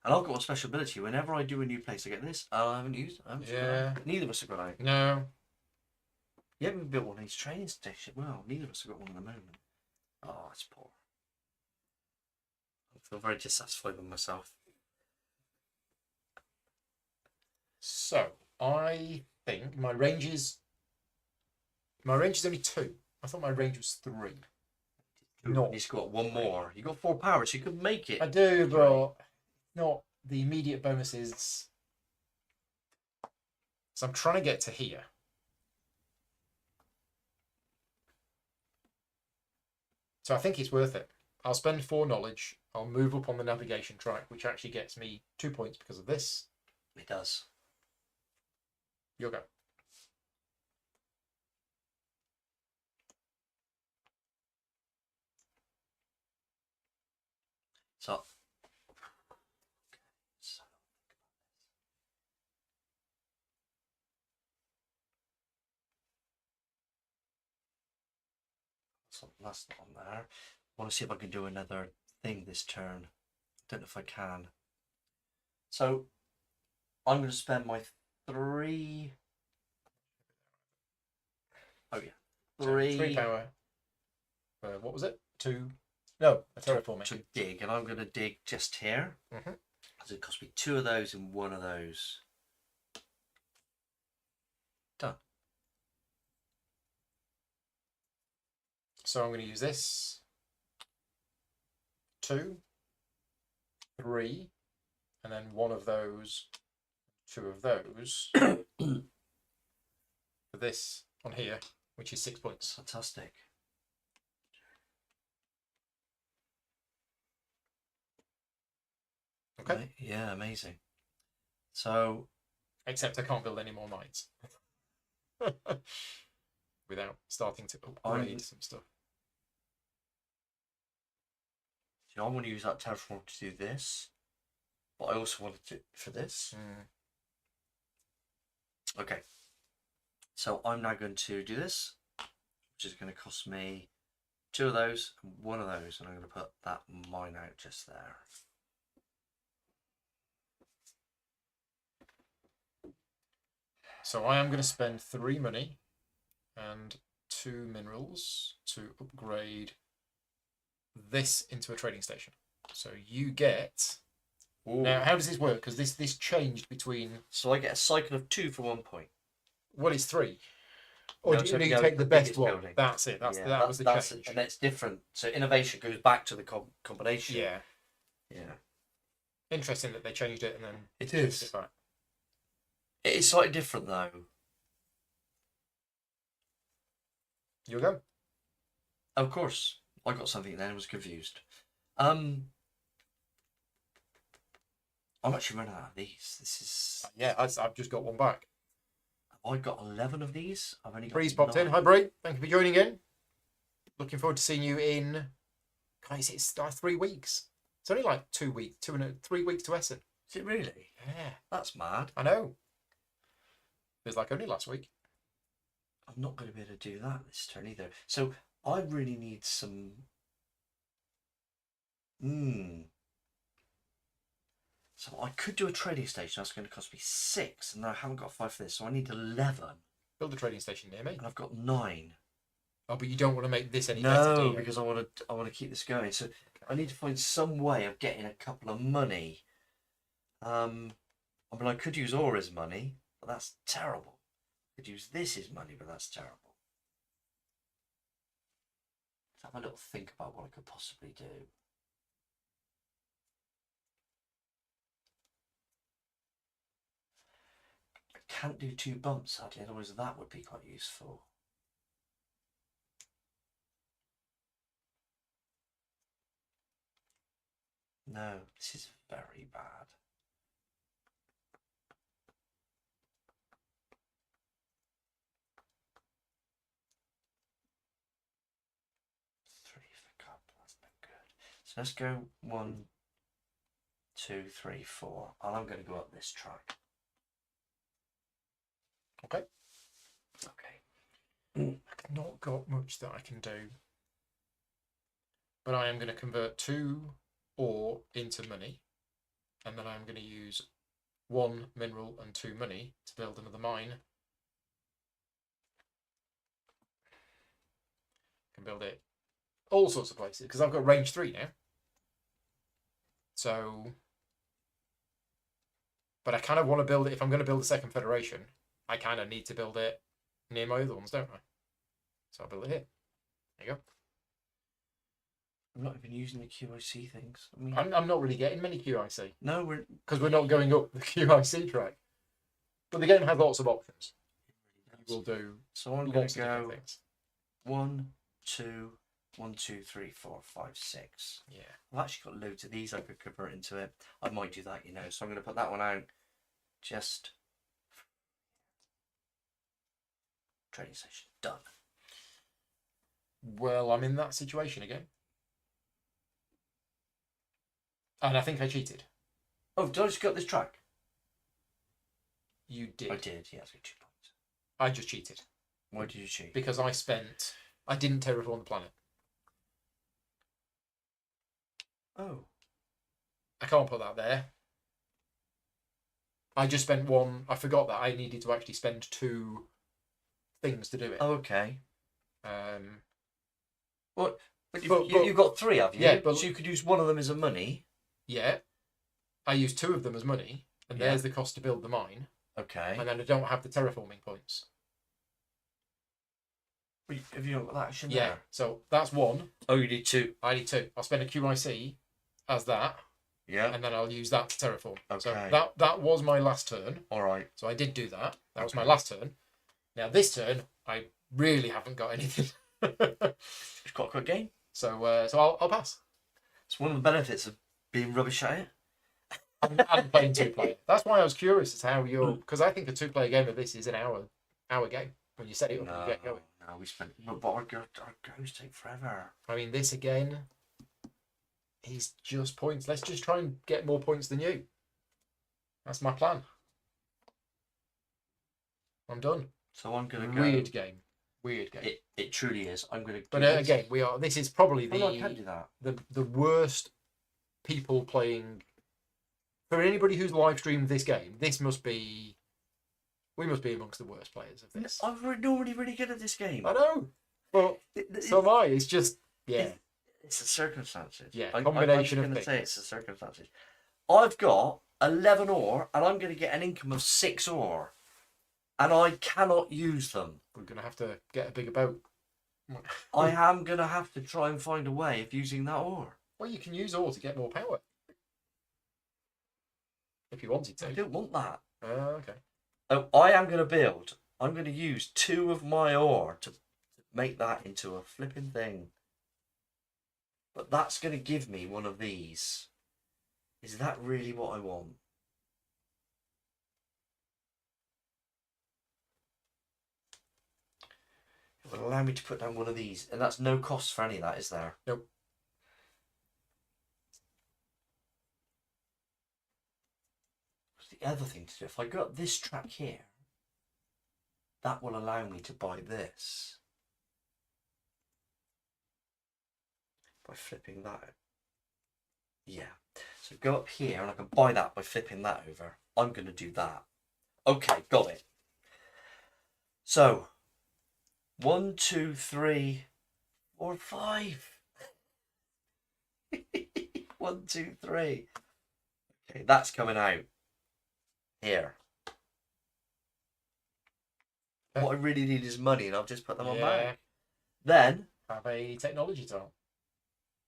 And I've got a special ability. Whenever I do a new place, I get this. I haven't used it. Yeah. Neither of us have got it. No. You haven't built one of these training stations. Well, neither of us have got one at the moment. Oh, it's poor. I feel very dissatisfied with myself. So I think my range is only 2. I thought my range was 3. No, he's got one more. You got 4 powers. So you could make it. I do, but not the immediate bonuses. So I'm trying to get to here. So I think it's worth it. I'll spend 4 knowledge. I'll move up on the navigation track, which actually gets me 2 points because of this. It does. You'll go. So that's not on there. I want to see if I can do another thing this turn. Don't know if I can. So I'm going to spend my 3. Oh yeah, 3. 3 power. What was it? 2. No, a terraforming. To dig, and I'm going to dig just here. Because it cost me 2 of those and 1 of those. Done. So I'm going to use this. 2, 3, and then 1 of those, 2 of those for this on here, which is 6 points. Fantastic. Okay. Right. Yeah, amazing. So, except I can't build any more knights without starting to upgrade some stuff. I want to use that terraform to do this, but I also want to do it for this. Okay. So I'm now going to do this, which is going to cost me 2 of those and 1 of those, and I'm going to put that mine out just there. So I am going to spend 3 money and 2 minerals to upgrade this into a trading station. So you get... Ooh. Now, how does this work? Because this changed between... So I get a cycle of 2 for 1 point. Well, it's 3. Or No, do so you take the best one? Building. That's it. That was the change. And it's different. So innovation goes back to the combination. Yeah. Yeah. Interesting that they changed it and then... It is. It back. It is slightly different, though. You'll go. Of course. I got something then and was confused. I'm actually running out of these. This is... Yeah, I've just got 1 back. I've got 11 of these. I've only got Bree's popped 9. in. Hi, Bree. Thank you for joining in. Looking forward to seeing you in... Guys, it's 3 weeks. It's only like 3 weeks to Essen. Is it really? Yeah, That's mad. I know. Feels like only last week. I'm not going to be able to do that this turn either. So I really need some. So I could do a trading station. That's going to cost me 6, and I haven't got 5 for this, so I need 11. Build a trading station near me. And I've got 9. Oh, but you don't want to make this any better, do No, you? because I want to keep this going. So I need to find some way of getting a couple of money. I mean, I could use ore as money, but that's terrible. I could use this as money, but that's terrible. Let's have a little think about what I could possibly do. I can't do 2 bumps, sadly, otherwise that would be quite useful. No, this is very bad. Three for cup, that's not good. So let's go 1, 2, 3, 4. And I'm going to go up this track. Okay. Okay. I've not got much that I can do. But I am going to convert 2 ore into money. And then I'm going to use 1 mineral and 2 money to build another mine. I can build it all sorts of places because I've got range 3 now. So, but I kind of want to build it. If I'm going to build a second federation, I kind of need to build it near my other ones, don't I? So I'll build it here. There you go. I'm not even using the QIC things. I mean, I'm not really getting many QIC. No, because we're not going up the QIC track. But the game has lots of options. You will do so I'm going lots to of different go things. 1, 2, 1, 2, 3, 4, 5, 6. Yeah. I've actually got loads of these I could convert into it. I might do that, you know. So I'm going to put that one out. Just trading station done. Well, I'm in that situation again. And I think I cheated. Oh, did I just got this track? You did. I did, yeah, I got 2 points. I just cheated. Why did you cheat? Because I didn't terraform the planet. Oh. I can't put that there. I just spent 1. I forgot that I needed to actually spend 2 things to do it. Oh, okay. What? But you've got 3, have you? Yeah, but so you could use one of them as a money. Yeah. I used 2 of them as money, and there's the cost to build the mine. Okay. And then I don't have the terraforming points. Have you not got that action Yeah. there? So that's 1. Oh, you need 2. I need 2. I'll spend a QIC as that. Yeah. And then I'll use that to terraform. Okay. So that was my last turn. All right. So I did do that. That was my last turn. Now this turn, I really haven't got anything. It's quite a quick game. So I'll pass. It's one of the benefits of being rubbish at it. I'm playing 2-player. That's why I was curious as to how you're, because I think a 2-player game of this is an hour game when you set it up and you get going. No, we spent. But our goes take forever. I mean, this again is just points. Let's just try and get more points than you. That's my plan. I'm done. So I'm gonna go. Weird game. It truly is. I'm gonna. But again, this is probably no, I can't do that. the worst people playing. For anybody who's live streamed this game, we must be amongst the worst players of this. I'm normally really good at this game. I know, but so am I. It's just It's the circumstances. Yeah, I'm combination of going to things. say it's the circumstances. I've got 11 ore, and I'm going to get an income of 6 ore, and I cannot use them. We're gonna have to get a bigger boat. I am going to have to try and find a way of using that ore. Well, you can use ore to get more power if you wanted to. I don't want that. Okay. Oh, I am going to build. I'm going to use 2 of my ore to make that into a flipping thing. But that's going to give me one of these. Is that really what I want? It would allow me to put down one of these. And that's no cost for any of that, is there? Nope. other thing to do, if I got this track here, that will allow me to buy this. By flipping that. Yeah. So go up here and I can buy that by flipping that over. I'm going to do that. Okay, got it. So, 1, 2, 3, 4, 5. 1, 2, 3. Okay, that's coming out here. What I really need is money, and I've just put them on back. Then have a technology tile.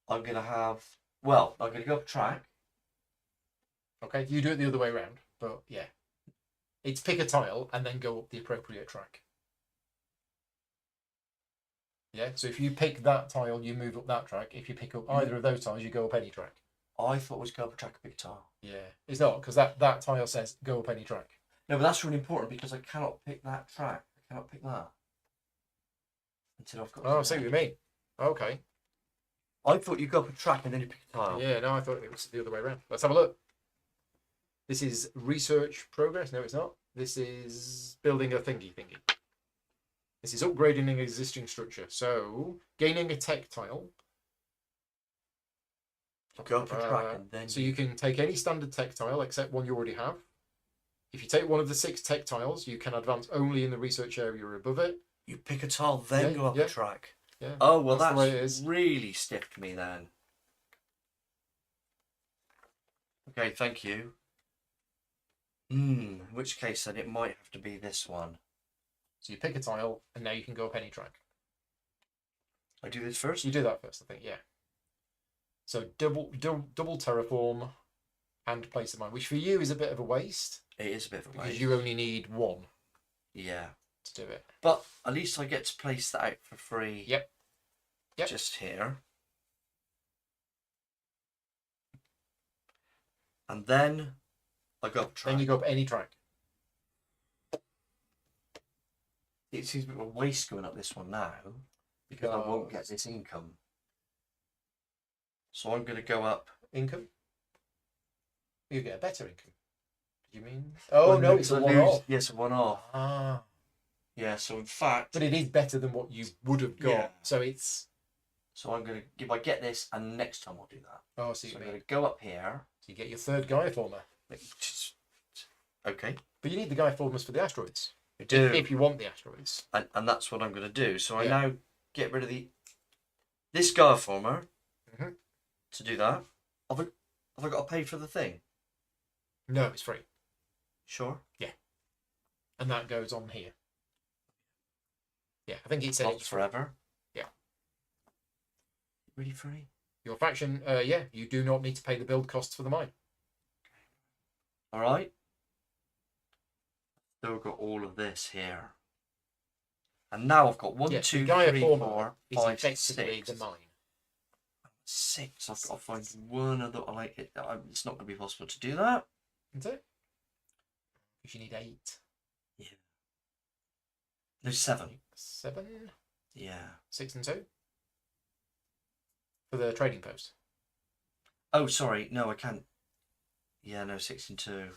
I'm gonna have. Well, I'm gonna go up track. Okay, you do it the other way around, but yeah, it's pick a tile and then go up the appropriate track. Yeah, so if you pick that tile, you move up that track. If you pick up either of those tiles, you go up any track. I thought it was go up a track, a big tile. Yeah, it's not, because that tile says go up any track. No, but that's really important because I cannot pick that track. I cannot pick that until I've got. Oh, I see what you mean. Okay. I thought you go up a track and then you pick a tile. Yeah, no, I thought it was the other way around. Let's have a look. This is research progress. No, it's not. This is building a thingy. This is upgrading an existing structure. So, gaining a tech tile. Go up a track and then. So you can take any standard tech tile except one you already have. If you take one of the 6 tech tiles, you can advance only in the research area above it. You pick a tile, then go up a track. Yeah. Oh, well, that's the way it is. Really stiffed me then. Okay, thank you. In which case, then it might have to be this one. So you pick a tile, and now you can go up any track. I do this first? You do that first, I think, yeah. So double terraform and place of mine, which for you is a bit of a waste. It is a bit of a waste. Because you only need 1. Yeah. To do it. But at least I get to place that out for free. Yep. Just here. And then I go up track. Then you go up any track. It seems a bit of a waste going up this one now because I won't get this income. So I'm going to go up. Income? You get a better income. Did you mean? Oh, no, it's a one-off. Yes, a one-off. Ah. Yeah, so in fact. But it is better than what you would have got. Yeah. So it's. So I'm going to. If I get this, and next time I'll do that. Oh, I see So what I'm you mean. going to go up here. So you get your 3rd Gaia former. Okay. But you need the Gaia formers for the asteroids. You do. If you want the asteroids. And that's what I'm going to do. So I now get rid of this Gaia former. Mm-hmm. To do that. Have I got to pay for the thing? No, it's free. Sure. Yeah. And that goes on here. Yeah, I think it said it's forever. Yeah. Really free? Your faction, you do not need to pay the build costs for the mine. All right. Still got all of this here. And now I've got 1, 2, 3, 4, 5, 6. The mine. 6. I've got to find one other. I like it. It's not going to be possible to do that. Is it? Because you need 8. Yeah. No, 7. 7? Yeah. 6 and 2? For the trading post. Oh, sorry. No, I can't. Yeah, no, 6 and 2. What have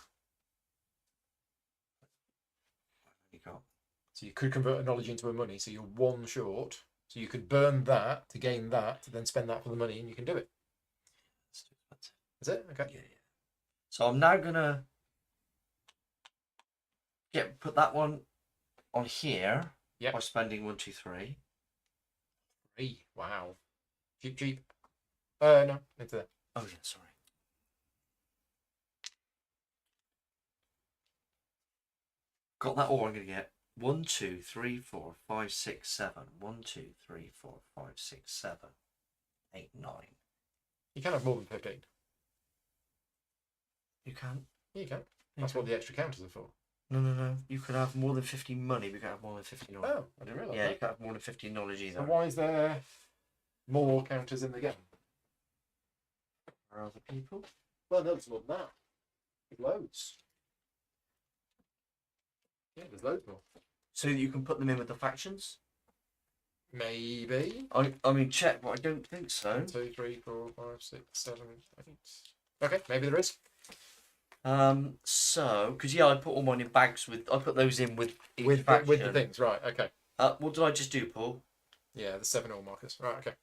you got? So you could convert a knowledge into a money, so you're 1 short. So you could burn that to gain that, to then spend that for the money, and you can do it. That's too expensive. Is it? Okay. Yeah. So I'm now gonna put that one on here. Yep. By spending 1, 2, 3. 3. Wow. Cheap. No, into that. Oh yeah, sorry. Got that all I'm gonna get. 1, 2, 3, 4, 5, 6, 7. 1, 2, 3, 4, 5, 6, 7, 8, 9. You can have more than 15. You can. Yeah, you can. That's what the extra counters are for. No. You can have more than 15 money, but you can't have more than 15 knowledge. Oh, I didn't realise Yeah, that. you can't have more than 15 knowledge either. So why is there more counters in the game? For other people? Well, no, there's more than that. There's loads. Yeah, there's loads more. So you can put them in with the factions? Maybe. I mean, check, but I don't think so. 1, 2, 3, 4, 5, 6, 7, 8. Okay, maybe there is. So, because yeah, I put all mine in bags with. I put those in with each with faction. the things, right? Okay. What did I just do, Paul? Yeah, the 7 all markers. Right. Okay.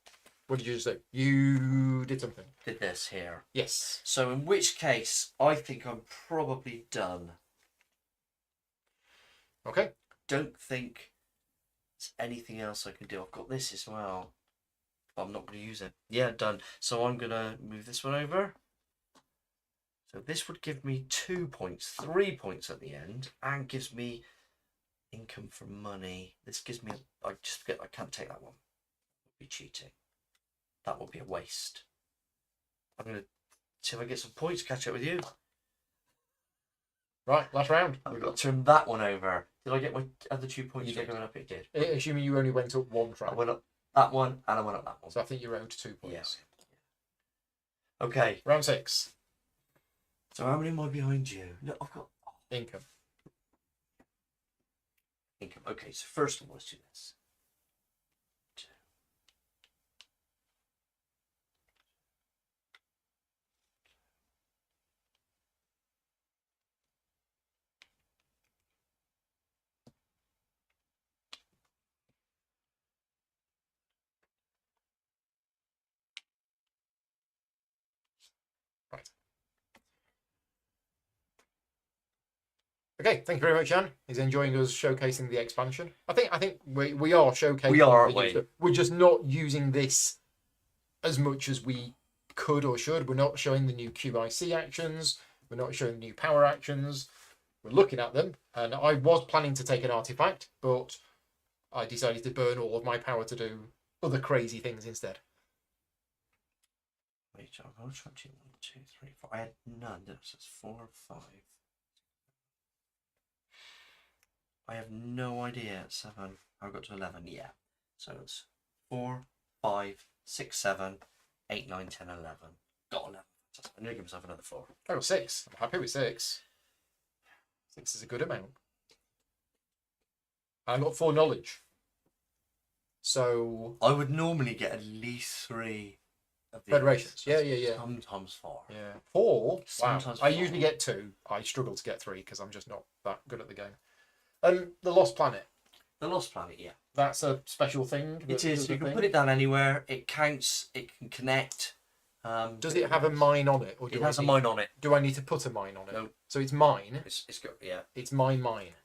What did you just do? You did something. Did this here. Yes. So, in which case, I think I'm probably done. Okay. Don't think there's anything else I can do. I've got this as well, but I'm not going to use it. Yeah, done. So I'm going to move this one over. So this would give me 2 points, 3 points at the end, and gives me income from money. This gives me. I just forget. I can't take that one. That would be cheating. That would be a waste. I'm going to see if I get some points. Catch up with you. Right. Last round. I've got to turn that one over. Did I get my other 2 points? You did. Going up? It did. Assuming you only went up one track. I went up that one, and I went up that one. So I think you're owed 2 points. Yes. Yeah. Okay. Round 6. So how many am I behind you? No, I've got Income. income. Okay, so first of all, let's do this. Right. Okay, thank you very much, Jan. He's enjoying us showcasing the expansion. I think we are showcasing. We are, the aren't we? We're just not using this as much as we could or should. We're not showing the new QIC actions. We're not showing new power actions. We're looking at them, and I was planning to take an artifact, but I decided to burn all of my power to do other crazy things instead. Wait, I'll try to 1, 2, 3, 4. I had none. So it's 4, 5. I have no idea. 7. I got to 11. Yeah. So it's 4, 5, 6, 7, 8, 9, 10, 11. Got 11. I'm going to give myself another 4. Oh, 6. I'm happy with 6. 6 is a good amount. I got 4 knowledge. So I would normally get at least 3 of these. Federations. Yeah. Sometimes 4. Yeah. 4? Sometimes wow. I 4. usually get 2. I struggle to get 3 because I'm just not that good at the game. The Lost Planet. The Lost Planet, yeah. That's a special thing. It is. You can put it down anywhere. It counts. It can connect. Does it have a mine on it? Or It has a mine on it. Do I need to put a mine on it? No. So it's mine. It's got, yeah. It's my mine.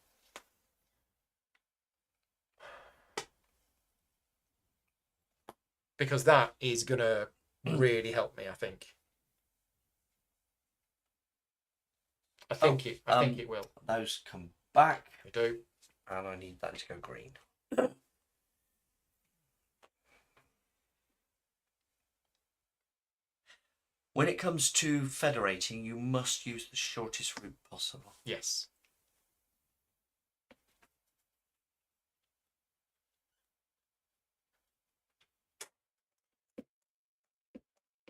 Because that is going to really help me, I think. I think it will. Those come back. I do. And I need that to go green. When it comes to federating, you must use the shortest route possible. Yes.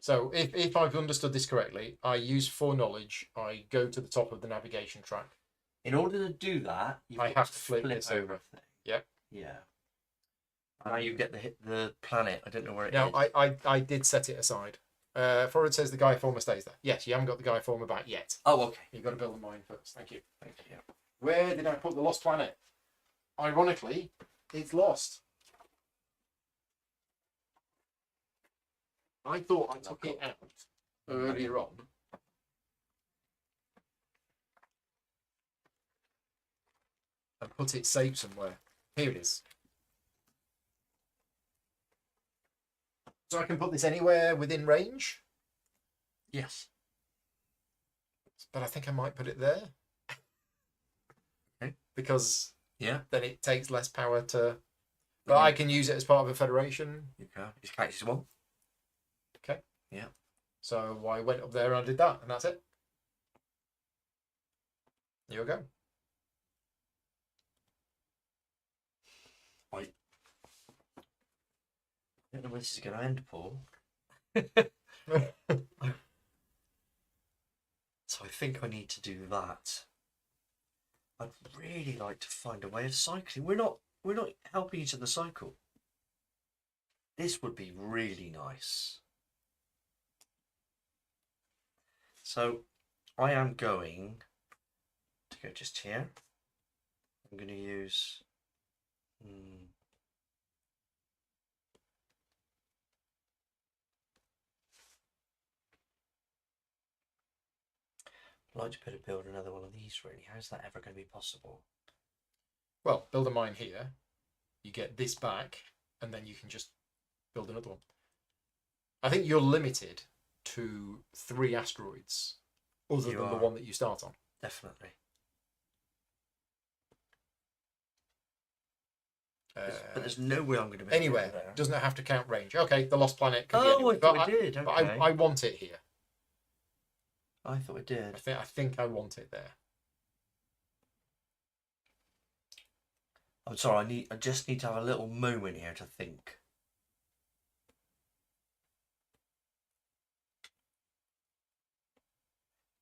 So if I've understood this correctly, I use 4 knowledge. I go to the top of the navigation track. In order to do that, you have to flip this over. everything. Yep. Yeah. And now you get the planet. I don't know where it is. Now, I did set it aside. Forward says the Gaia former stays there. Yes, you haven't got the Gaia former back yet. Oh, okay. You've got to build a mine first. Thank you. Thank you. Where did I put the Lost Planet? Ironically, it's lost. I thought I took it out earlier on. And put it safe somewhere. Here it is. So I can put this anywhere within range? Yes. But I think I might put it there. Okay. Because yeah, then it takes less power to... But I can use it as part of a federation. You can. It's catches one. Okay. Yeah. So I went up there and I did that, and that's it. There you go. I don't know where this is going to end, Paul. So I think I need to do that. I'd really like to find a way of cycling. We're not helping each other cycle. This would be really nice. So I am going to go just here. I'm going to use... I'd like to be able to build another one of these, really. How's that ever going to be possible? Well, build a mine here. You get this back, and then you can just build another one. I think you're limited to 3 asteroids, other than the one that you start on. Definitely. But there's no way I'm going to be anywhere. There. Doesn't it have to count range? Okay, the lost planet can be Oh, anywhere. I thought it did. Okay. But I want it here. I thought it did. I think I want it there. I'm sorry. I just need to have a little moment here to think.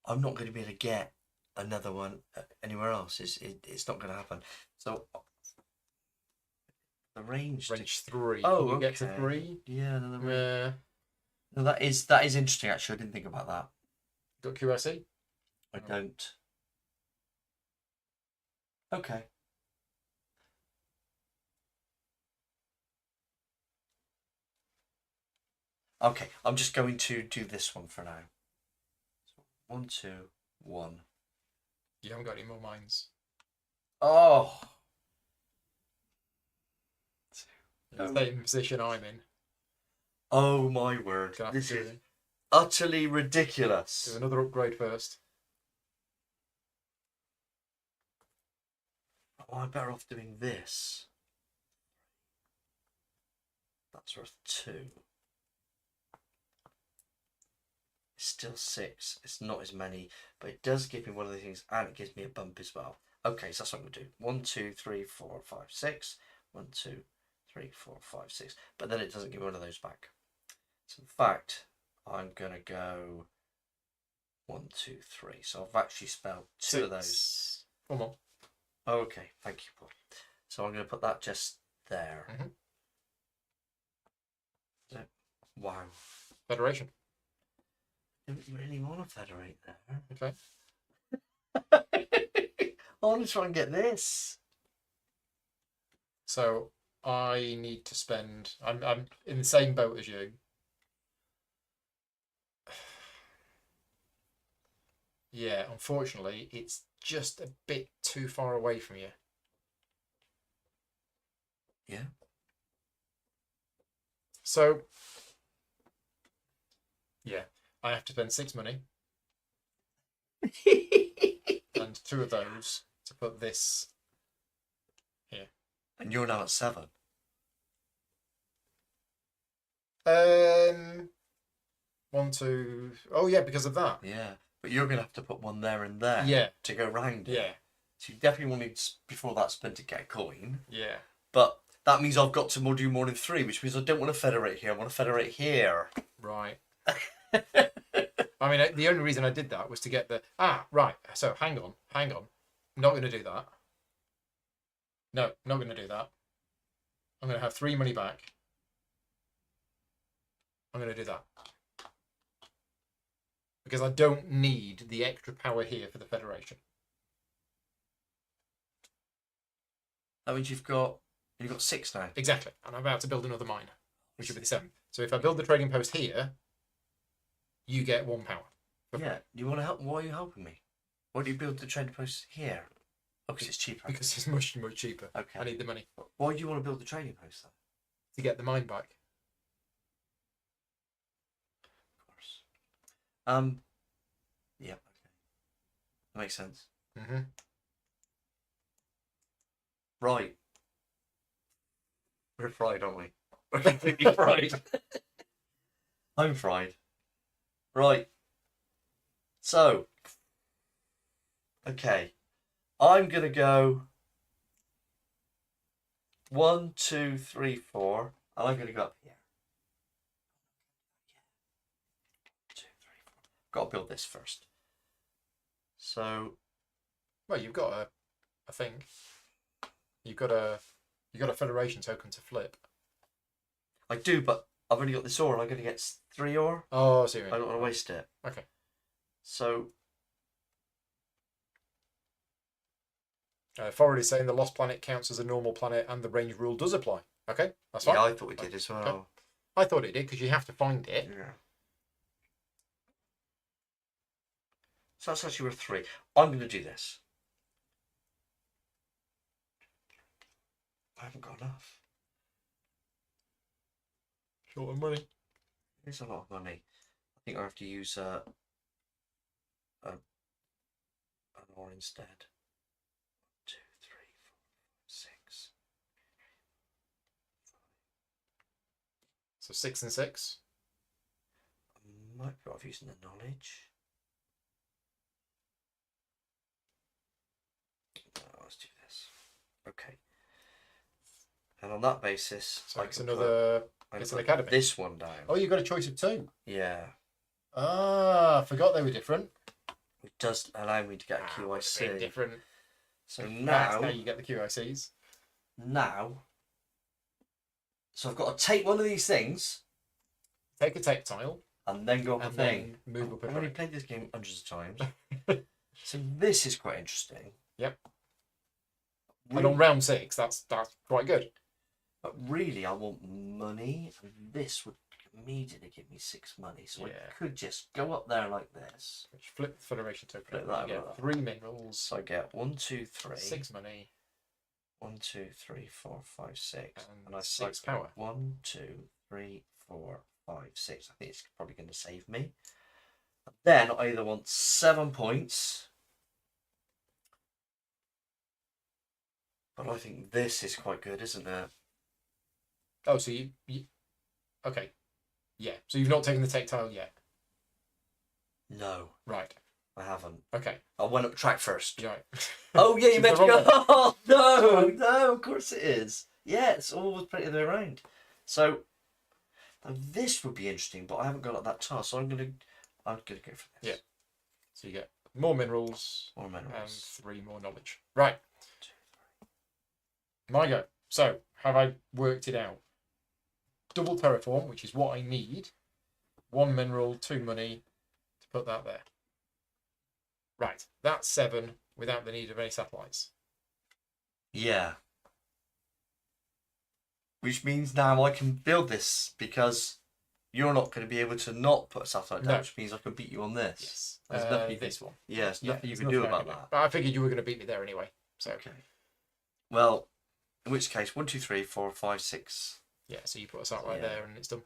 I'm not going to be able to get another one anywhere else. It's not going to happen. So the range 3. Oh, can you okay. Get to 3. Yeah. No, no, that is interesting. Actually, I didn't think about that. Got QSE? I don't. Okay. Okay, I'm just going to do this one for now. 1, 2, 1. You haven't got any more mines. Oh. The same position I'm in. Oh my word! This is utterly ridiculous. Do another upgrade first. Oh, I'm better off doing this. That's worth 2. It's still 6. It's not as many, but it does give me one of the things, and it gives me a bump as well. Okay, so that's what I'm gonna do. 1, 2, 3, 4, 5, 6. 1, 2, 3, 4, 5, 6. But then it doesn't give me one of those back. So in fact, I'm gonna go 1, 2, 3. So I've actually spelled 2 of those. 1 more. Okay, thank you, Paul. So I'm gonna put that just there. So, wow. Federation. I don't really want to federate there. Okay. I want to try and get this. So I need to spend. I'm in the same boat as you. Yeah, unfortunately, it's just a bit too far away from you. Yeah. So, yeah, I have to spend 6 money and 2 of those to put this here. And you're now at 7. 1, 2. Oh yeah, because of that. Yeah, but you're gonna have to put one there and there. Yeah. To go round it. Yeah. So you definitely wanted before that spin to get a coin. Yeah. But that means I've got to do more than 3, which means I don't want to federate here. I want to federate here. Right. I mean, the only reason I did that was to get the... right. So, hang on. I'm not going to do that. No, not going to do that. I'm going to have 3 money back. I'm going to do that. Because I don't need the extra power here for the Federation. That means you've got 6 now. Exactly. And I'm about to build another mine, which will be the 7th. So if I build the trading post here, you get 1 power. Yeah. You want to help? Why are you helping me? Why do you build the trading post here? Oh, because it's cheaper. Because it's much, much cheaper. Okay. I need the money. Why do you want to build the trading post then? To get the mine back. Of course. Yeah. Okay. That makes sense. Mm-hmm. Right. We're fried, aren't we? We're completely fried. I'm fried. Right. So. Okay. I'm going to go 1, 2, 3, 4. And I'm going to go up here. 2, 3, 4. Got to build this first. So. Well, you've got a thing. You've got a Federation token to flip. I do, but I've only got this ore. I'm going to get 3 ore. Oh, seriously. I don't want to waste it. Okay. So Forward is saying the lost planet counts as a normal planet and the range rule does apply. Okay, that's fine. Yeah, I thought we did as well. Okay. I thought it did because you have to find it. Yeah. So that's actually worth 3. I'm going to do this. I haven't got enough. Short of money. It's a lot of money. I think I have to use an R instead. 2, 3, 4, 6. So 6 and 6. I might be off using the knowledge. No, let's do this. Okay. And on that basis, So I it's can another. put, It's an academy. This one down. Oh, you've got a choice of 2. Yeah. Ah, forgot they were different. It does allow me to get a Would have been QIC. different. So That's now, how you get the QICs. So I've got to take one of these things Take a tech tile and then go up a and thing. then move up a I've already tray. played this game hundreds of times. So this is quite interesting. Yep. And Really, on round 6, that's quite good. but really, I want money, and this would immediately give me 6 money. So Yeah. I could just go up there like this. Which flip the Federation token. Flip over, that you over. get 3 minerals, So I get 1, 2, 3. 6 money, 1, 2, 3, 4, 5, 6. and I 6 select power. 1, 2, 3, 4, 5, 6. I think it's probably going to save me. And then I either want 7 points. But I think this is quite good, isn't it? Oh, so you okay. Yeah, so you've not taken the tech tile yet. No, Right. I haven't. Okay. I went up track first. You're right. Oh yeah, you It's meant the to wrong go. one. Oh no, no, of course it is. Yeah, it's always plenty of the way around. So now this would be interesting, but I haven't got that tile, so I'm gonna go for this. Yeah. So you get more minerals More and minerals. 3 more knowledge. Right. My go. So, have I worked it out? Double terraform, which is what I need. 1 mineral, 2 money to put that there. Right. That's 7 without the need of any satellites. Yeah. Which means now I can build this because you're not going to be able to not put a satellite down, No. which means I can beat you on this. Yes. There's nothing you this one. Yeah, there's Yeah, nothing you there's can do nothing I about can do. that. But I figured you were going to beat me there anyway. So, Okay. Well, in which case, 1, 2, 3, 4, 5, 6. yeah, so you put a satellite Yeah. there and it's done.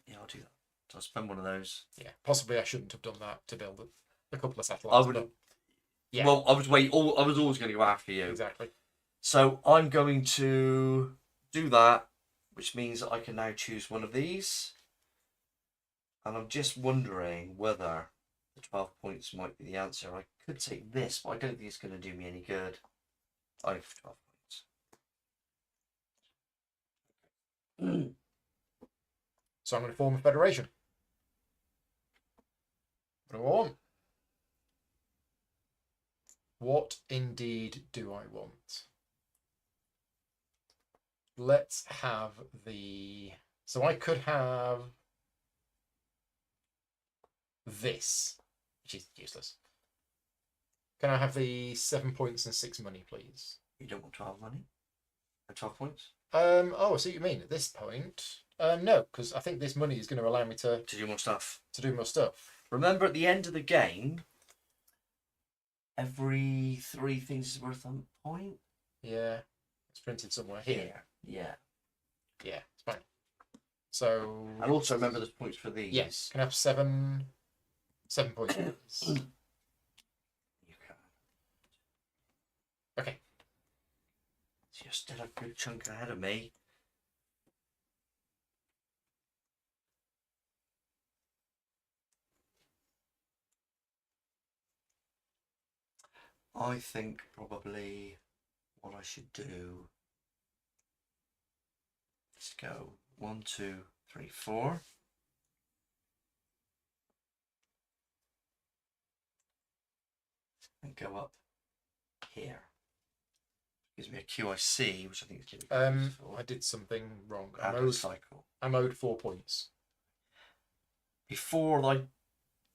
Yeah, I'll do that. So I'll spend one of those. Yeah. Possibly I shouldn't have done that to build a couple of I satellites. would but have. Yeah. Well, I was always going to go after you. Exactly. So I'm going to do that, which means that I can now choose one of these. And I'm just wondering whether the 12 points might be the answer. I could take this, but I don't think it's going to do me any good. I go for 12 points. So I'm going to form a federation. What do I want? What indeed do I want? Let's have the... So I could have this, which is useless. Can I have the 7 points and 6 money, please? You don't want 12 money? 12 points? Oh, I see what you mean. At this point, no, because I think this money is going to allow me to To do more stuff. do more stuff. Remember, at the end of the game, every 3 things is worth a point? Yeah, it's printed somewhere here. Yeah. Yeah, it's fine. So And also remember there's points for these. yes, can I have 7 points? please? You can. Okay. So you're still a good chunk ahead of me. I think probably what I should do is go 1, 2, 3, 4. And go up here. Gives me a QIC, which I think is going to be quite useful. I did something wrong. Add a cycle. I'm owed 4 points. Before I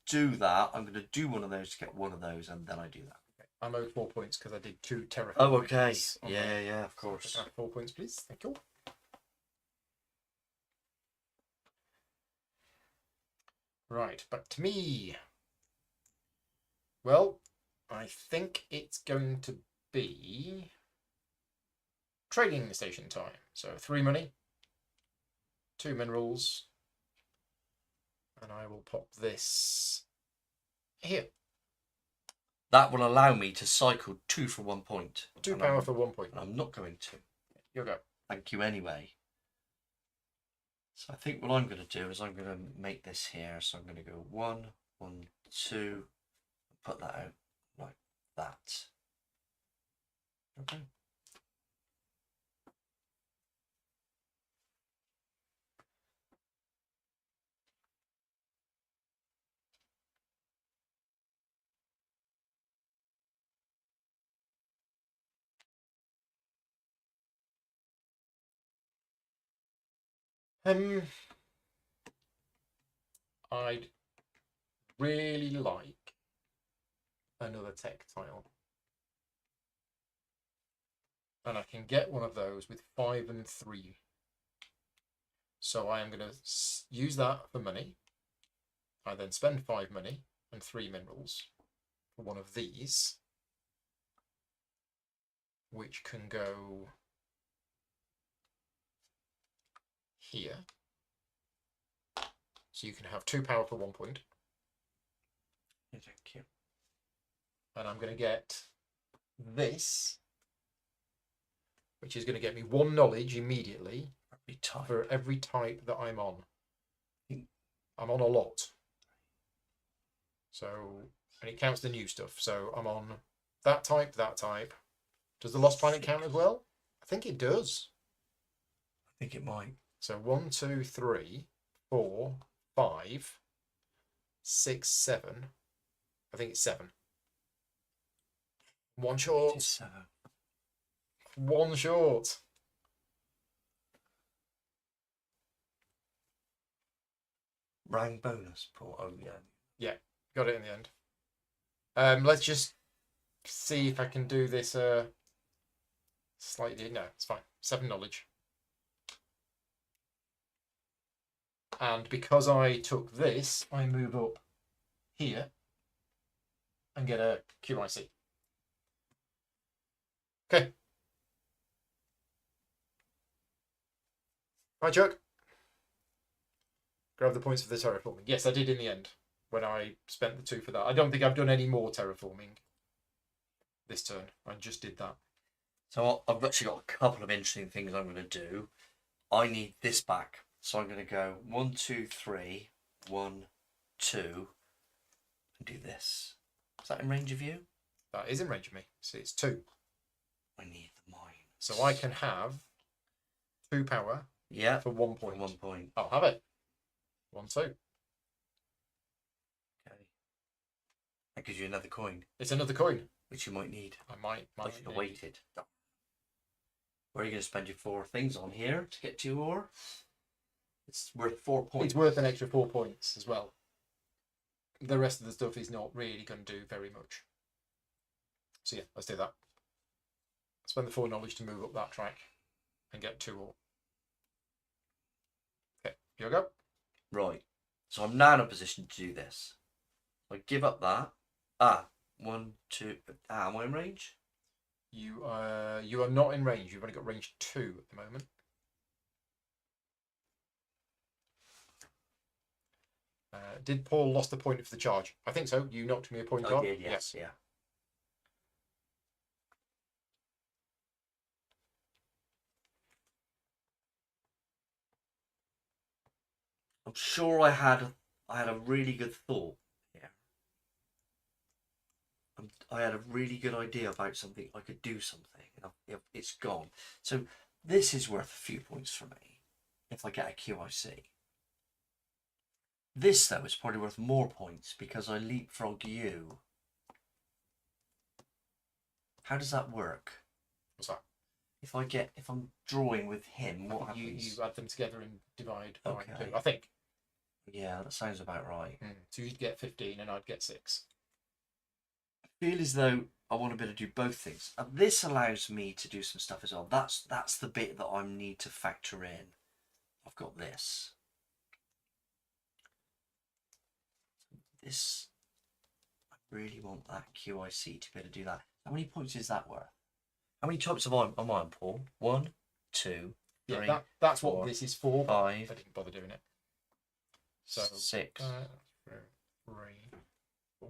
do that, I'm going to do one of those to get one of those, and then I do that. Okay. I'm owed 4 points because I did 2 terraforming. Oh, okay. points on Yeah, there. yeah, of course. 4 points, please. Thank you. Right, back to me. Well, I think it's going to be trading station time. So 3 money, 2 minerals, and I will pop this here. That will allow me to cycle 2 for 1 point. 2 power for 1 point. I'm not going to. You'll go. Thank you anyway. So I think what I'm going to do is I'm going to make this here. So I'm going to go 1, 1, 2, put that out like that. Okay. I'd really like another tech tile. And I can get one of those with 5 and 3. So I am going to use that for money. I then spend 5 money and 3 minerals for one of these, which can go here. So you can have 2 power for 1 point. Yeah, thank you. And I'm going to get this, which is going to get me 1 knowledge immediately for every type that I'm on. I'm on a lot. So, and it counts the new stuff. So I'm on that type, that type. Does the Lost Planet count as well? I think it does. I think it might. So 1, 2, 3, 4, 5, 6, 7. I think it's 7. 1 short. It is 7. 1 short. Rang bonus, Paul. Oh, yeah. Yeah, got it in the end. Let's just see if I can do this slightly. No, it's fine. 7 knowledge. And because I took this, I move up here and get a QIC. Okay. Hi, Chuck. Grab the points for the terraforming. Yes, I did in the end when I spent the 2 for that. I don't think I've done any more terraforming this turn. I just did that. So I've actually got a couple of interesting things I'm going to do. I need this back. So I'm going to go 1, 2, 3, 1, 2, and do this. Is that in range of you? That is in range of me. See, it's 2. I need the mine. So I can have 2 power for 1 point. For 1 point. I'll have it. 1, 2. Okay. That gives you another coin. It's another coin. Which you might need. I might Like the need. weighted. Where are you going to spend your 4 things on here to get 2 ore? It's worth 4 points. It's worth an extra 4 points as well. The rest of the stuff is not really going to do very much. So yeah, let's do that. Spend the 4 knowledge to move up that track and get 2 ore. Okay, here we go. Right. So I'm now in a position to do this. I give up that. 1, 2. Am I in range? You are not in range. You've only got range 2 at the moment. Did Paul lost a point for the charge? I think so. You knocked me a point off. I did, yes. Yeah. I'm sure I had a really good thought here. I had a really good idea about something. I could do something, and it's gone. So this is worth a few points for me if I get a QIC. This, though, is probably worth more points because I leapfrog you. How does that work? What's that? If I'm drawing with him, what happens? You add them together and divide by Okay. 2. I think. Yeah, that sounds about right. So you'd get 15 and I'd get 6. feel as though I want to be able to do both things. And this allows me to do some stuff as well. That's the bit that I need to factor in. I've got this. This, I really want that QIC to be able to do that. How many points is that worth? How many types am I on, Paul? 1, 2, 3, Yeah, that's 4, what this is for. 5. I didn't bother doing it. So 6. 3, 4,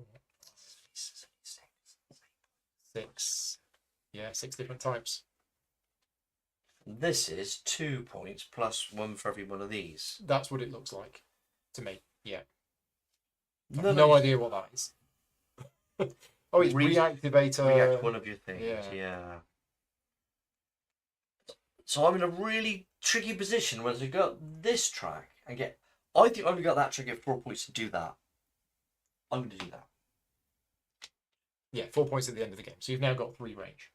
6. Yeah, 6 different types. This is 2 points plus 1 for every one of these. That's what it looks like to me. Yeah. No idea what that is. Oh, it's reactivator. React one of your things. Yeah. Yeah. So I'm in a really tricky position whether to go this track and get. I think I only got that track at 4 points to do that. I'm going to do that. Yeah, 4 points at the end of the game. So you've now got 3 range.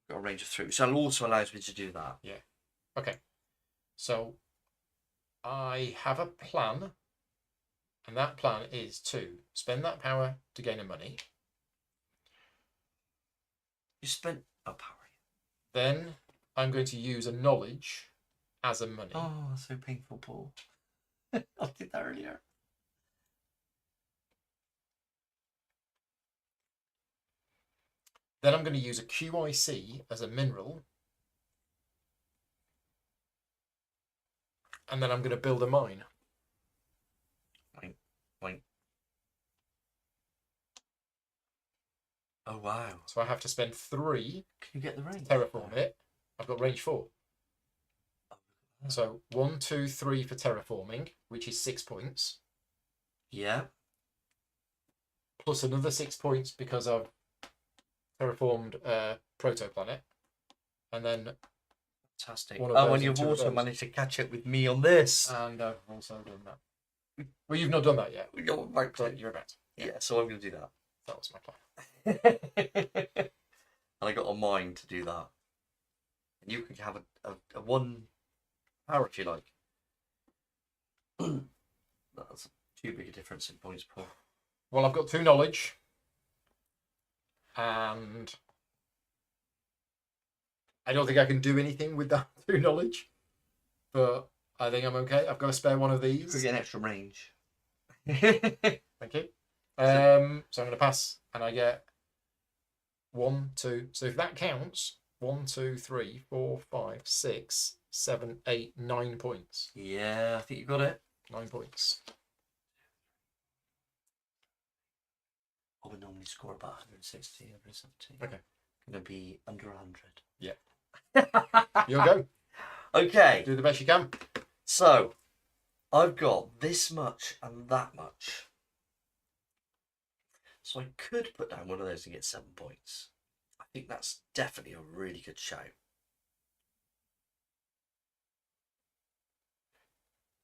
Got a range of 3, which also allows me to do that. Yeah. Okay. So I have a plan, and that plan is to spend that power to gain a money. You spent a power. Then I'm going to use a knowledge as a money. Oh, that's so painful, Paul. I did that earlier. Then I'm going to use a QIC as a mineral. And then I'm going to build a mine. Wait. Oh, wow. So I have to spend 3 Can you get the range? to terraform it. I've got range 4. So 1, 2, 3 for terraforming, which is 6 points. Yeah. Plus another 6 points because I've terraformed a protoplanet. And then Fantastic. One of Oh, those and and you've 2 of also those. managed to catch up with me on this. And I've also done that. Well, you've not done that yet. You're about to. But you're about to. Yeah, so I'm going to do that. That was my plan. And I got a mind to do that. And you can have a 1 power if you like. That's too big a difference in points, Paul. Well, I've got 2 knowledge. And I don't think I can do anything with that 2 knowledge. But I think I'm okay. I've got to spare one of You these. get an extra range. Thank you. So I'm going to pass, and I get 1, 2. So if that counts, 1, 2, 3, 4, 5, 6, 7, 8, 9 points. Yeah, I think you got it. 9 points. I would normally score about 160, 170. Okay. Going to be under 100. Yeah. You'll go. Okay. Do the best you can. So, I've got this much and that much. So I could put down one of those and get 7 points. I think that's definitely a really good shout.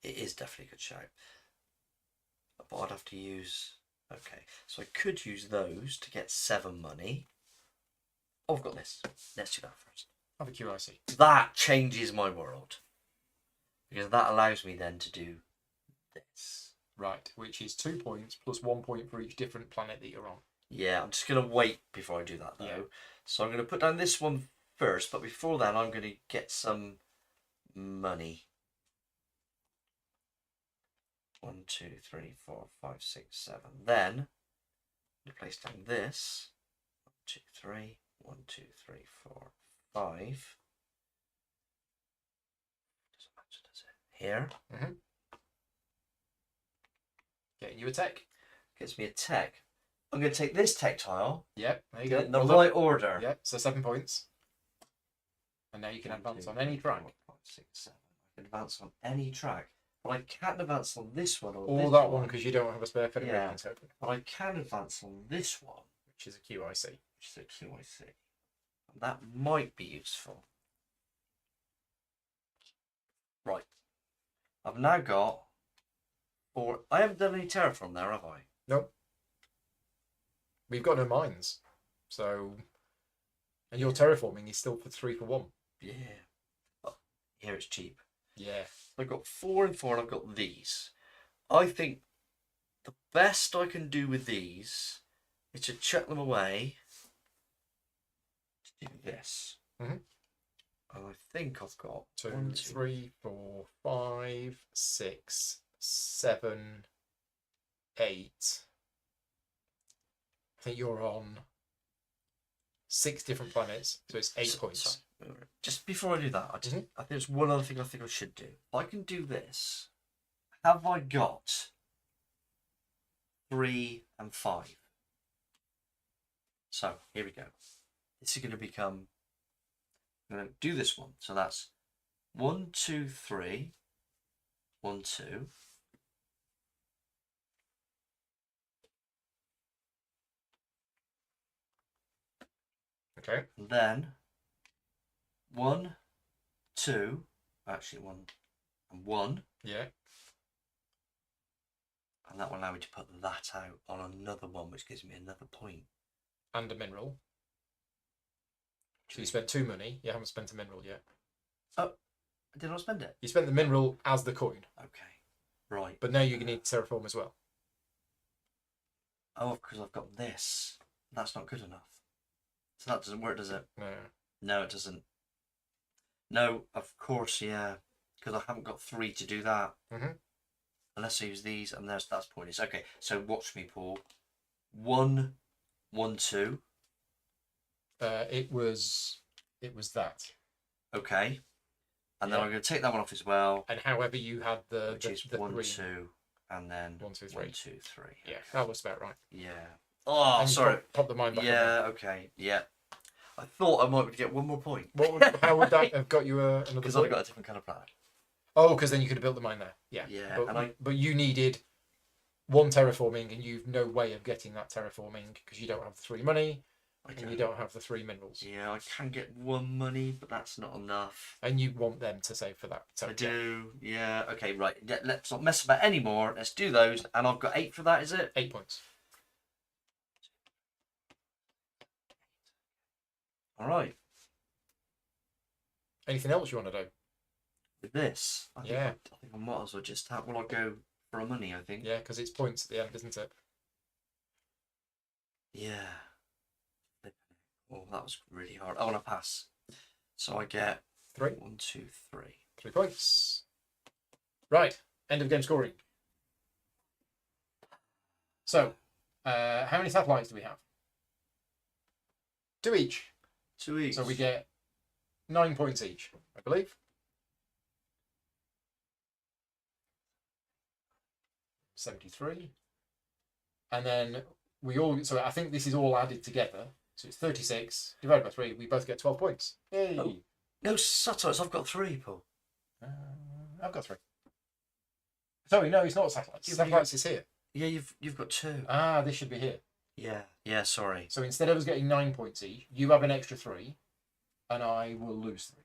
It is definitely a good shout. But I'd have to use... Okay, so I could use those to get 7 money. Oh, I've got this. Let's do that first. Have a QIC. That changes my world. Because that allows me then to do this. Right, which is 2 points plus 1 point for each different planet that you're on. Yeah, I'm just going to wait before I do that though. Yeah. So I'm going to put down this one first, but before that I'm going to get some money. 1, 2, 3, 4, 5, 6, 7. Then I'm going to place down this. 1, 2, 3. 1, 2, 3, 4, 5. Doesn't matter, does it? Here. Mm-hmm. Getting you a tech. Gets me a tech. I'm going to take this tech tile. Yep, there you Get go. it in the Well right done. order. Yep, so 7 points. And now you can 1, advance 2, on any 3, track. 4, 5, 6, 7. I can advance on any track. But I can't advance on this one or Or this that one because you don't have a spare Yeah. Federation token, But I can advance on this one, which is a QIC. which is a QIC. And that might be useful. Right. I've now got 4. I haven't done any terraform there, have I? Nope. We've got no mines. So. And your terraforming is still for 3 for 1. Yeah. But here it's cheap. Yeah. I've got 4 and 4 and I've got these. I think the best I can do with these is to chuck them away to do this. Mhm. And I think I've got 2, 1, 2. 3, 4, 5, 6, 7, 8. I think you're on 6 different planets, so it's 8 points. Sorry. Just before I do that, I think there's one other thing I think I should do. I can do this. Have I got 3 and 5? So here we go. This is going to become. I'm going to do this one. So that's 1, 2, 3. 1, 2. Okay. And then 1, 2. Actually, 1 and 1. Yeah. And that will allow me to put that out on another one, which gives me another point. And a mineral. So you spent 2 money. You haven't spent a mineral yet. Oh, did I spend it? You spent the mineral as the coin, Okay, right. but now you need terraform as well. Oh, because I've got this. That's not good enough. So that doesn't work, does it? No. No, it doesn't. No, of course, yeah. Because I haven't got 3 to do that. Mhm. Unless I use these, and that's pointless. Okay, so watch me, Paul. 1, 1, 2. It was that. Okay. And then Yeah. I'm going to take that one off as well. And however you had the Which is 1, 3. 2, and then 1, 2, 3. 1, 2, 3. Yeah, that was about right. Yeah. Oh, And you sorry. Pop the mine back. Yeah, okay. Yeah. I thought I might get one more point. How would that have got you another Because point? I've got a different kind of planet. Oh, because then you could have built the mine there. Yeah. Yeah, But you needed 1 terraforming, and you've no way of getting that terraforming because you don't have the 3 money, and you don't have the 3 minerals. Yeah, I can get 1 money, but that's not enough. And you want them to save for that. So, I do. Yeah. Okay. Right. Let's not mess about anymore. Let's do those. And I've got 8 for that. Is it? 8 points. All right. Anything else you want to do? With this, I think Yeah. I think I might as well just have. Well, I'll go for a money. I think. Yeah, because it's points at the end, isn't it? Yeah. Oh, that was really hard. I want to pass. So I get 3. 1, 2, 3. 3 points. Right. End of game scoring. So, how many satellites do we have? 2 each. 2 each. So we get 9 points each, I believe. $73. And then so I think this is all added together. So it's 36 divided by 3. We both get 12 points. Yay! Oh. No satellites. I've got 3, Paul. I've got 3. Sorry, no, it's not satellites. Satellites is here. Yeah, you've got 2. Ah, this should be here. Yeah. Yeah. Sorry. So instead of us getting 9 points each, you have an extra 3, and I will lose 3.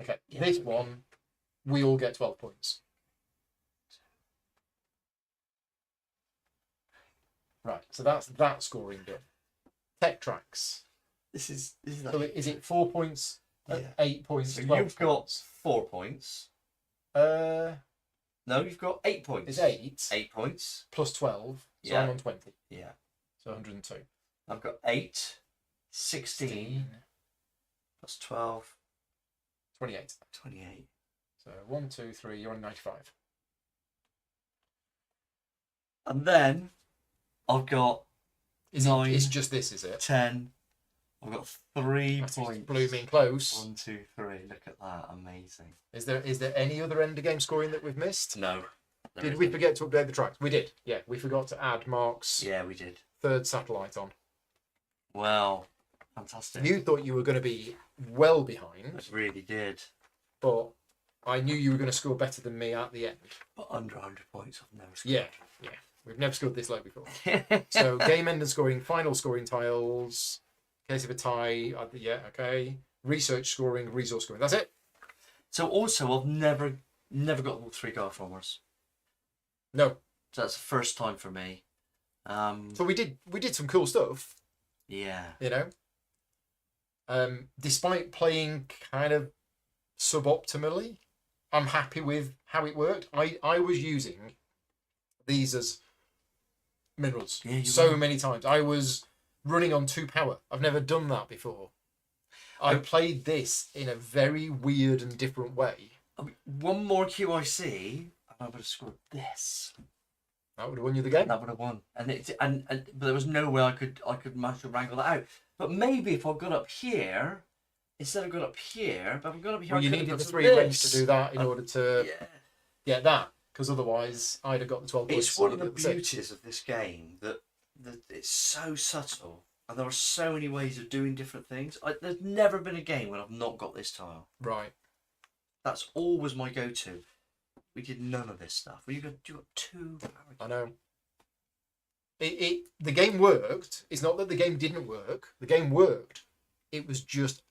Okay, Yeah, this okay. one, we all get 12 points. Right, so that's that scoring done. Tech tracks. This is So is it 4 points, Yeah. 8 points, So 12 you've got points? 4 points. Uh, No, you've got 8 points. it's 8 8 points. plus 12, so Yeah. I'm on 20, Yeah. so 102. I've got 8, 16 plus 12, 28. 28. So 1, 2, 3, you're on 95. And then I've got Is 9, it's just this, is it? 10. I've got 3 That's points. blooming close. 1, 2, 3. Look at that. Amazing. Is there any other end of game scoring that we've missed? No. Did we forget to update the tracks? We did. Yeah, we forgot to add Mark's Yeah, we did. 3rd satellite on. Well, fantastic. You thought you were going to be well behind, I really did. but I knew you were going to score better than me at the end. But under 100 points, I've never scored. Yeah. We've never scored this low before. So game end and scoring, final scoring tiles, case of a tie, yeah, okay. Research scoring, resource scoring. That's it. So also, I've never got all 3 Gaia formers. No. So that's the first time for me. So we did some cool stuff, Yeah. you know. Despite playing kind of suboptimally, I'm happy with how it worked. I was using these as minerals. Yeah, you so were. many times. I was running on 2 power. I've never done that before. I played this in a very weird and different way. I mean, one more QIC, and I would have scored this. That would have won you the game. That would have won, but there was no way I could manage to wrangle that out. But maybe if I got up here, instead of going up here, but if I got up here, Well, I you could have needed got the to 3 reds this. to do that in order to Yeah. get that, because otherwise I'd have got the 12 points. It's one of the You'd get six. beauties of this game that it's so subtle, and there are so many ways of doing different things. There's never been a game when I've not got this tile. Right. That's always my go-to. We did none of this stuff. You got 2 power. I know. The game worked. It's not that the game didn't work. The game worked. It was just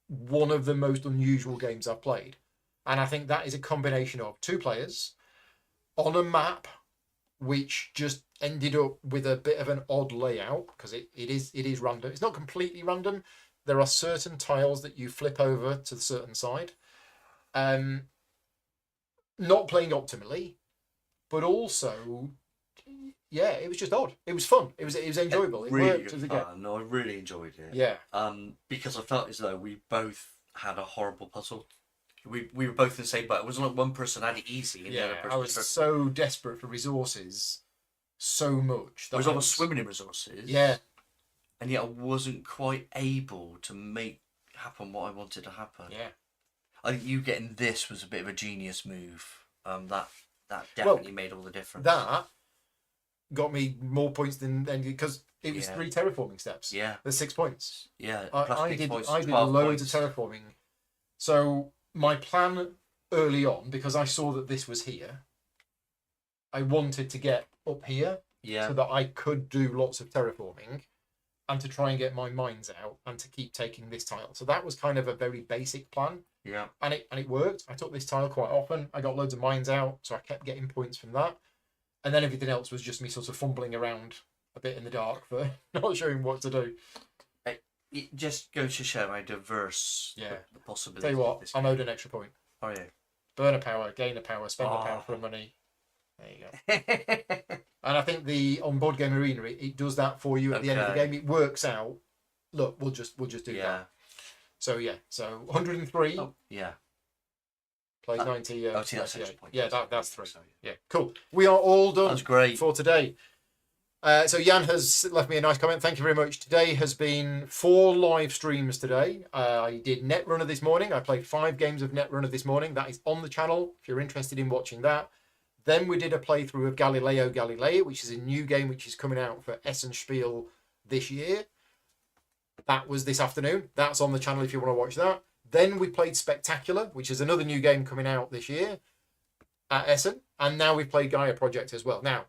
one of the most unusual games I've played. And I think that is a combination of 2 players on a map which just ended up with a bit of an odd layout, because it is random. It's not completely random. There are certain tiles that you flip over to the certain side. Not playing optimally, but also, yeah, it was just odd. It was fun. It was enjoyable. It Really worked good as a game. fun. No, I really enjoyed it. Yeah. Because I felt as though we both had a horrible puzzle. We were both in the same boat. It wasn't like one person had it easy and the other Yeah, person I was so desperate for resources, so much. I was almost swimming in resources. Yeah. And yet I wasn't quite able to make happen what I wanted to happen. Yeah. I think you getting this was a bit of a genius move. That definitely made all the difference. That got me more points than because it was 3 terraforming steps. Yeah. There's 6 points. Yeah. I did loads of terraforming. So my plan early on, because I saw that this was here, I wanted to get up here so that I could do lots of terraforming and to try and get my mines out and to keep taking this tile. So that was kind of a very basic plan. Yeah. And it worked. I took this tile quite often. I got loads of mines out, so I kept getting points from that. And then everything else was just me sort of fumbling around a bit in the dark for not showing what to do. It just goes to show how diverse the possibilities. Tell you what, of this I'm owed an extra point. Oh yeah. Burn a power, gain a power, spend a power for money. There you go. And I think on Board Game Arena, it does that for you at the end of the game. It works out. Look, we'll just do that. So 103. Oh, yeah. Plays 90. that's extra point. Yeah, that's 3. Yeah, cool. We are all done. That's great for today. So Jan has left me a nice comment. Thank you very much. Today has been 4 live streams today. I did Netrunner this morning. I played 5 games of Netrunner this morning. That is on the channel if you're interested in watching that. Then we did a playthrough of Galileo Galilei, which is a new game which is coming out for Essenspiel this year. That was this afternoon. That's on the channel if you want to watch that. Then we played Spectacular, which is another new game coming out this year at Essen. And now we've played Gaia Project as well. Now,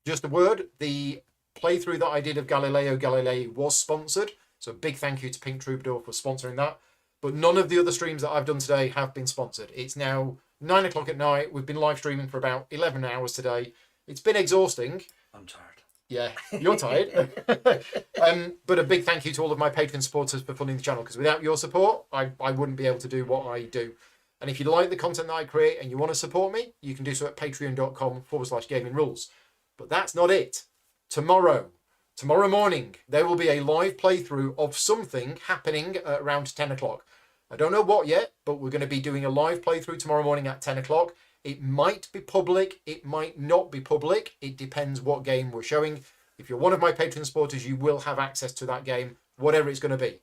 just a word, the playthrough that I did of Galileo Galilei was sponsored. So a big thank you to Pink Troubadour for sponsoring that. But none of the other streams that I've done today have been sponsored. It's now 9 o'clock at night. We've been live streaming for about 11 hours today. It's been exhausting. I'm tired. Yeah, you're tired. But a big thank you to all of my Patreon supporters for funding the channel, because without your support, I wouldn't be able to do what I do. And if you like the content that I create and you want to support me, you can do so at patreon.com/gaming rules. But that's not it. Tomorrow morning, there will be a live playthrough of something happening at around 10 o'clock. I don't know what yet, but we're going to be doing a live playthrough tomorrow morning at 10 o'clock. It might be public. It might not be public. It depends what game we're showing. If you're one of my Patreon supporters, you will have access to that game, whatever it's going to be.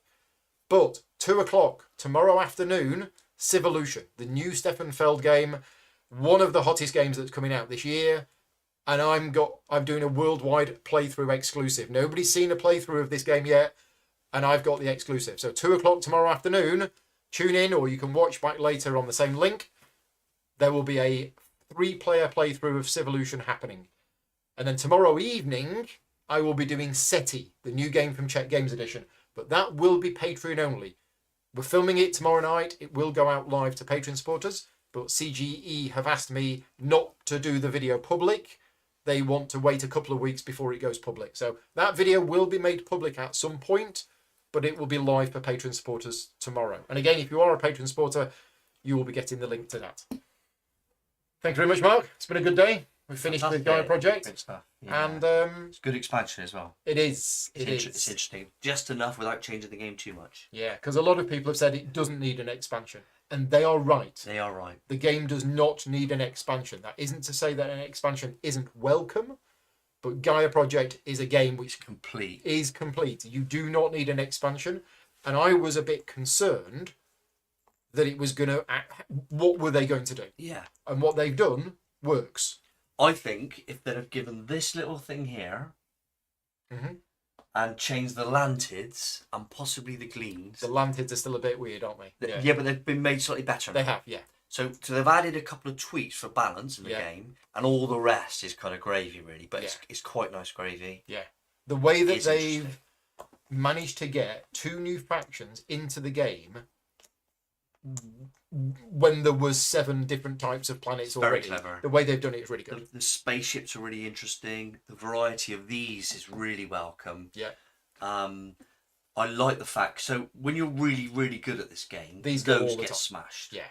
But 2 o'clock tomorrow afternoon, Civolution, the new Stefan Feld game, one of the hottest games that's coming out this year. And I'm doing a worldwide playthrough exclusive. Nobody's seen a playthrough of this game yet, and I've got the exclusive. So 2 o'clock tomorrow afternoon, tune in, or you can watch back later on the same link. There will be a 3-player playthrough of Civolution happening. And then tomorrow evening, I will be doing SETI, the new game from Czech Games Edition. But that will be Patreon only. We're filming it tomorrow night. It will go out live to Patreon supporters. But CGE have asked me not to do the video public. They want to wait a couple of weeks before it goes public. So that video will be made public at some point, but it will be live for Patreon supporters tomorrow. And again, if you are a Patreon supporter, you will be getting the link to that. Thank you very much, Mark. It's been a good day. We finished the Fantastic. Gaia Project. Good stuff. Yeah. And it's a good expansion as well. it is. It's interesting. Just enough without changing the game too much. Yeah, because a lot of people have said it doesn't need an expansion. And they are right. They are right. The game does not need an expansion. That isn't to say that an expansion isn't welcome, but Gaia Project is a game which is complete. You do not need an expansion. And I was a bit concerned that it was going to... What were they going to do? Yeah. And what they've done works. I think if they'd have given this little thing here and changed the lantids and possibly the gleams... The lantids are still a bit weird, aren't they? Yeah, but they've been made slightly better now. They have, yeah. So they've added a couple of tweaks for balance in the game, and all the rest is kind of gravy, really. But it's quite nice gravy. Yeah. The way that they've managed to get 2 new factions into the game when there was 7 different types of planets already. Very clever. The way they've done it is really good. The spaceships are really interesting. The variety of these is really welcome. Yeah. I like the fact, so when you're really, really good at this game, these those get smashed. Yeah.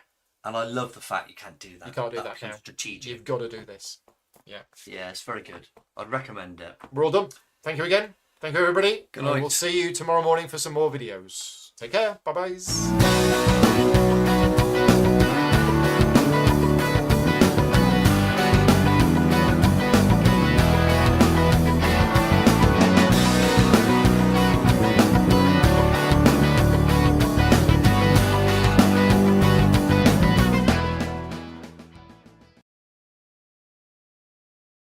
And I love the fact you can't do that. You can't do that now. Strategic. You've got to do this. Yeah. Yeah, it's very good. I'd recommend it. We're all done. Thank you again. Thank you, everybody. Good night. We'll see you tomorrow morning for some more videos. Take care. Bye-bye.